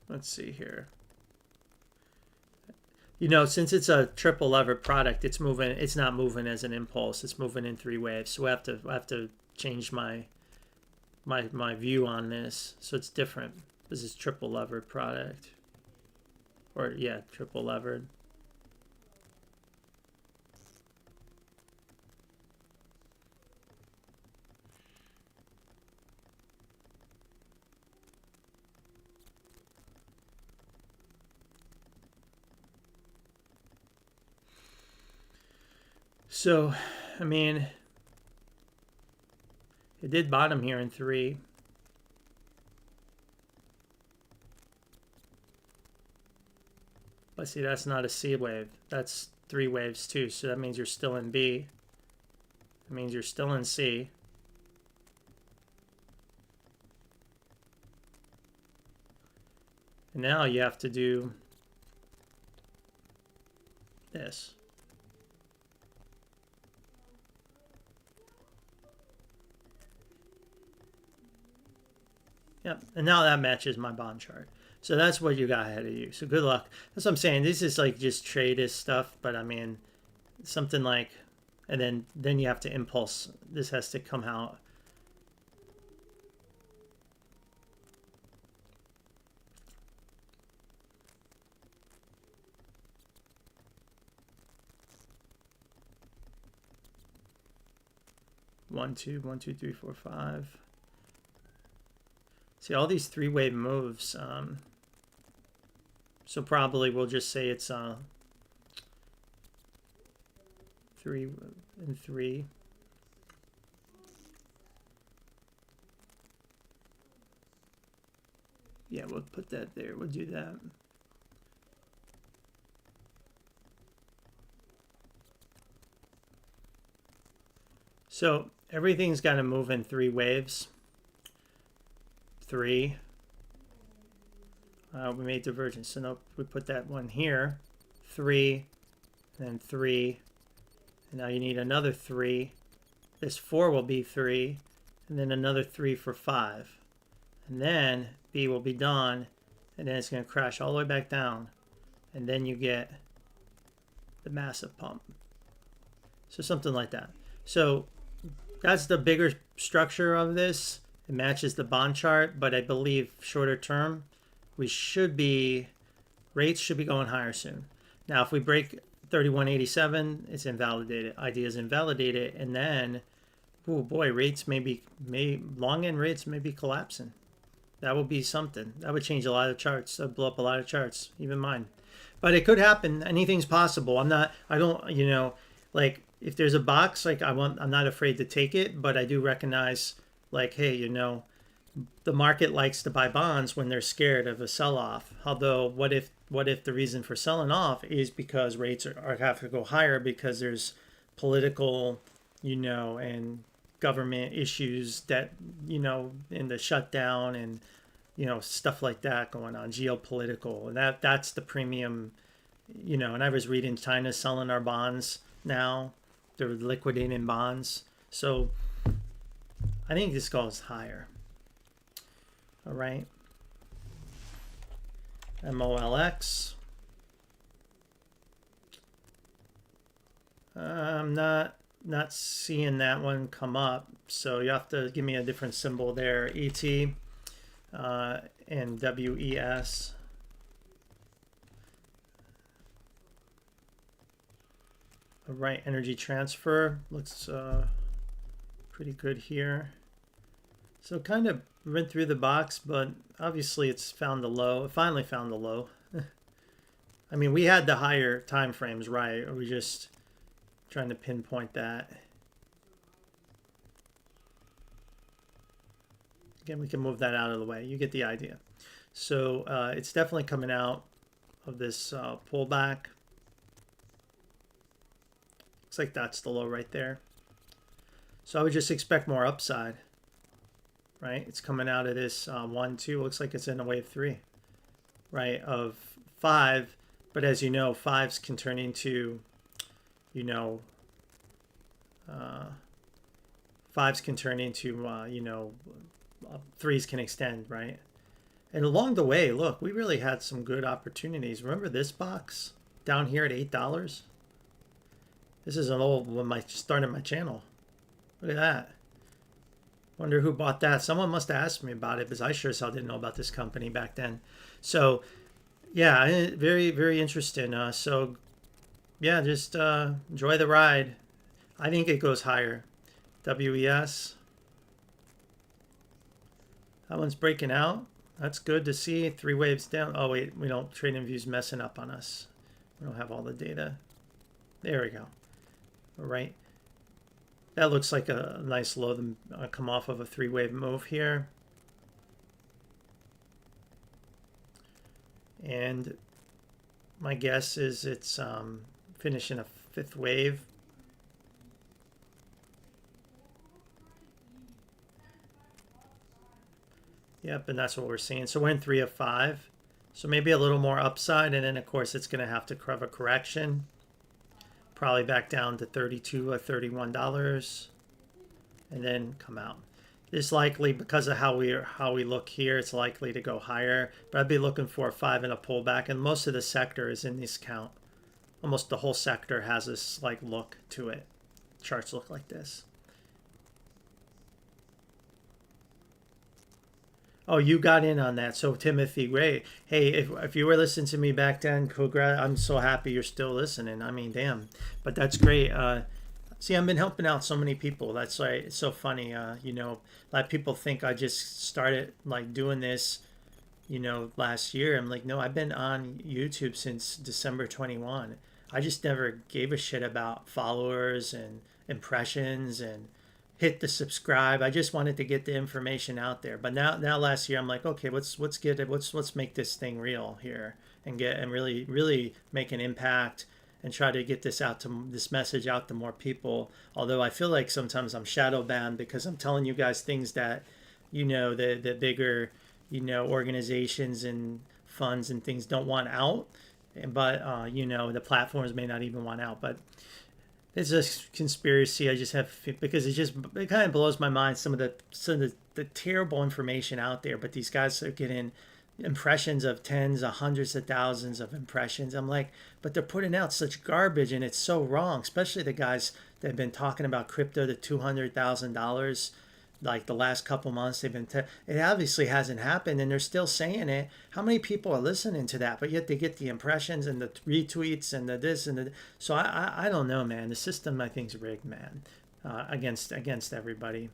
A: Let's see here. You know, since it's a triple levered product, it's moving. It's not moving as an impulse. It's moving in 3 waves. So I have to change my view on this. So it's different. This is triple levered product, or yeah, triple levered. So, I mean, it did bottom here in 3. But see, that's not a C wave. That's 3 waves too. So that means you're still in B. That means you're still in C. And now you have to do this. Yep, and now that matches my bond chart. So that's what you got ahead of you. So good luck. That's what I'm saying. This is like just trade stuff, but I mean, something like, and then you have to impulse. This has to come out. One, two, 1, 2, 3, 4, 5. See all these 3 wave moves. So probably we'll just say it's 3 and 3. Yeah, we'll put that there. We'll do that. So everything's got to move in 3 waves. 3. We made divergence. So nope, we put that one here. 3, and then 3. And now you need another 3. This 4 will be 3. And then another 3 for 5. And then B will be done. And then it's going to crash all the way back down. And then you get the massive pump. So something like that. So that's the bigger structure of this. It matches the bond chart, but I believe shorter term, we should be, rates should be going higher soon. Now, if we break 3187, it's invalidated. Idea is invalidated, and then, oh boy, rates long end rates may be collapsing. That would be something. That would change a lot of charts. That would blow up a lot of charts, even mine. But it could happen. Anything's possible. I don't, like if there's a box, like I'm not afraid to take it, but I do recognize, like, hey, the market likes to buy bonds when they're scared of a sell-off. Although, what if the reason for selling off is because rates have to go higher because there's political, and government issues that, in the shutdown and, stuff like that going on, geopolitical. And that's the premium, and I was reading China's selling our bonds now. They're liquidating bonds. So I think this goes higher. All right. MOLX. I'm not seeing that one come up, so you have to give me a different symbol there. ET and WES. All right, energy transfer looks pretty good here. So kind of went through the box, but obviously it's found the low. It finally found the low. I mean, we had the higher time frames, right? Or we just trying to pinpoint that. Again, we can move that out of the way. You get the idea. So it's definitely coming out of this pullback. Looks like that's the low right there. So I would just expect more upside, right? It's coming out of this 1, 2. Looks like it's in a wave 3, right? Of 5. But as you know, 5s can turn into, 5s can turn into, 3s can extend, right? And along the way, look, we really had some good opportunities. Remember this box down here at $8? This is an old when I started my channel. Look at that. Wonder who bought that. Someone must have asked me about it because I sure as hell didn't know about this company back then. So, yeah, very, very interesting. So, yeah, just enjoy the ride. I think it goes higher. WES. That one's breaking out. That's good to see. 3 waves down. Oh, wait, we don't. TradingView's messing up on us. We don't have all the data. There we go. All right. That looks like a nice low to come off of a 3-wave move here. And my guess is it's finishing a 5th wave. Yep, and that's what we're seeing. So we're in 3 of 5. So maybe a little more upside, and then of course it's going to have to have a correction. Probably back down to $32 or $31, and then come out. It's likely because of how we look here, it's likely to go higher. But I'd be looking for a 5 and a pullback, and most of the sector is in this count. Almost the whole sector has this like look to it. Charts look like this. Oh, you got in on that. So Timothy, great. Hey, if you were listening to me back then, congrats. I'm so happy you're still listening. I mean, damn. But that's great. See, I've been helping out so many people. That's why it's so funny. A lot of people think I just started like doing this, last year. I'm like, no, I've been on YouTube since December 21. I just never gave a shit about followers and impressions and hit the subscribe. I just wanted to get the information out there. But now last year I'm like, okay, let's make this thing real here and really make an impact and try to get this message out to more people. Although I feel like sometimes I'm shadow banned because I'm telling you guys things that the bigger organizations and funds and things don't want out, but the platforms may not even want out. But it's a conspiracy. I just have, because it kind of blows my mind some of the terrible information out there. But these guys are getting impressions of tens of hundreds of thousands of impressions. I'm like, but they're putting out such garbage, and it's so wrong. Especially the guys that have been talking about crypto to $200,000. like the last couple months they've been it obviously hasn't happened, and they're still saying it. How many people are listening to that? But yet they get the impressions and the retweets and the this and the, so I don't know, man. The system, I think, is rigged, man, against everybody.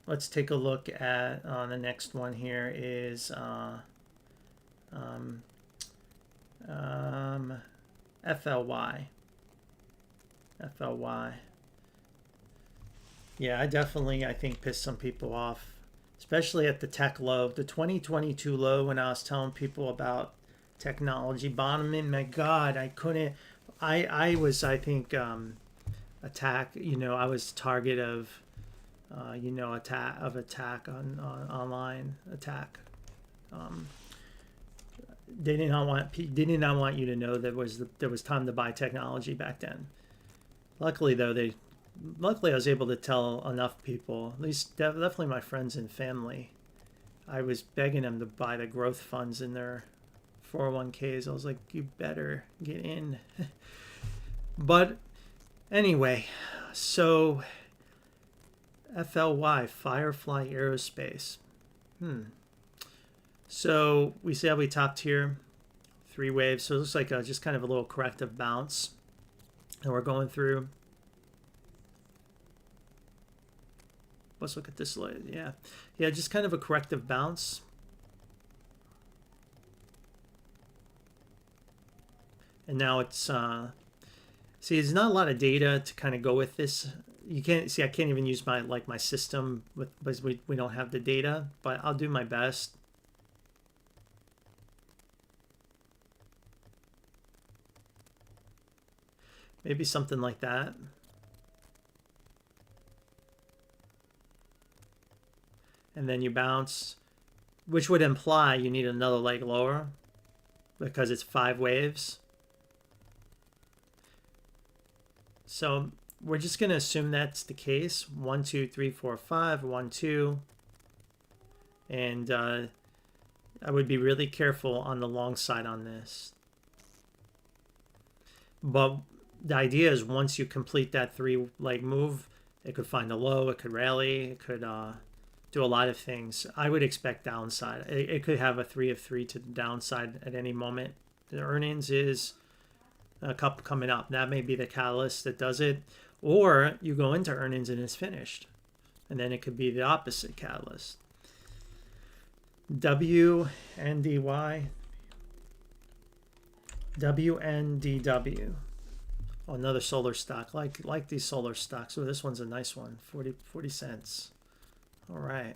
A: Let's take a look at the next one here is FLY. Yeah, I think pissed some people off, especially at the tech low, the 2022 low, when I was telling people about technology bottoming. My God, I couldn't. I was, I think, attack. I was target of, attack on online attack. They did not want you to know there was time to buy technology back then. Luckily, though, I was able to tell enough people, at least definitely my friends and family. I was begging them to buy the growth funds in their 401ks. I was like, you better get in. But anyway, so FLY, Firefly Aerospace. So we see how we topped here, 3 waves. So it looks like just kind of a little corrective bounce. And we're going through. Let's look at this later. Yeah, just kind of a corrective bounce. And now it's see, there's not a lot of data to kind of go with this. You can't see, I can't even use my system because we don't have the data, but I'll do my best. Maybe something like that. And then you bounce, which would imply you need another leg lower because it's 5 waves. So we're just going to assume that's the case. 1, 2, 3, 4, 5, 1, 2. And I would be really careful on the long side on this. But the idea is once you complete that 3-leg move, it could find a low, it could rally, it could do a lot of things. I would expect downside. It could have a 3 of 3 to the downside at any moment. The earnings is a couple coming up. That may be the catalyst that does it. Or you go into earnings and it's finished. And then it could be the opposite catalyst. WNDY. WNDW. Oh, another solar stock. Like these solar stocks. Oh, this one's a nice one. 40 cents. All right.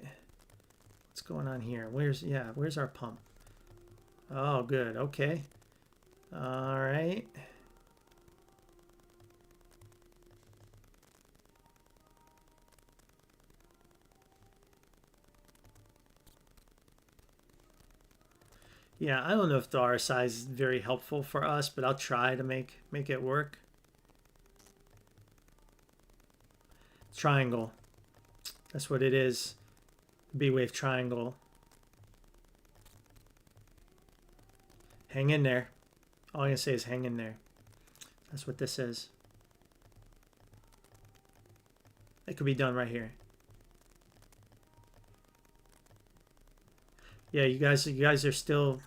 A: What's going on here? Where's our pump? Oh, good. Okay. All right. Yeah, I don't know if the RSI is very helpful for us, but I'll try to make it work. Triangle. That's what it is. B-wave triangle. Hang in there. All I can say is hang in there. That's what this is. It could be done right here. Yeah, you guys are still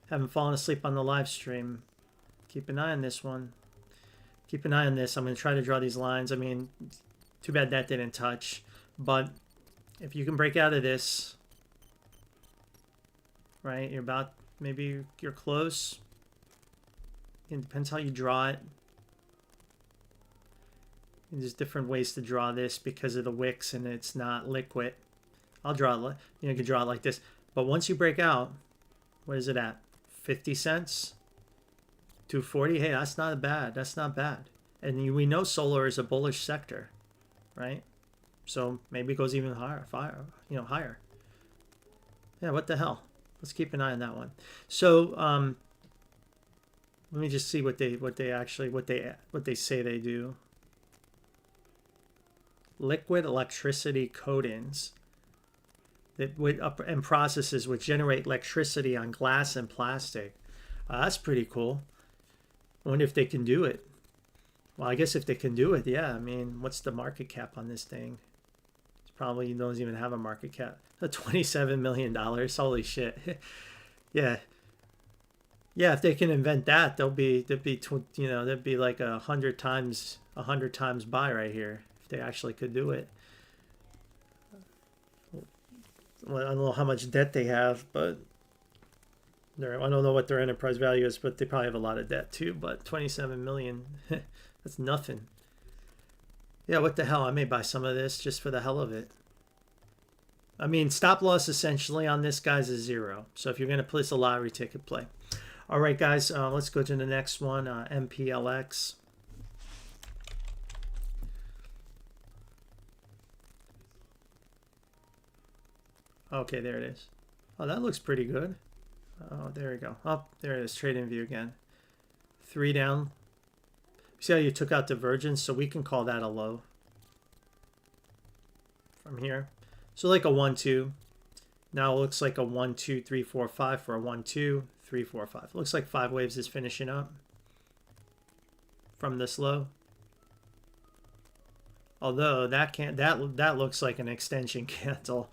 A: haven't fallen asleep on the live stream. Keep an eye on this one. Keep an eye on this. I'm going to try to draw these lines. I mean, too bad that didn't touch. But if you can break out of this, right, you're about, maybe you're close. It depends how you draw it. And there's different ways to draw this because of the wicks and it's not liquid. I'll draw it, you can draw it like this. But once you break out, what is it at? 50 cents? 240? Hey, that's not bad. That's not bad. And we know solar is a bullish sector, right? So maybe it goes even higher, higher. Yeah, what the hell? Let's keep an eye on that one. So let me just see what they say they do. Liquid electricity coatings and processes which generate electricity on glass and plastic. That's pretty cool. I wonder if they can do it. Well, I guess if they can do it, yeah. I mean, what's the market cap on this thing? It's probably, you don't even have a market cap. $27 million. Holy shit. Yeah. Yeah, if they can invent that, there'd be like 100 times buy right here if they actually could do it. Well, I don't know how much debt they have, but I don't know what their enterprise value is, but they probably have a lot of debt too. But 27 million, that's nothing. Yeah, what the hell? I may buy some of this just for the hell of it. I mean, stop loss essentially on this, guys, is 0. So if you're going to place a lottery ticket, play. All right, guys, let's go to the next one, MPLX. Okay, there it is. Oh, that looks pretty good. Oh, there we go. Oh, there it is. Trading view again. 3 down. See how you took out divergence? So we can call that a low from here. So like a 1, 2. Now it looks like a 1, 2, 3, 4, 5 for a 1, 2, 3, 4, 5. Looks like 5 waves is finishing up from this low. Although that looks like an extension candle.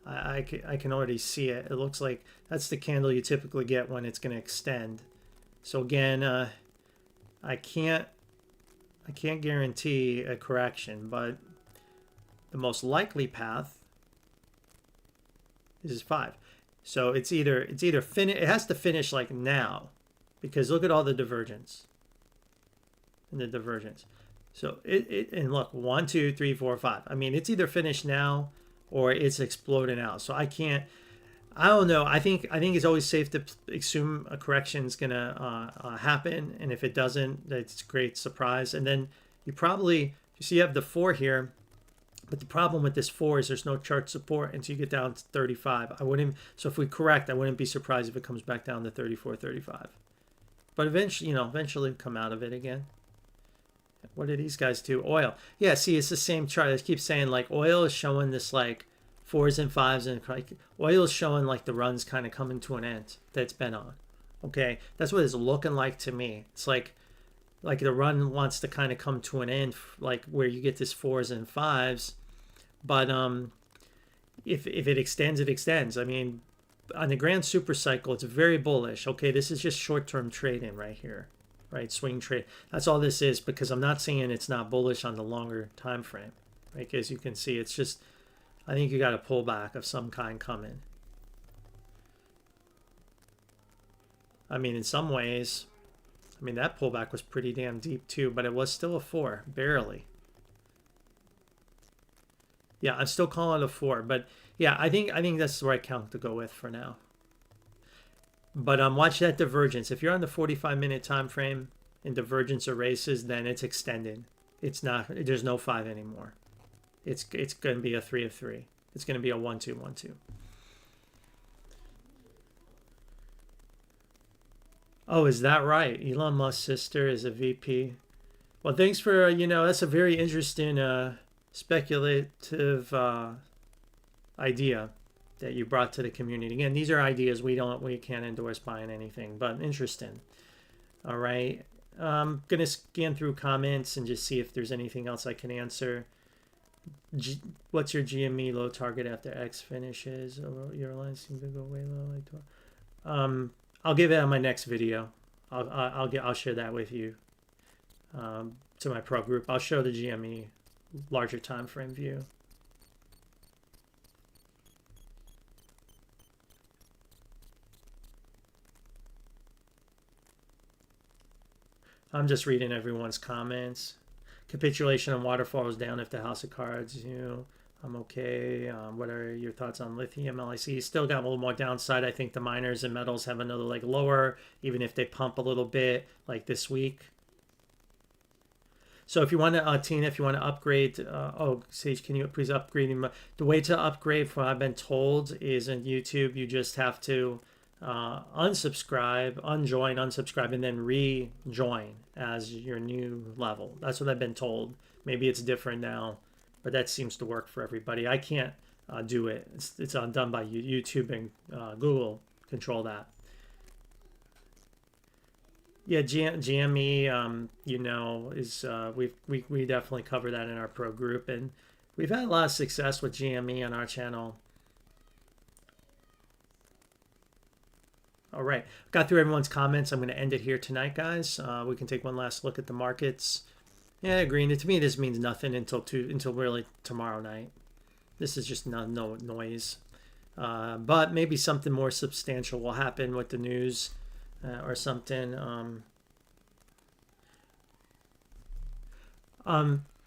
A: I can already see it. It looks like that's the candle you typically get when it's going to extend. So again, I can't guarantee a correction, but the most likely path is 5. So it has to finish like now, because look at all the divergence and the divergence. So and look, 1, 2, 3, 4, 5. I mean, it's either finished now or it's exploding out. So I don't know. I think it's always safe to assume a correction is gonna happen, and if it doesn't, that's a great surprise. And then you see you have the 4 here, but the problem with this 4 is there's no chart support until you get down to 35. So if we correct, I wouldn't be surprised if it comes back down to 34, 35. But eventually we'll come out of it again. What do these guys do? Oil. Yeah, see, it's the same chart. I keep saying, like, oil is showing this, like, 4s and 5s, and oil is showing, like, the run's kind of coming to an end that it's been on. Okay? That's what it's looking like to me. It's like the run wants to kind of come to an end, like, where you get this 4s and 5s. But if it extends, it extends. I mean, on the grand super cycle, it's very bullish. Okay, this is just short-term trading right here. Right, swing trade. That's all this is, because I'm not saying it's not bullish on the longer time frame. Right, as you can see, it's just, I think you got a pullback of some kind coming. I mean, in some ways, I mean, that pullback was pretty damn deep too, but it was still a 4, barely. Yeah, I'm still calling it a 4, but yeah, I think that's the right count to go with for now. But watch that divergence. If you're on the 45-minute time frame and divergence erases, then it's extended. It's not. There's no 5 anymore. It's going to be a 3 of 3. It's going to be a 1, 2, 1, 2. Oh, is that right? Elon Musk's sister is a VP. Well, thanks for that's a very interesting speculative idea that you brought to the community. Again, these are ideas we can't endorse buying anything, but interesting. All right, I'm gonna scan through comments and just see if there's anything else I can answer. What's your GME low target after X finishes? Oh, your lines seem to go way low. I'll give it on my next video. I'll share that with you to my pro group. I'll show the GME larger time frame view. I'm just reading everyone's comments. Capitulation on waterfall is down if the house of cards, I'm okay. What are your thoughts on lithium? LIC still got a little more downside. I think the miners and metals have another leg lower, even if they pump a little bit like this week. So if you want to, Tina, if you want to upgrade, Sage, can you please upgrade? The way to upgrade, from what I've been told, is in YouTube. You just have to unsubscribe, unsubscribe, and then rejoin as your new level. That's what I've been told. Maybe it's different now, but that seems to work for everybody. I can't do it. It's done by YouTube, and Google control that. Yeah, GME, you know, is we definitely cover that in our pro group, and we've had a lot of success with GME on our channel. All right, got through everyone's comments. I'm going to end it here tonight, guys. We can take one last look at the markets. Yeah, green. To me, this means nothing until really tomorrow night. This is just no noise. But maybe something more substantial will happen with the news or something.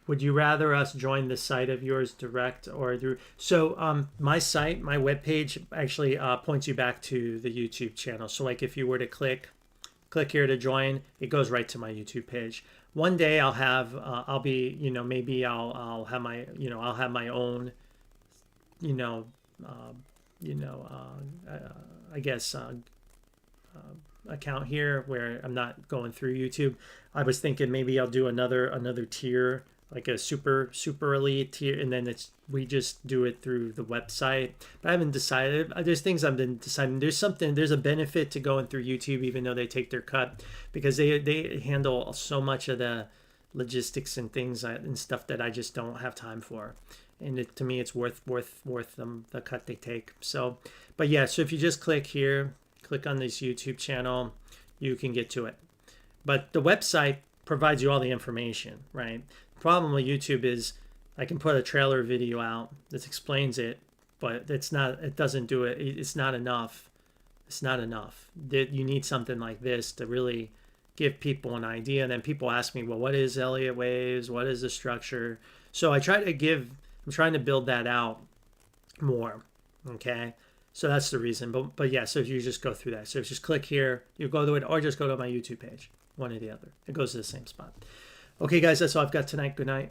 A: Would you rather us join the site of yours direct or through? So my site, my webpage actually points you back to the YouTube channel. So like if you were to click here to join, it goes right to my YouTube page. One day I'll have, I'll be, you know, maybe I'll have my, you know, I'll have my own, you know, I guess account here where I'm not going through YouTube. I was thinking maybe I'll do another tier, like a super elite tier, and then we just do it through the website. But I haven't decided. There's things I've been deciding. There's a benefit to going through YouTube, even though they take their cut, because they handle so much of the logistics and things and stuff that I just don't have time for. And to me, it's worth the cut they take. So, but yeah, so if you just click here, click on this YouTube channel, you can get to it. But the website provides you all the information, right? The problem with YouTube is I can put a trailer video out that explains it, but it doesn't do it. It's not enough. It's not enough. You need something like this to really give people an idea. And then people ask me, well, what is Elliott Waves? What is the structure? So I'm trying to build that out more. Okay. So that's the reason. But yeah, so if you just go through that. So if you just click here, you go to it, or just go to my YouTube page. One or the other. It goes to the same spot. Okay, guys, that's all I've got tonight. Good night.